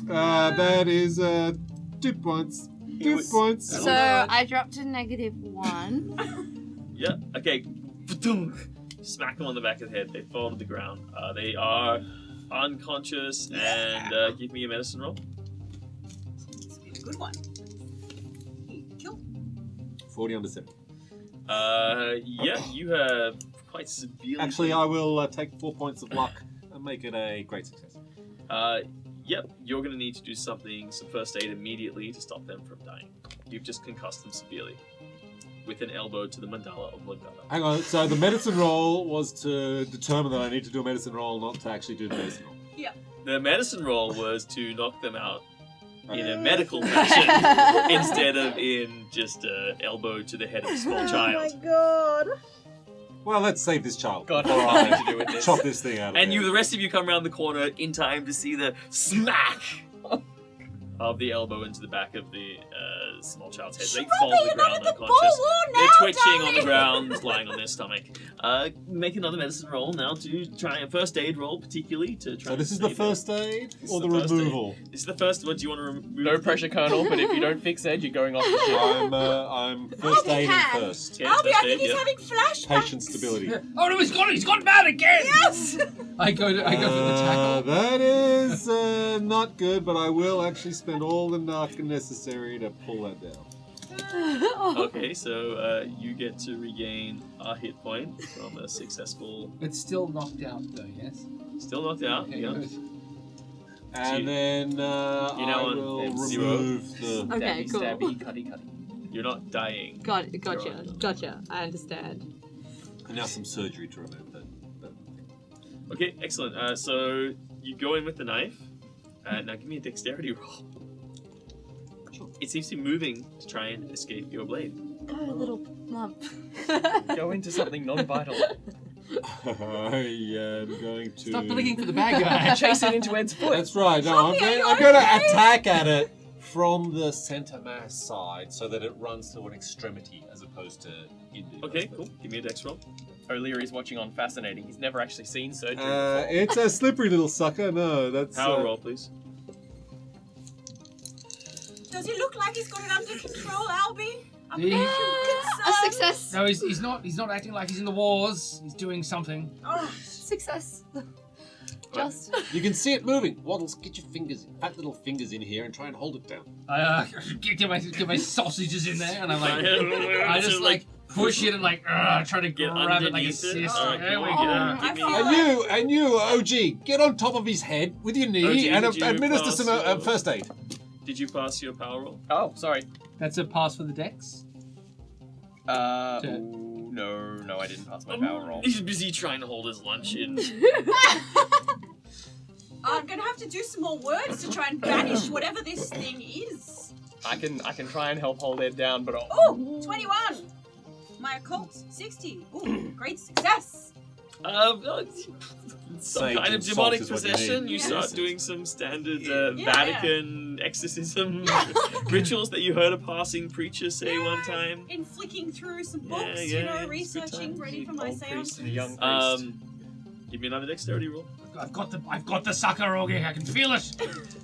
That is 2 points. 2 points. So I dropped to -1. Yeah, okay. Smack them on the back of the head. They fall to the ground. They are unconscious, and give me a medicine roll. It's been a good one. Kill. 40 under 7. Yeah, you have quite severely. Actually, I will take 4 points of luck and make it a great success. Yep, you're going to need to do some first aid immediately to stop them from dying. You've just concussed them severely with an elbow to the mandala oblongata. Hang on, so the medicine roll was to determine that I need to do a medicine roll, not to actually do the medicine roll. Yeah. The medicine roll was to knock them out in a medical fashion instead of in just an elbow to the head of a small child. god. Well, let's save this child. God, before nothing I to do with this. chop this thing out of And there. the rest of you come around the corner in time to see the smack of the elbow into the back of the small child's head. They fall to the ground unconscious. They're twitching on the ground, lying on their stomach. Make another medicine roll now to try a first aid roll, particularly to try. So this is the first aid This or is the the first aid. removal? This is the first one. Do you want to remove? No pressure, Colonel, but if you don't fix Ed, you're going off the ship. I'm first aiding first. Yeah, Albie, first I think aid, he's yeah. having flashbacks. Patient stability. Oh no, he's gone bad again! Yes! I go for the tackle. That is not good, but I will actually spend all the knock necessary to pull that down. Okay, so you get to regain a hit point from a successful. It's still knocked out though, yes? Still knocked out. Okay, Yeah. good. And then I on will zero. remove the... Okay, Stabby, cool. stabby, cutty. You're not dying. Gotcha. I understand. And now some surgery to remove that. Okay, excellent. So you go in with the knife. Now give me a dexterity roll. It seems to be moving to try and escape your blade. Go, little lump. Go into something non-vital. I am going to... Stop looking for the bad guy. Chase it into Ed's foot. That's right. No, Tommy, are you I'm going to okay? attack at it from the center mass side so that it runs to an extremity as opposed to into. Okay, cool. Give me a dex roll. O'Leary's watching on fascinating. He's never actually seen surgery It's a slippery little sucker. No, that's... Power roll, please. Does he look like he's got it under control, Albie? I'm He- very A concerned. success. No, he's not acting like he's in the wars. He's doing something. Oh, Success. Just. You can see it moving. Waddles, get your fat little fingers in here and try and hold it down. I get my sausages in there, and I'm like, I just like push it and like try to Get grab it like a underneath it. cyst. Alright, There we cool. go. Give me And you, OG, get on top of his head with your knee OG, and did you administer pass some your- first aid. Did you pass your power roll? Oh, sorry. That's a pass for the dex. Ooh, no, I didn't pass my power roll. He's busy trying to hold his lunch in. I'm gonna have to do some more words to try and banish whatever this thing is. I can try and help hold Ed down, but Oh, 21. My occult 60. Ooh, great success. Some Sage kind of and salt demonic is what you possession. need. You Yeah. start doing some standard Yeah. Vatican exorcism rituals that you heard a passing preacher say one time. In flicking through some books, Yeah, you yeah, know, it's good researching, times. ready for my old priest seance. and a young priest. Give me another dexterity roll. I've got the sucker, Augie. I can feel it.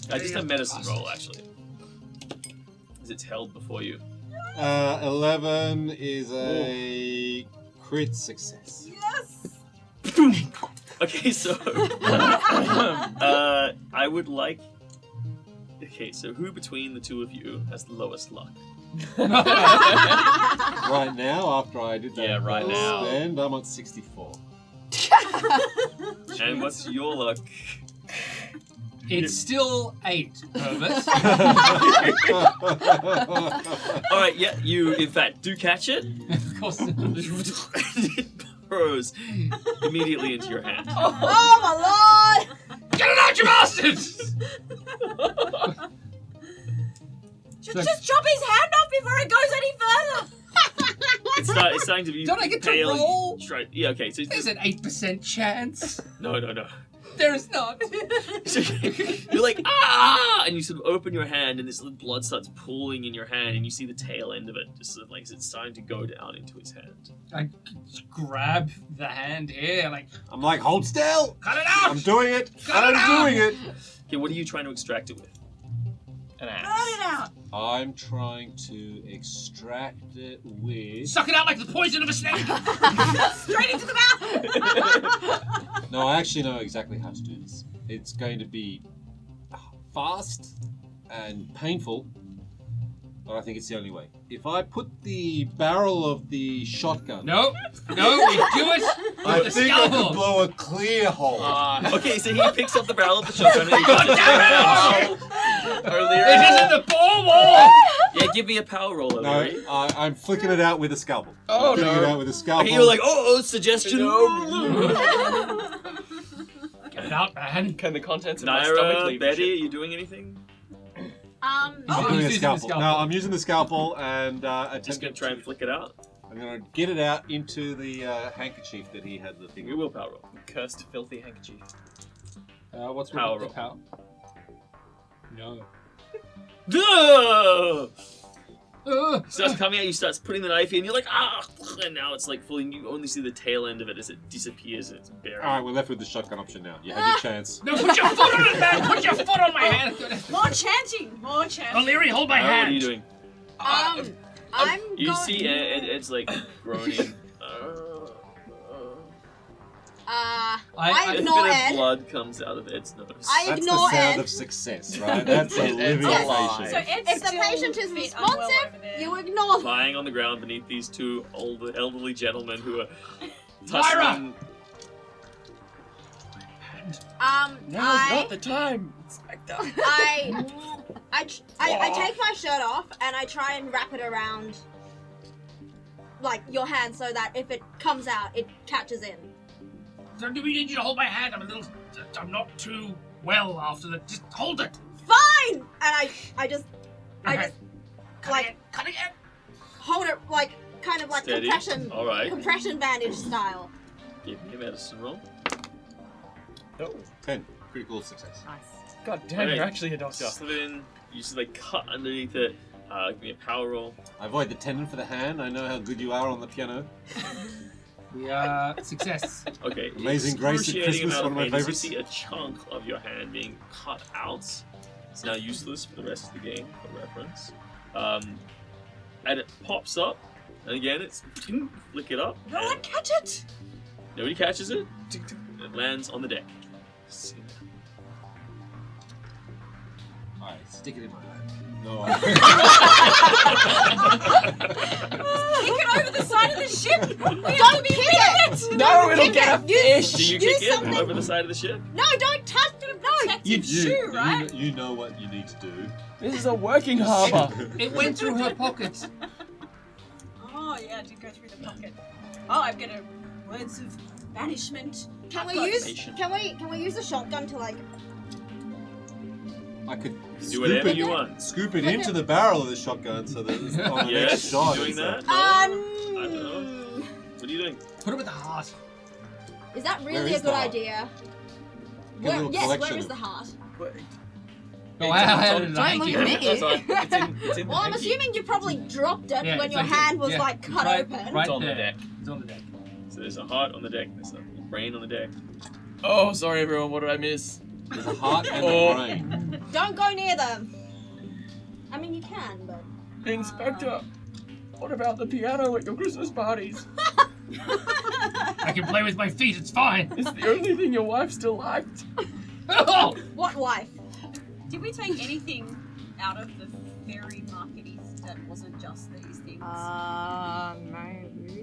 Just a medicine roll, actually. As it's held before you. 11 is a crit success. Yes. Okay, so I would like. Okay, so who between the two of you has the lowest luck? Right now, after I did that Yeah, right now. spend, I'm on 64. And what's your luck? It's still 8, Herbert. All right, yeah, you in fact do catch it. Of course. It burrows immediately into your hand. Oh my lord! Get it out, you bastards! Just chop his hand off before it goes any further. It's starting to be Don't I get to pale. roll? Yeah, okay. So There's an 8% chance. no. There's not. You're like, ah! And you sort of open your hand, and this little blood starts pooling in your hand, and you see the tail end of it, just sort of like it's starting to go down into his hand. I grab the hand here, like, I'm like, hold still! cut it out! I'm doing it! Cut it I'm doing it! Okay, what are you trying to extract it with? An axe. Cut it out. I'm trying to extract it with... Suck it out like the poison of a snake! Straight into the mouth. No, I actually know exactly how to do this. It's going to be fast and painful, but I think it's the only way. If I put the barrel of the shotgun... No, we do it I with the think I scalpel. could blow a clear hole. Okay, so he picks up the barrel of the shotgun and he puts it in your hand. It isn't the ball wall! Yeah, give me a power roll, No, O'Leary. I'm flicking it out with a scalpel. Oh, I'm flicking no. it out with a scalpel. Okay, you're like, suggestion. Get it out, man. Can the contents of my stomach Naira, leave the Betty, are ship? you doing anything? I'm Oh, doing he's a using scalpel. the scalpel. No, I'm using the scalpel and Just gonna try and flick it out. I'm gonna get it out into the handkerchief that he had the thing. We will power roll. Cursed filthy handkerchief. What's Power with the power? No. Duh! Starts coming at you, starts putting the knife in, you're like, ah! And now it's like fully, you only see the tail end of it as it disappears and it's buried. Alright, we're left with the shotgun option now. You have your chance. No, put your foot on it, man! Put your foot on my hand! More chanting. More chanting. O'Leary, hold my What hand! are you doing? I'm You going. see Ed's like groaning. I A ignore bit of Ed. blood comes out of Ed's nose. I That's ignore the sound Ed. of success, right? That's a living Yes. patient. So Ed's If the still patient is a bit responsive, unwell over there. you ignore them. Lying on the ground beneath these two elderly gentlemen who are Lyra! tussling. Now's not the time, Inspector. I take my shirt off and I try and wrap it around like your hand so that if it comes out, it catches in. Don't do we need you to hold my hand? I'm not too well after the. Just hold it. Fine. And I just Cut like it, cut it. hold it like kind of like Steady. Alright. compression bandage style. Give me a medicine roll. Oh, 10. Critical success. God damn, Okay. you're actually a doctor. Slip it in. You just like cut underneath it. Give me a power roll. I avoid the tendon for the hand. I know how good you are on the piano. Success. Okay. Amazing Grace at excruciating Christmas, amount one of my pain as favorites. You see a chunk of your hand being cut out. It's now useless for the rest of the game, for reference. And it pops up, and again it's flick it up. No and one catch it. Nobody catches it. It lands on the deck. Alright, stick it in my hand. No, Kick it over the side of the ship. We have to be it. No, it'll get a Do fish! you Use kick it something. over the side of the ship? No, don't touch it. No. Protective shoe, right? you know what you need to do. This is a working harbour. It went through her pocket. Oh yeah, it did go through the pocket. Oh, I've got words of banishment. Can I've we got use? Patient. Can we use the shotgun to like? I could Do whatever it, you want. scoop it Like into it. the barrel of the shotgun so that it's on the Yes, next shot. doing it's that? like- I don't know. What are you doing? Put it with the heart. Is that Where really is a good the heart? idea? Get a little Yes, collection where is of- the heart? No, I had it in a Don't look hanky. at me. That's right. It's in the Well, I'm hanky. assuming you probably dropped it Yeah, when it's your like- hand was yeah, like it's cut right- open. Right It's on the there. deck. It's on the deck. So there's a heart on the deck. There's a brain on the deck. Oh, sorry everyone, what did I miss? There's a heart and Oh. a brain. Don't go near them. I mean, you can, but Inspector, what about the piano at your Christmas parties? I can play with my feet. It's fine. It's the only thing your wife still liked. Oh! what wife? Did we take anything out of the fairy marketies that wasn't just these things? Maybe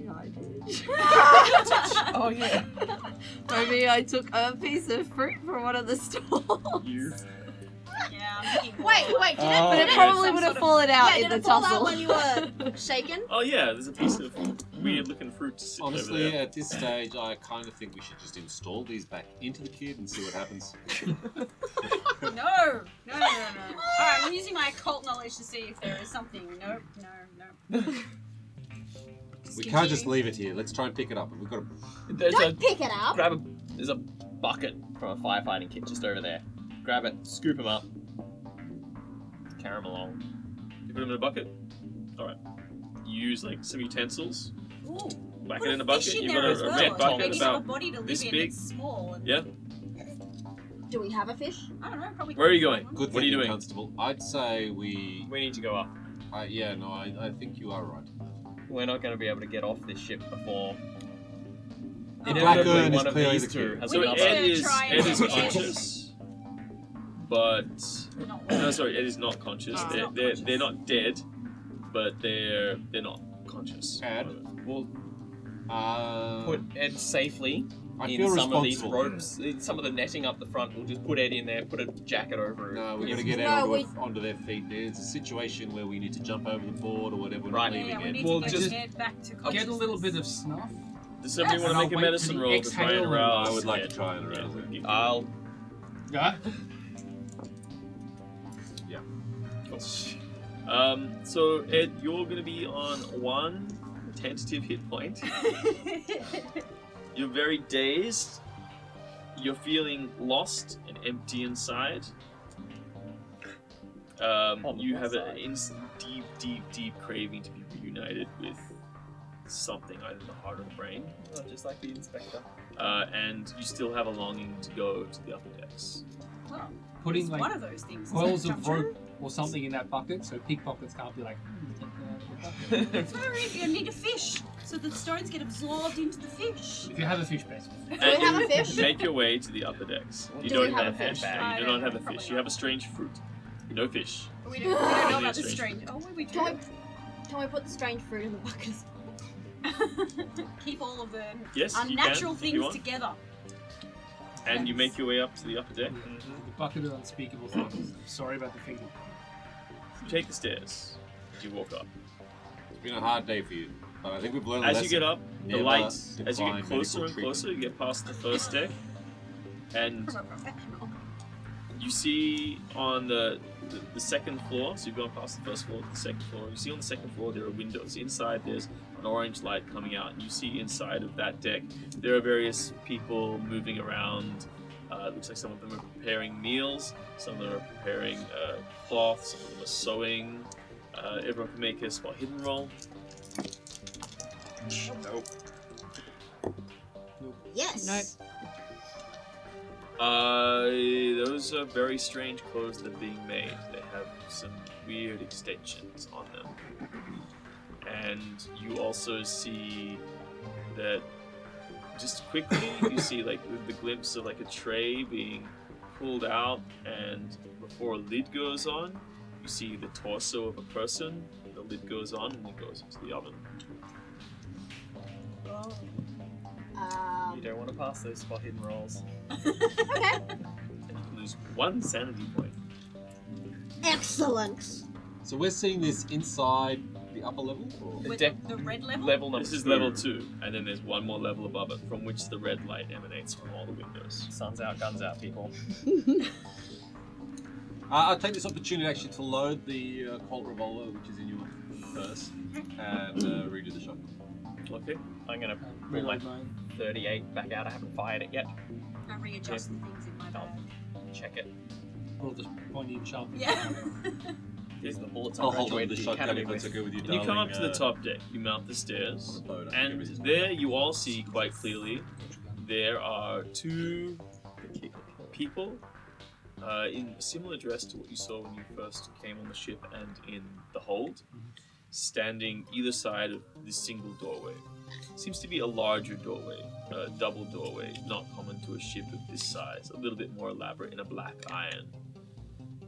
I did. Oh yeah. Maybe I took a piece of fruit from one of the stalls. You. Yeah, I'm thinking Wait, more. wait, did Oh. it? But Did it it probably some would sort have of- fallen out yeah, in did the it fall tussle. out when you were shaken? Oh yeah, there's a piece of weird-looking fruit sitting Honestly, over there. at this stage, I kind of think we should just install these back into the kid and see what happens. No. Alright, I'm using my occult knowledge to see if there is something. Nope, no. We can't just leave it here. Let's try and pick it up. We've got to... There's Don't pick it up. there's a bucket from a firefighting kit just over there. Grab it, scoop them up, carry them along. You put them in a bucket. All right. You use like some utensils. Ooh. Whack Put it in a a bucket. fish in You've there got as a well. red bucket Make it have a about body to live this in. big. It's small. And Yeah. Do we have a fish? I don't know. Probably. Where are you going? Good What are you thinking, doing? Constable. I'd say We need to go up. I think you are right. We're not going to be able to get off this ship before. The Inevitably, Blackburn is one of clearly these the two key. has So We another. need Ed to is try and Ed is get conscious, but Not well. no, sorry, Ed is not conscious. Oh. They're, Not they're, conscious. they're not dead, but they're not conscious. Ed? We'll Uh, put Ed safely I in feel some of these responsible. ropes, some of the netting up the front. We'll just put Ed in there, put a jacket over it. No, we're Give going to him- get No, Ed onto their feet. There's a situation where we need to jump over the board or whatever. We're Right. not leaving Yeah, we Ed. need Well, to just get Ed back to consciousness. Get a little bit of snuff. Does somebody want And to I'll make a wait for medicine the roll to try and exhale. arouse? I would like Ed? to try and arouse it. Yeah. I'll Yeah. So Ed, you're going to be on 1 tentative hit point. You're very dazed. You're feeling lost and empty inside. You have an deep craving to be reunited with something, either the heart or the brain. just like the inspector. And you still have a longing to go to the upper decks. Well, Putting it's like one of those things. coils Jump of through. rope or something in that bucket so pickpockets can't be like. It's very easy. You need a fish, so the stones get absorbed into the fish. If you have a fish, best. Do we have a fish? Make your way to the upper decks. You Do don't we have have a fish. fish? No, I you do don't not have a know, fish. probably You have a not. strange fruit. No fish. We don't know Only about a the strange. strange. Oh, we do. Can we put the strange fruit in the bucket? Keep all of the Yes, you unnatural can, if you things want. together. And you make your way up to the upper deck. The bucket of unspeakable things. Sorry about the finger. You take the stairs. You walk up. It's been a hard day for you, but I think we've learned a As lesson. you get up, the Never lights, as you decline get closer medical and closer, you get past the first deck, and From a professional. you see on the second floor, so you've gone past the first floor to the second floor, you see on the second floor there are windows. Inside there's an orange light coming out, and you see inside of that deck there are various people moving around. It looks like some of them are preparing meals, some of them are preparing cloth, some of them are sewing. Everyone can make a spot hidden roll. Nope. Yes. Those are very strange clothes that are being made. They have some weird extensions on them. And you also see that just quickly you see like the glimpse of like a tray being pulled out, and before a lid goes on, you see the torso of a person. The lid goes on and it goes into the oven. You don't want to pass those spot hidden rolls. Okay. And you can lose 1 sanity point. Excellent. So we're seeing this inside the upper level? Or? The With deck the red level. level number This is 2. level 2, and then there's one more level above it from which the red light emanates from all the windows. Sun's out, guns out, people. I'll take this opportunity actually to load the Colt revolver, which is in your purse, and redo the shotgun. Okay. I'm gonna pull my Reload mine. 38 back out. I haven't fired it yet. I readjust the things in my bag. Check it. Pull the pointy and sharp. Yeah. These are the bullets I'll I hold on to graduated the the shotgun academy if it's with. okay with you, And darling. you come up to the top deck, you mount the stairs, Load up, and everything. there you all see quite clearly there are 2 people in similar dress to what you saw when you first came on the ship and in the hold, standing either side of this single doorway. Seems to be a larger doorway, a double doorway, not common to a ship of this size, a little bit more elaborate in a black iron,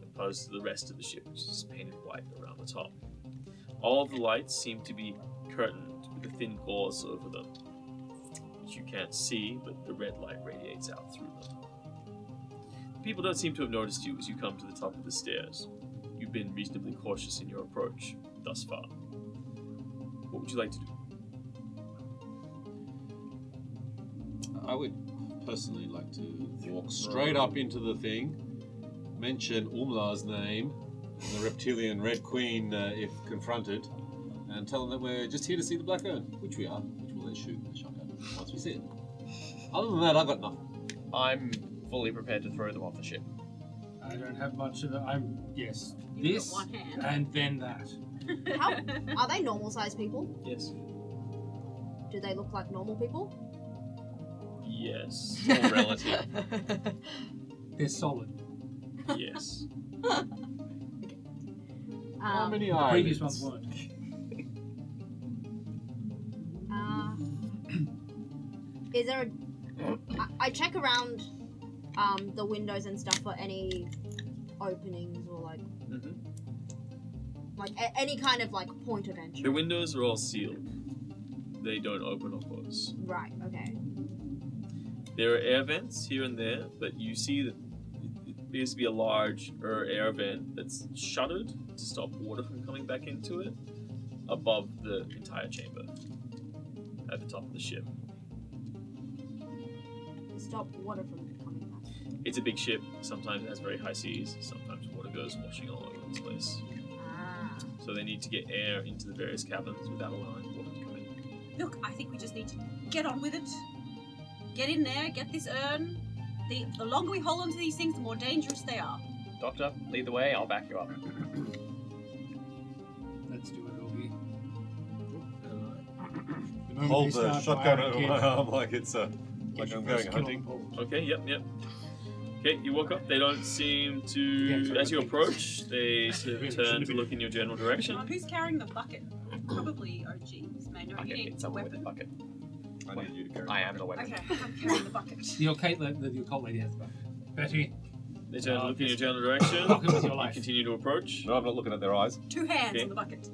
opposed to the rest of the ship, which is painted white around the top. All of the lights seem to be curtained with a thin gauze over them, which you can't see, but the red light radiates out through them. People don't seem to have noticed you as you come to the top of the stairs. You've been reasonably cautious in your approach thus far. What would you like to do? I would personally like to walk straight up into the thing, mention Umla's name, the reptilian Red Queen if confronted, and tell them that we're just here to see the Black Urn, which we are, which we'll then shoot the shotgun once we see it. Other than that, I've got nothing. I'm fully prepared to throw them off the ship. I don't have much of it. Yes, You've this got one hand. and then that. How are they normal-sized people? Yes. Do they look like normal people? Yes. All relative. They're solid. Yes. How many The eyes? previous ones weren't. Is there a... I check around the windows and stuff for any openings or like any kind of like point of entry. The windows are all sealed. They don't open or close. Right. Okay. There are air vents here and there, but you see that it appears to be a large air vent that's shuttered to stop water from coming back into it above the entire chamber at the top of the ship. Stop water from coming back. It's a big ship. Sometimes it has very high seas. Sometimes water goes washing all over this place. Ah. So they need to get air into the various cabins without allowing water to come in. Look, I think we just need to get on with it. Get in there, get this urn. The longer we hold onto these things, the more dangerous they are. Doctor, lead the way. I'll back you up. Let's do it, Ogie. Hold the shotgun over my arm like it's like I'm going hunting. Okay, yep. Okay, you walk up. They don't seem to... As you approach, they sort of turn to look in your general direction. Who's carrying the bucket? Probably OG. This may not I can need hit a someone with the weapon. bucket. I need you to carry. I am the weapon. Okay, I'm carrying the bucket. The occult lady has the bucket. Betty, They turn to look in your general direction. bucket with your You life. continue to approach. No, I'm not looking at their eyes. 2 hands Okay. on the bucket.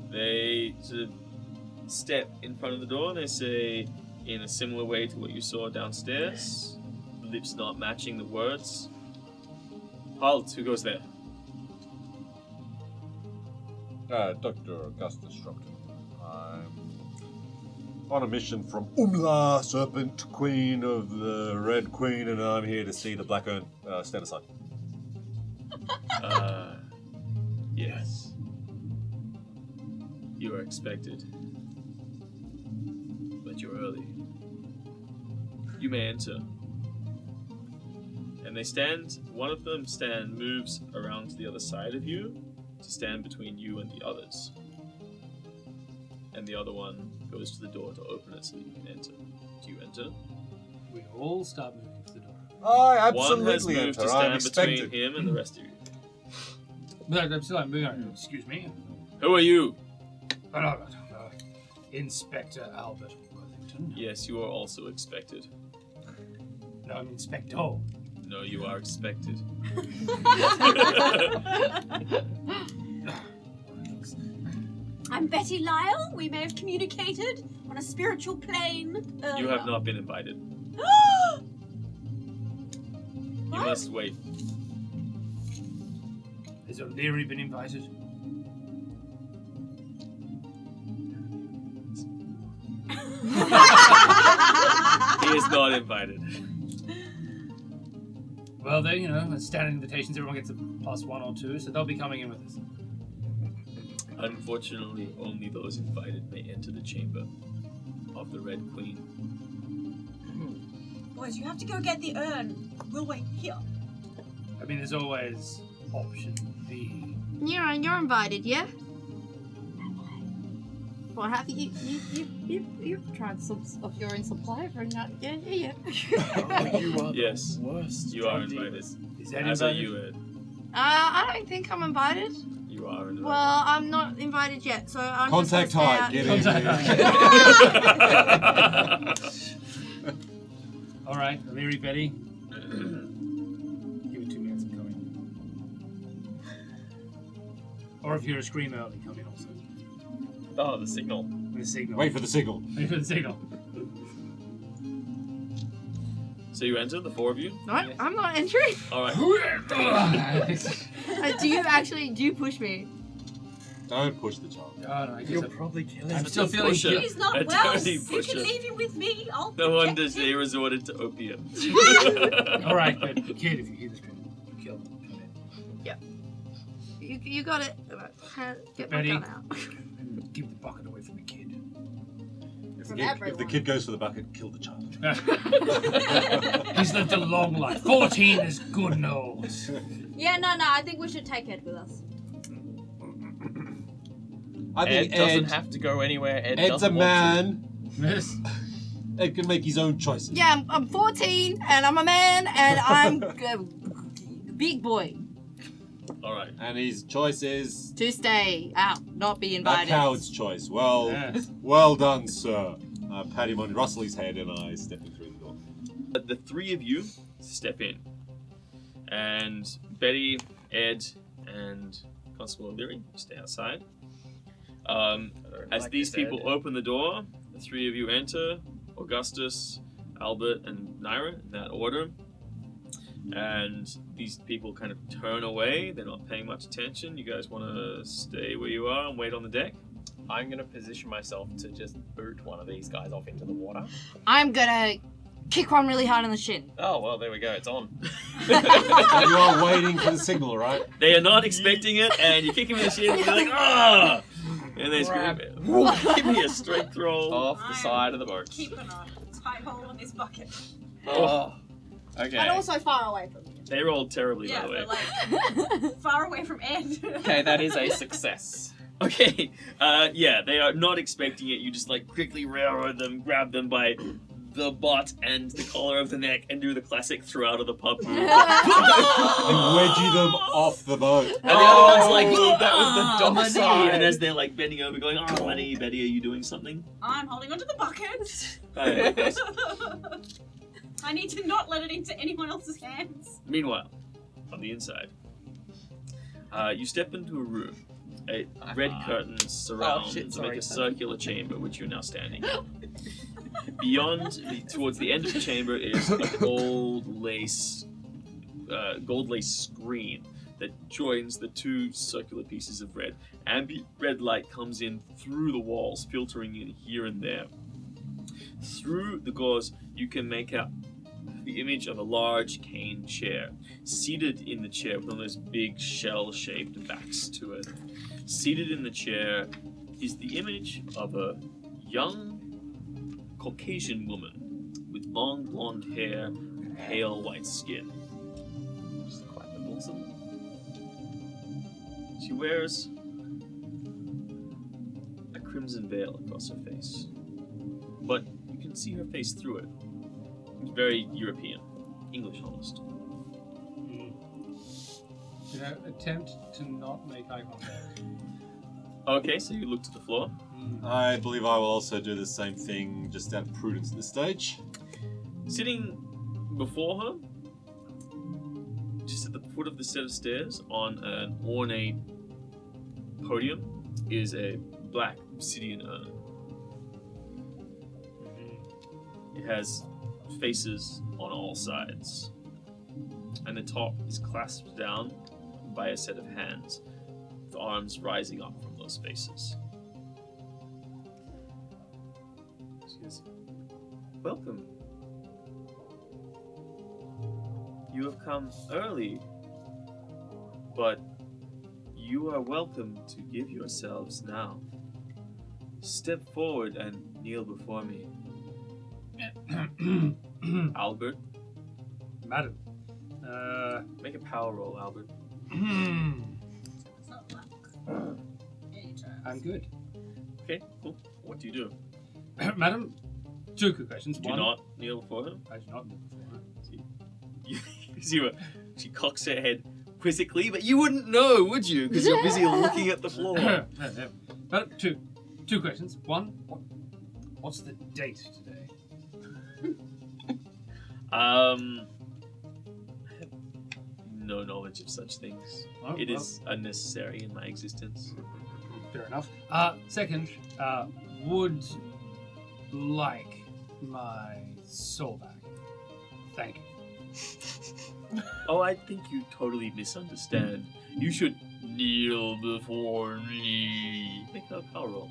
They sort of step in front of the door and they say, in a similar way to what you saw downstairs, lips not matching the words, "Halt, who goes there?" Dr. Augustus Shropton. I'm on a mission from Umla, Serpent Queen of the Red Queen, and I'm here to see the Black Urn. Stand aside. Yes. You are expected. But you're early. You may enter. And they stand, one of them moves around to the other side of you to stand between you and the others. And the other one goes to the door to open it so that you can enter. Do you enter? We all start moving to the door. I One has absolutely moved enter. to I'm stand between expected. him and the rest of you. No, I'm still moving. Excuse me. Who are you? Inspector Albert Worthington. Yes, you are also expected. No, I'm Inspector. No, you are expected. I'm Betty Lyle. We may have communicated on a spiritual plane earlier. You have not been invited. You What? must wait. Has O'Leary been invited? He is not invited. Well, they, standard invitations, everyone gets a +1 or 2, so they'll be coming in with us. Unfortunately, only those invited may enter the chamber of the Red Queen. Boys, you have to go get the urn. We'll wait here. I mean, there's always option B. You're invited, yeah? Well, have you've tried some of your own supply for that? Yeah. You are Yes, the worst. you are drug invited. dealers. Is that As are invited? you, Ed. I don't think I'm invited. You are invited. Well, I'm not invited yet, so I'm Contact just gonna high. stay Get out. in. All right, O'Leary, Betty. Give it 2 minutes. I'm coming. Or if you're a scream early, come in also. Oh, the signal. With a signal. Wait for the signal. Wait for the signal. So you enter, the 4 of you? No, I'm not entering. Alright. Do you push me? Don't push the child. Oh, no, I guess You're probably killing I'm us. still feeling Pusher. guilty. He's not A well. dirty You pusher. can leave him with me. I'll No wonder protect they him. resorted to opium. All right, but kid, if you hear this, you kill them. Come in. You got it. Get my Betty. gun out. Give the bucket away from the kid. Is from If everyone. the kid goes for the bucket, kill the child. He's lived a long life. 14 is good nose. Yeah, no, I think we should take Ed with us. I Ed think doesn't have to go anywhere. Ed Ed's doesn't a want man. Yes. Ed can make his own choices. Yeah, I'm 14 and I'm a man and I'm a big boy. All right. And his choice is To stay out, not be a invited. coward's choice. Well, Yes. well done, sir. I pat him on rustle his head and I step him through the door. The three of you step in, and Betty, Ed, and Constable O'Leary stay outside. As like these this, people Ed. open the door, the three of you enter. Augustus, Albert, and Naira in that order. And these people kind of turn away. They're not paying much attention. You guys want to stay where you are and wait on the deck? I'm going to position myself to just boot one of these guys off into the water. I'm gonna kick one really hard in the shin. Oh, well, there we go. It's on. And you are waiting for the signal, right? They are not expecting it, and you kick him in the shin, and you're like, ah! And they scream, give me a strength roll. Off the side of the boat. Keeping a tight hold on this bucket. Oh. Okay. And also far away from you. They rolled terribly, by Yeah, the way. but like far away from Ed. Okay, that is a success. Okay, yeah, they are not expecting it. You just like quickly railroad them, grab them by the butt and the collar of the neck, and do the classic throw out of the pub move. And wedgie them off the boat. And the other one's like, that was the dumb money. side. And as they're like bending over, going, oh, money, Betty, are you doing something? I'm holding onto the bucket. I need to not let it into anyone else's hands. Meanwhile, on the inside, you step into a room. Red curtains surround shit, to sorry. make a circular chamber, which you're now standing in. Beyond, towards the end of the chamber, is a gold lace screen that joins the two circular pieces of red. Ambient red light comes in through the walls, filtering in here and there. Through the gauze, you can make out the image of a large cane chair. Seated in the chair with one of those big shell-shaped backs to it. Seated in the chair is the image of a young Caucasian woman with long blonde hair and pale white skin. She's quite awesome. She wears a crimson veil across her face, but you can see her face through it. It's very European, English almost. Can I attempt to not make eye contact? Okay, so you look to the floor. I believe I will also do the same thing, just out of prudence at this stage. Sitting before her, just at the foot of the set of stairs, on an ornate podium, is a black obsidian urn. It has faces on all sides, and the top is clasped down by a set of hands, with arms rising up from those faces. She goes, "Welcome. You have come early, but you are welcome to give yourselves now. Step forward and kneel before me. Albert, Madam. make a power roll, Albert." It's not luck. Anytime. I'm good. Okay, cool. What do you do? Madam, two quick questions. Do One, not kneel before her. I do not know before. You see her, she cocks her head quizzically, but you wouldn't know, would you? Because you're busy looking at the floor. Madam, two questions. One, what's the date today? I have no knowledge of such things. Oh, It well. is unnecessary in my existence. Fair enough. Second, would like my soul back. Thank you. Oh, I think you totally misunderstand. You should kneel before me. Make a power roll.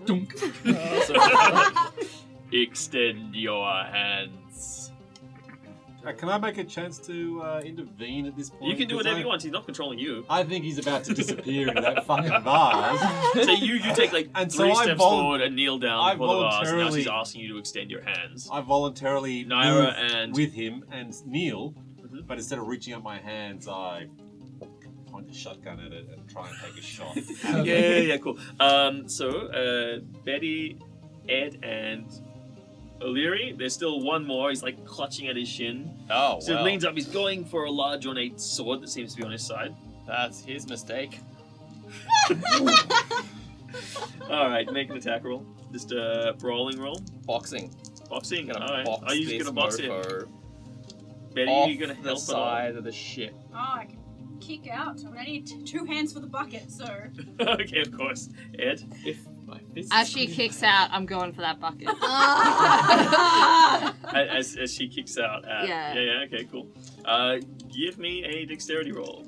Dunk. Extend your hands. Can I make a chance to intervene at this point? You can do whatever you want. He's not controlling you. I think he's about to disappear into that fucking vase. So you take like And three so I steps vol- forward and kneel down I before the vase. And now voluntarily- she's asking you to extend your hands. I voluntarily Naira move and- with him and kneel, Mhm. but instead of reaching up my hands, I point the shotgun at it and try and take a shot. Yeah, cool. So Betty, Ed, and O'Leary. There's still one more. He's like clutching at his shin. Oh, So well. he leans up. He's going for a large ornate sword that seems to be on his side. That's his mistake. All right, make an attack roll. Just a brawling roll. Boxing. Boxing. Gonna All right. box Are you just this gonna box him? mofo Betty, off are you gonna the help side of the ship. Oh, I can kick out. I need 2 hands for the bucket, so. at all? Okay, of course. Ed. If my fist As she kicks out, I'm going for that bucket. As she kicks out. Yeah. Yeah. Okay, cool. Give me a dexterity roll.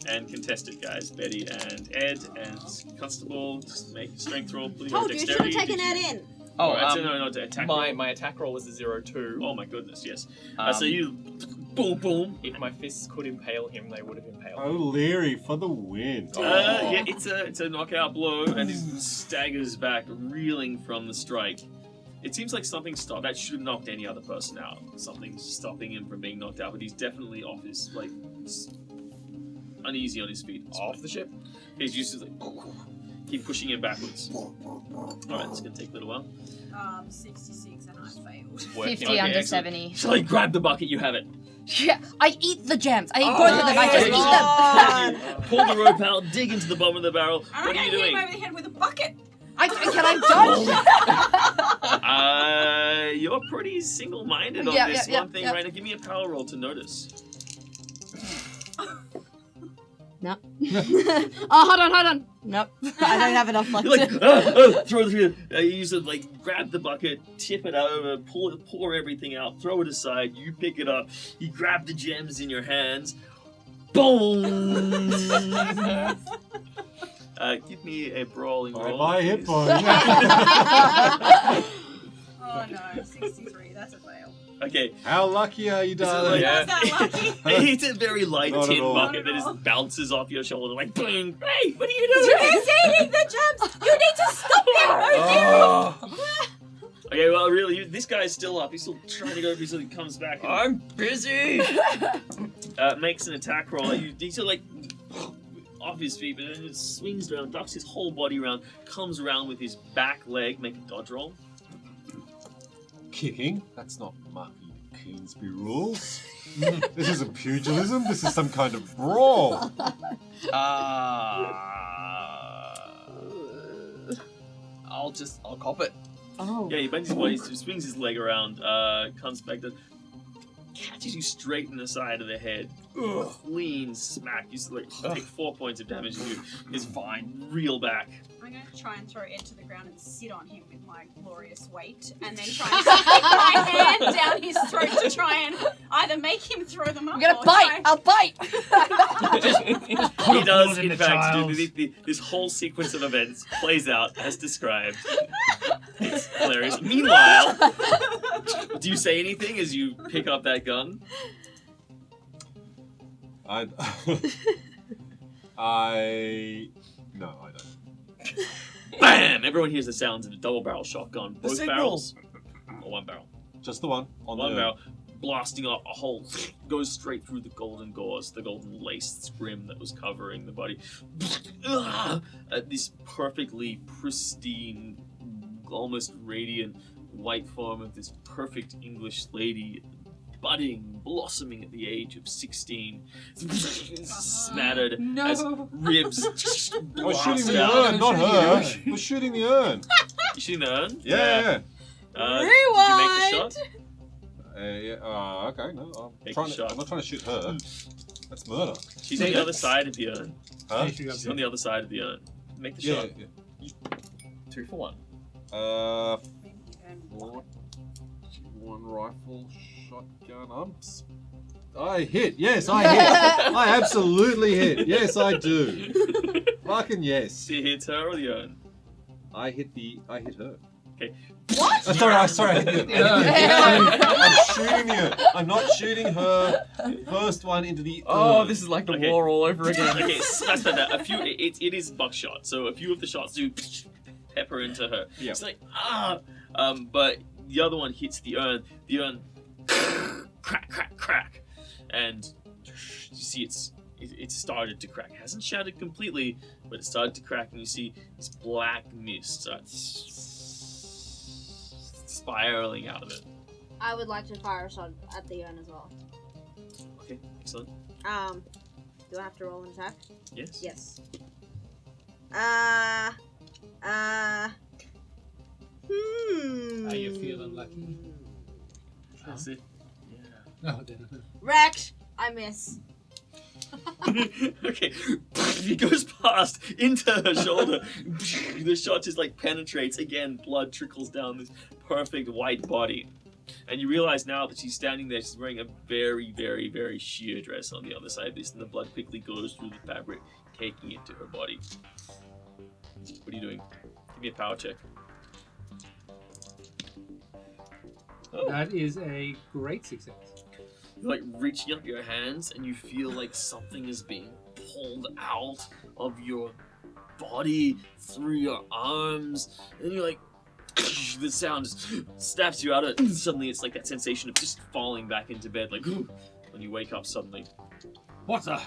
And contest it, guys. Betty and Ed and Constable, just make a strength roll, please. Told you, should have Dexterity. taken Did that you- in. Oh, Right, so no, to attack roll. my attack roll was a 0-2. Oh my goodness, yes. Um, So you, boom. If my fists could impale him, they would have impaled him. O'Leary for the win. Yeah, it's a knockout blow, and he staggers back, reeling from the strike. It seems like something stopped. That should have knocked any other person out. Something's stopping him from being knocked out, but he's definitely off his uneasy on his feet. Off the ship. He's used to keep pushing him backwards. All right, it's gonna take a little while. 66 and I failed. 50 Okay, under excellent. 70. So like, grab the bucket. You have it. Yeah, I eat the gems. I eat both of them. I just eat them. Pull the rope out. Dig into the bottom of the barrel. I'm What are gonna you hit him doing? over the head with a bucket. Can I dodge? You're pretty single-minded on Yeah, this yeah, one thing, yeah. right? Now give me a power roll to notice. No. Oh, hold on. Nope. I don't have enough luck You're like, to. throw it through. You use it, like, grab the bucket, tip it over, pour everything out, throw it aside. You pick it up. You grab the gems in your hands. Boom! Give me a brawling roll. My hit please. point. Oh no, 63. That's a fail. Okay. How lucky are you, This is darling? like- Was that lucky? It's a very light Not at tin all. bucket that Not at all. just bounces off your shoulder like boom. Hey, what are you doing? He's eating the gems. You need to stop him. Oh, Okay, well, really, this guy's still up. He's still trying to go through, so he comes back and I'm busy. makes an attack roll. He's still like off his feet, but then it swings around, ducks his whole body around, comes around with his back leg. Make a dodge roll. Kicking? That's not Marky Queensbury rules. This isn't pugilism. This is some kind of brawl. I'll cop it. Oh. Yeah, he bends his body, swings his leg around, comes back, catches you straight in the side of the head. Clean smack. You take 4 points of damage and you is fine. Reel back. I'm going to try and throw Ed to the ground and sit on him with my glorious weight, and then try and stick my hand down his throat to try and either make him throw them up. I'm gonna or bite. I'll bite. He does, in in the fact, child's. this whole sequence of events plays out as described. It's hilarious. Meanwhile, do you say anything as you pick up that gun? No, I don't. Bam! Everyone hears the sounds of a double-barrel shotgun. Both signal. barrels. Or one barrel. Just the one. On One the barrel. Blasting up a hole. Goes straight through the golden gauze, the golden lace scrim that was covering the body. This perfectly pristine, almost radiant white form of this perfect English lady, budding, blossoming at the age of 16, smattered as ribs We're blast shooting the out. urn, not her. We're shooting the urn. You shooting the urn? Yeah. Did you make the shot? Okay, no. Take I'm a shot. not trying to shoot her. That's murder. She's on the other side of the urn. Huh? She's on the other side of the urn. Make the Yeah, shot. yeah. 2 for 1. 41 rifle shotgun. I hit. Yes, I hit. I absolutely hit. Yes, I do. Fucking yes. She hits her or the urn? I hit her. Sorry. I'm shooting you. I'm not shooting her. First one into the. Oh, this is like the war all over again. Okay, that's better. It is buckshot, so a few of the shots do pepper into her. Yep. It's like but the other one hits the urn. The urn crack, and you see it started to crack. It hasn't shattered completely, but it started to crack, and you see this black mist start spiraling out of it. I would like to fire a shot at the urn as well. Okay, excellent. Do I have to roll an attack? Yes. Yes. Are you feeling lucky? That's it. No, Wrecked! I miss. Okay, he goes past into her shoulder. The shot just like penetrates again. Blood trickles down this perfect white body, and you realize now that she's standing there. She's wearing a very, very, very sheer dress on the other side of this, and the blood quickly goes through the fabric, taking it to her body. What are you doing? Give me a power check. That is a great success. You're like reaching up your hands and you feel like something is being pulled out of your body through your arms, and you're like, the sound just snaps you out of it. Suddenly it's like that sensation of just falling back into bed, like when you wake up suddenly. What the?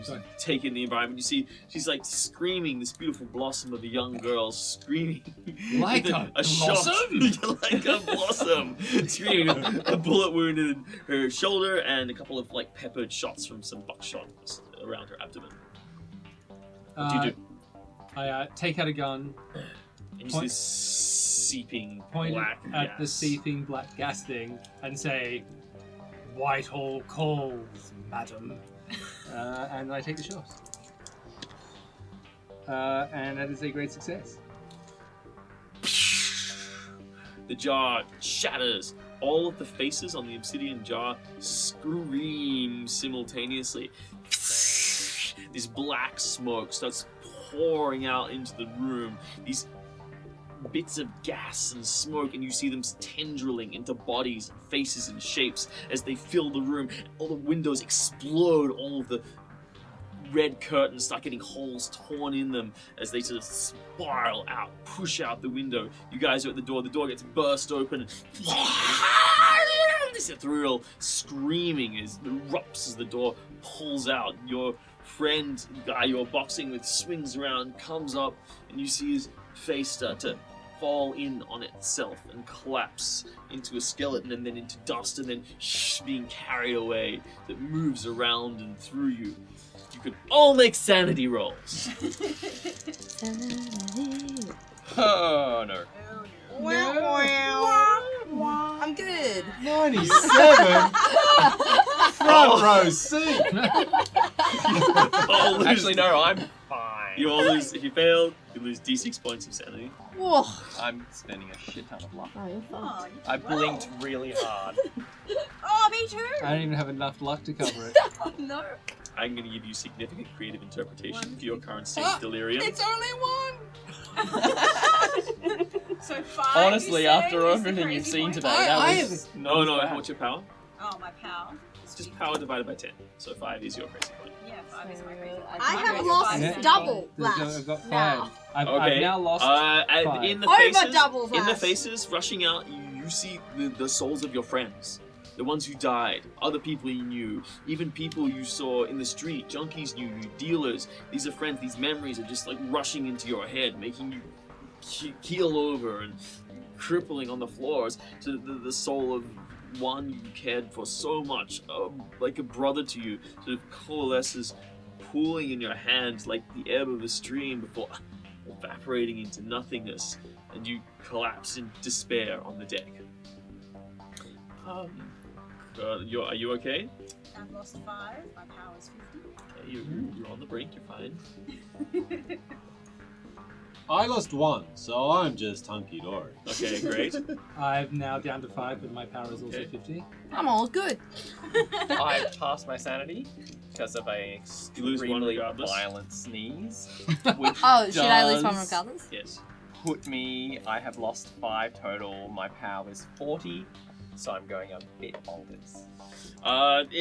You take in the environment. You see she's like screaming, this beautiful blossom of a young girl screaming Like a blossom? like a blossom screaming. A bullet wound in her shoulder and a couple of like peppered shots from some buckshot around her abdomen. What do you do? I take out a gun, And you see this seeping point black it at gas. the seeping black gas thing, and say, "Whitehall calls, madam." And I take the shot. And that is a great success. The jar shatters. All of the faces on the obsidian jar scream simultaneously. This black smoke starts pouring out into the room. These bits of gas and smoke, and you see them tendriling into bodies and faces and shapes as they fill the room. All the windows explode. All of the red curtains start getting holes torn in them as they sort of spiral out, push out the window. You guys are at the door. The door gets burst open. This ethereal screaming erupts as the door pulls out. Your friend, the guy you're boxing with, swings around, comes up, and you see his face start to fall in on itself and collapse into a skeleton and then into dust and then being carried away. That moves around and through you. You could all make sanity rolls. Oh no. I'm good. 97? Front row seat. All lose. Actually, no, I'm fine. You all lose. If you fail, you lose D6 points of sanity. Whoa. I'm spending a shit ton of luck. Oh, you're fine. Oh, you I did well. blinked really hard. Oh, me too. I don't even have enough luck to cover it. Oh, no. I'm going to give you significant creative interpretation for your current state of delirium. It's only one. So 5. Honestly, you after say, is the everything you've crazy seen point? today, I that have- was No, bad. what's your power? Oh, my power. It's just power divided by 10. So 5 is your crazy point. Yeah, 5 is my crazy point. I have raise lost it by double I've flash. got 5. now. I've now lost 5. In the Over faces, double in the flash. faces rushing out, you see the souls of your friends. The ones who died, other people you knew, even people you saw in the street, junkies knew you, dealers. These are friends, these memories are just like rushing into your head, making you keel over and crippling on the floors. So the soul of one you cared for so much, like a brother to you, sort of coalesces, pooling in your hands like the ebb of a stream before evaporating into nothingness, and you collapse in despair on the deck. Are you okay? I've lost 5. My power is 50. Okay, you're on the brink. You're fine. I lost 1, so I'm just hunky dory. Okay, great. I'm now down to 5, but my power is also Okay. 50. I'm all good. I passed my sanity because of a You lose one extremely regardless. violent sneeze. Which Oh, should I lose one does- regardless? Yes. put me. I have lost 5 total. My power is 40, so I'm going a bit bonkers.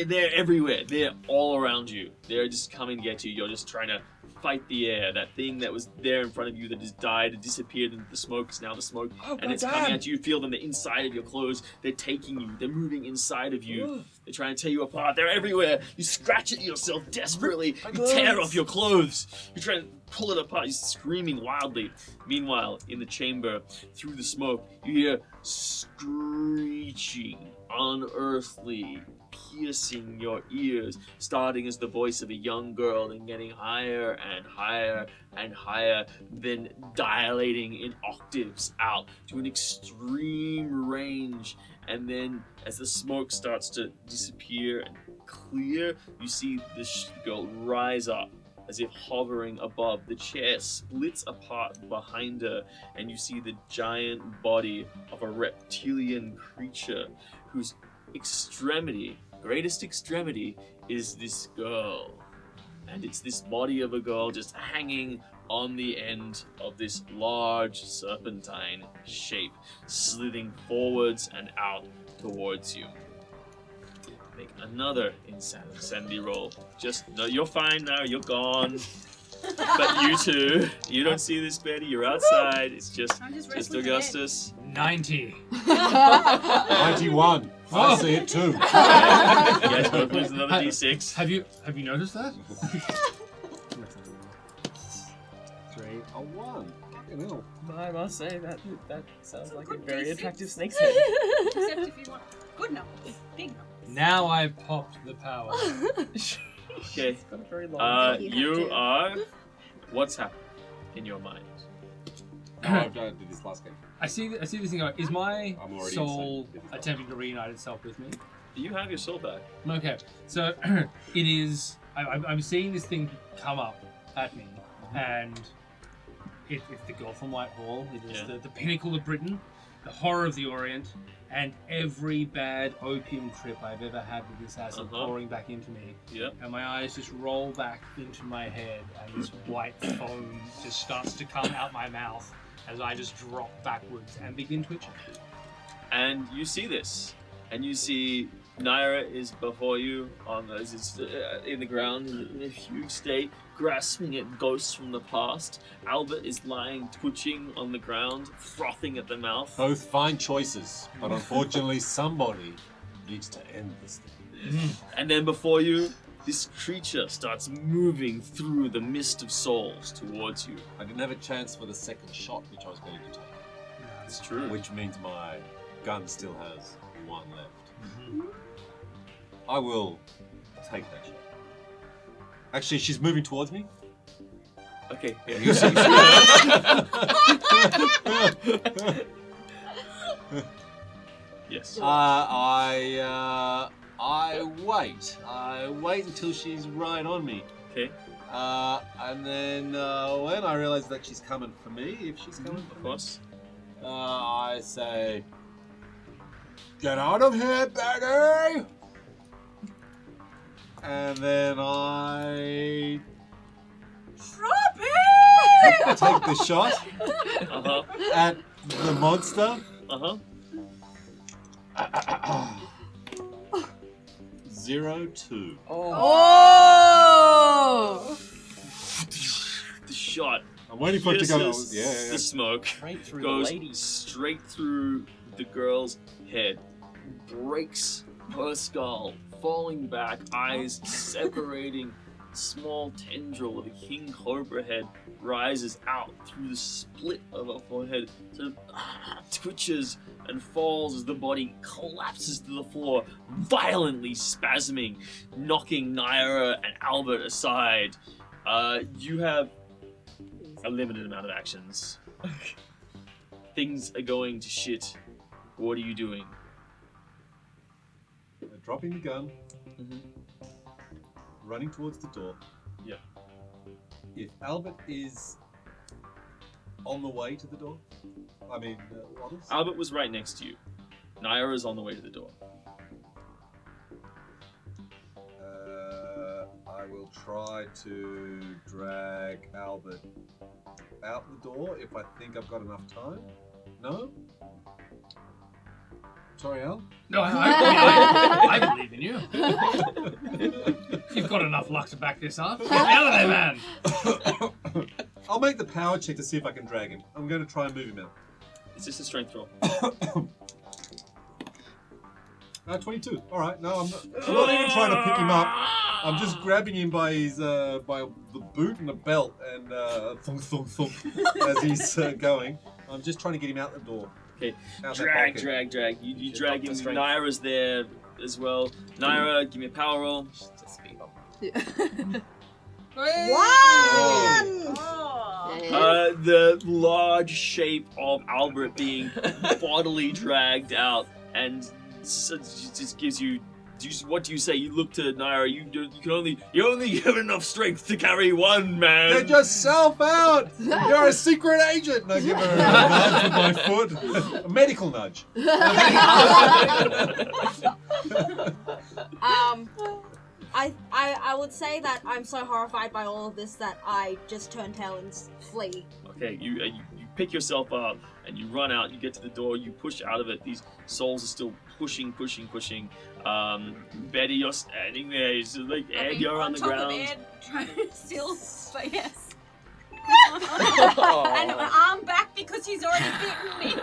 They're everywhere. They're all around you. They're just coming to get you. You're just trying to fight the air. That thing that was there in front of you that just died and disappeared into the smoke is now the smoke. And it's coming at you. You feel them. They're inside of your clothes. They're taking you. They're moving inside of you. They're trying to tear you apart. They're everywhere. You scratch at yourself desperately. You tear off your clothes. You're trying to pull it apart. You're screaming wildly. Meanwhile, in the chamber, through the smoke, you hear screeching, unearthly, piercing your ears, starting as the voice of a young girl and getting higher and higher and higher, then dilating in octaves out to an extreme range. And then as the smoke starts to disappear and clear, you see this girl rise up as if hovering above. The chair splits apart behind her, and you see the giant body of a reptilian creature whose greatest extremity is this girl. And it's this body of a girl just hanging on the end of this large serpentine shape, slithing forwards and out towards you. Make another insanity roll. No, you're fine now, you're gone. But you two, you don't see this, Betty, you're outside. It's just Augustus. 90. 91. I see it too. You guys both lose another d6. Have you noticed that? 3, a 1. Fucking hell. I must say that sounds like a Good very D6. attractive snake's head. Except if you want good numbers, big numbers. Now I've popped the power. Okay. It's got a very long You are... What's happened in your mind? I did this last game. I see this thing going. Is my I'm already soul inside. attempting to reunite itself with me? You have your soul back. Okay, so it is. I'm seeing this thing come up at me, and it's the girl from Whitehall. It is the pinnacle of Britain, the horror of the Orient, and every bad opium trip I've ever had with this acid pouring back into me. Yep. And my eyes just roll back into my head, and this white foam just starts to come out my mouth as I just drop backwards and begin twitching. And you see this, and you see Naira is before you in the ground in a huge state, grasping at ghosts from the past. Albert is lying, twitching on the ground, frothing at the mouth. Both fine choices, but unfortunately somebody needs to end this thing. And then before you, this creature starts moving through the mist of souls towards you. I didn't have a chance for the second shot, which I was going to take. That's true. Which means my gun still has 1 left. I will take that shot. Actually, she's moving towards me. Okay. You see- Yes. I wait. I wait until she's right on me. Okay. And then when I realize that she's coming for me, if she's coming for Of course. me, I say, "Get out of here, Betty!" And then I take the shot Uh-huh. at the monster. Uh-huh. 0-2. Oh! The shot. I'm waiting for it to go. pierces Yeah. the smoke, Straight through goes the lady. straight through the girl's head, breaks her skull, falling back, eyes separating. Small tendril of a king cobra head rises out through the split of her forehead, sort of twitches and falls as the body collapses to the floor, violently spasming, knocking Naira and Albert aside. You have a limited amount of actions. Things are going to shit. What are you doing? Dropping the gun, Mm-hmm. running towards the door. Yeah. If Albert is on the way to the door, Wallace? Albert was right next to you. Naira is on the way to the door. I will try to drag Albert out the door if I think I've got enough time. No? Sorry, Al? No, I believe in you. You've got enough luck to back this up. Get out of there, man! I'll make the power check to see if I can drag him. I'm going to try and move him out. Is this a strength roll? 22. All right. No, I'm not even trying to pick him up. I'm just grabbing him by his by the boot and the belt and thump thump thump as he's going. I'm just trying to get him out the door. Okay. Out Drag. that You drag him. strength. Naira's there as well. Naira, give me a power roll. Just a speed bump. The large shape of Albert being bodily dragged out, and so it just gives you. What do you say? You look to Naira. You only have enough strength to carry one man. Get yourself out! You're a secret agent. And I give her a nudge with my foot. A medical nudge. I would say that I'm so horrified by all of this that I just turn tail and flee. Okay, you pick yourself up and you run out. You get to the door. You push out of it. These souls are still pushing. Betty, you're standing there. It's just like Ed, you're on the top ground. Of Ed, trying to still, but yes. And my arm back because he's already bitten me.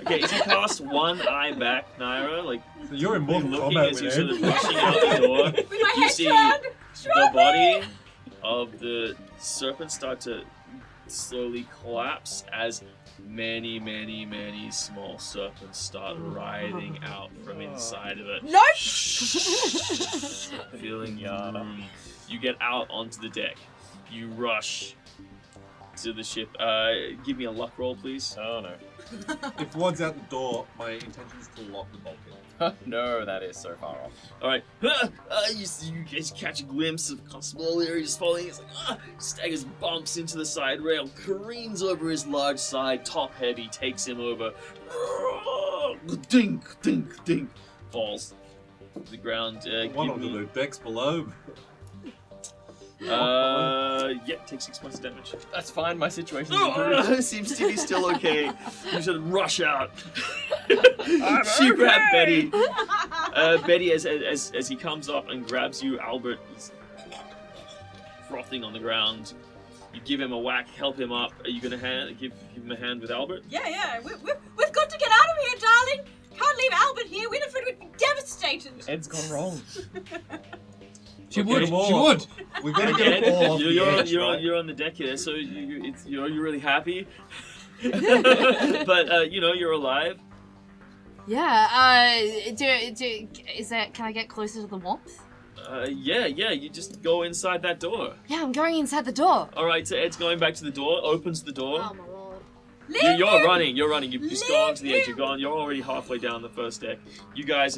Okay, is he cast one eye back, Naira? Like, So you're in Mortal looking Kombat as with you're Ed. sort of rushing out the door. With my You head see turned. the body of the serpent start to slowly collapse as many small serpents start writhing out from inside of it. No! Feeling you get out onto the deck. You rush to the ship. Give me a luck roll, please. Oh no. If Wad's out the door, my intention is to lock the bulkhead. No, that is so far off. All right. You guys catch a glimpse of Constable O'Leary just falling. It's like, staggers, bumps into the side rail, careens over his large side, top heavy, takes him over. Dink, falls to the ground. One onto the decks below. Take 6 points of damage. That's fine. My situation's improved. Seems to be still okay. You sort of rush out. She grabbed Betty. Betty, as he comes up and grabs you, Albert is frothing on the ground. You give him a whack, help him up. Are you going to give him a hand with Albert? Yeah. We've got to get out of here, darling. Can't leave Albert here. Winifred would be devastated. Ed's gone wrong. She Okay, would. well, She would. We're going to get them all off the edge, right? You're on the deck here, so you're really happy. But you're alive. Yeah. Can I get closer to the warmth? Yeah. You just go inside that door. Yeah, I'm going inside the door. All right. So Ed's going back to the door. Opens the door. Oh my lord. You're running. You've just gone to the edge. You're already halfway down the first deck. You guys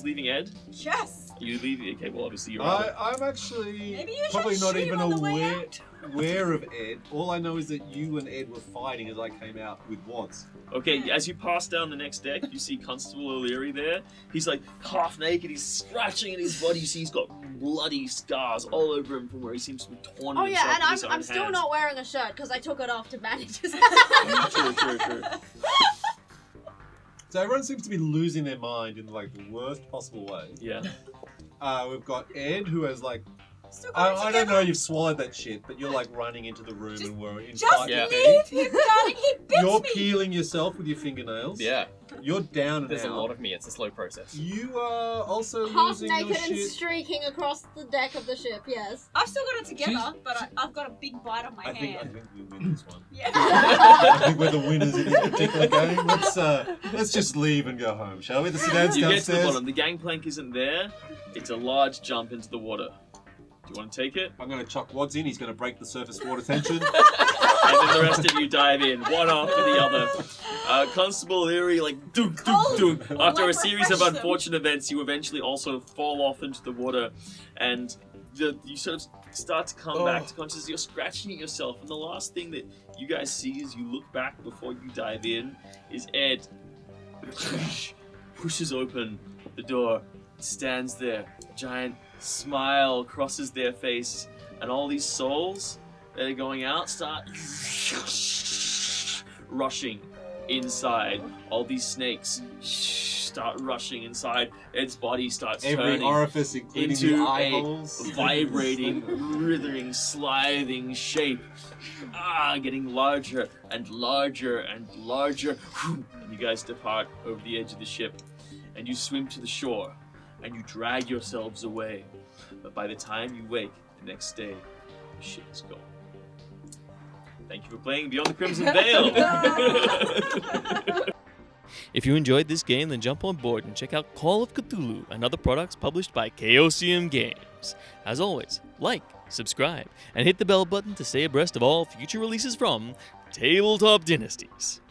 leaving Ed? Yes. You leaving? Okay. Well, obviously you're. out. I'm actually Maybe you should probably not shoot even him on the way aware of Ed. All I know is that you and Ed were fighting as I came out with Wads. Okay, as you pass down the next deck, you see Constable O'Leary there. He's like half naked, he's scratching at his body. You see he's got bloody scars all over him from where he seems to be torn Oh himself yeah, with his and own I'm still hands. not wearing a shirt because I took it off to manage his True. So everyone seems to be losing their mind in like the worst possible way. Yeah. We've got Ed who has like Still going I don't know if you've swallowed that shit, but you're like running into the room and we're inside Just the Yeah. leave him, darling. He bit You're me. peeling yourself with your fingernails. Yeah. You're down and There's a out. lot of me. It's a slow process. You are also half losing your naked and shit. streaking across the deck of the ship. Yes. I've still got it together, but I've got a big bite on my I think hand. we win this one. Yeah. I think we're the winners in this particular game. Let's just leave and go home, shall we? The sedans You get to the downstairs. bottom. The gangplank isn't there. It's a large jump into the water. Do you want to take it? I'm going to chuck Wads in. He's going to break the surface water tension. And then the rest of you dive in, one after the other. Constable Leary, like, dunk. After a series of refresh them. unfortunate events, you eventually also fall off into the water, and you sort of start to come back to consciousness. You're scratching at yourself, and the last thing that you guys see as you look back before you dive in is Ed pushes open the door, stands there, a giant smile crosses their face, and all these souls that are going out start rushing inside. All these snakes start rushing inside. Ed's body starts Every turning orifice, including into the eye a holes. vibrating, writhing, slithing shape. Getting larger and larger and larger. And you guys depart over the edge of the ship, and you swim to the shore, and you drag yourselves away. But by the time you wake the next day, the ship is gone. Thank you for playing Beyond the Crimson Veil. If you enjoyed this game, then jump on board and check out Call of Cthulhu and other products published by Chaosium Games. As always, like, subscribe, and hit the bell button to stay abreast of all future releases from Tabletop Dynasties.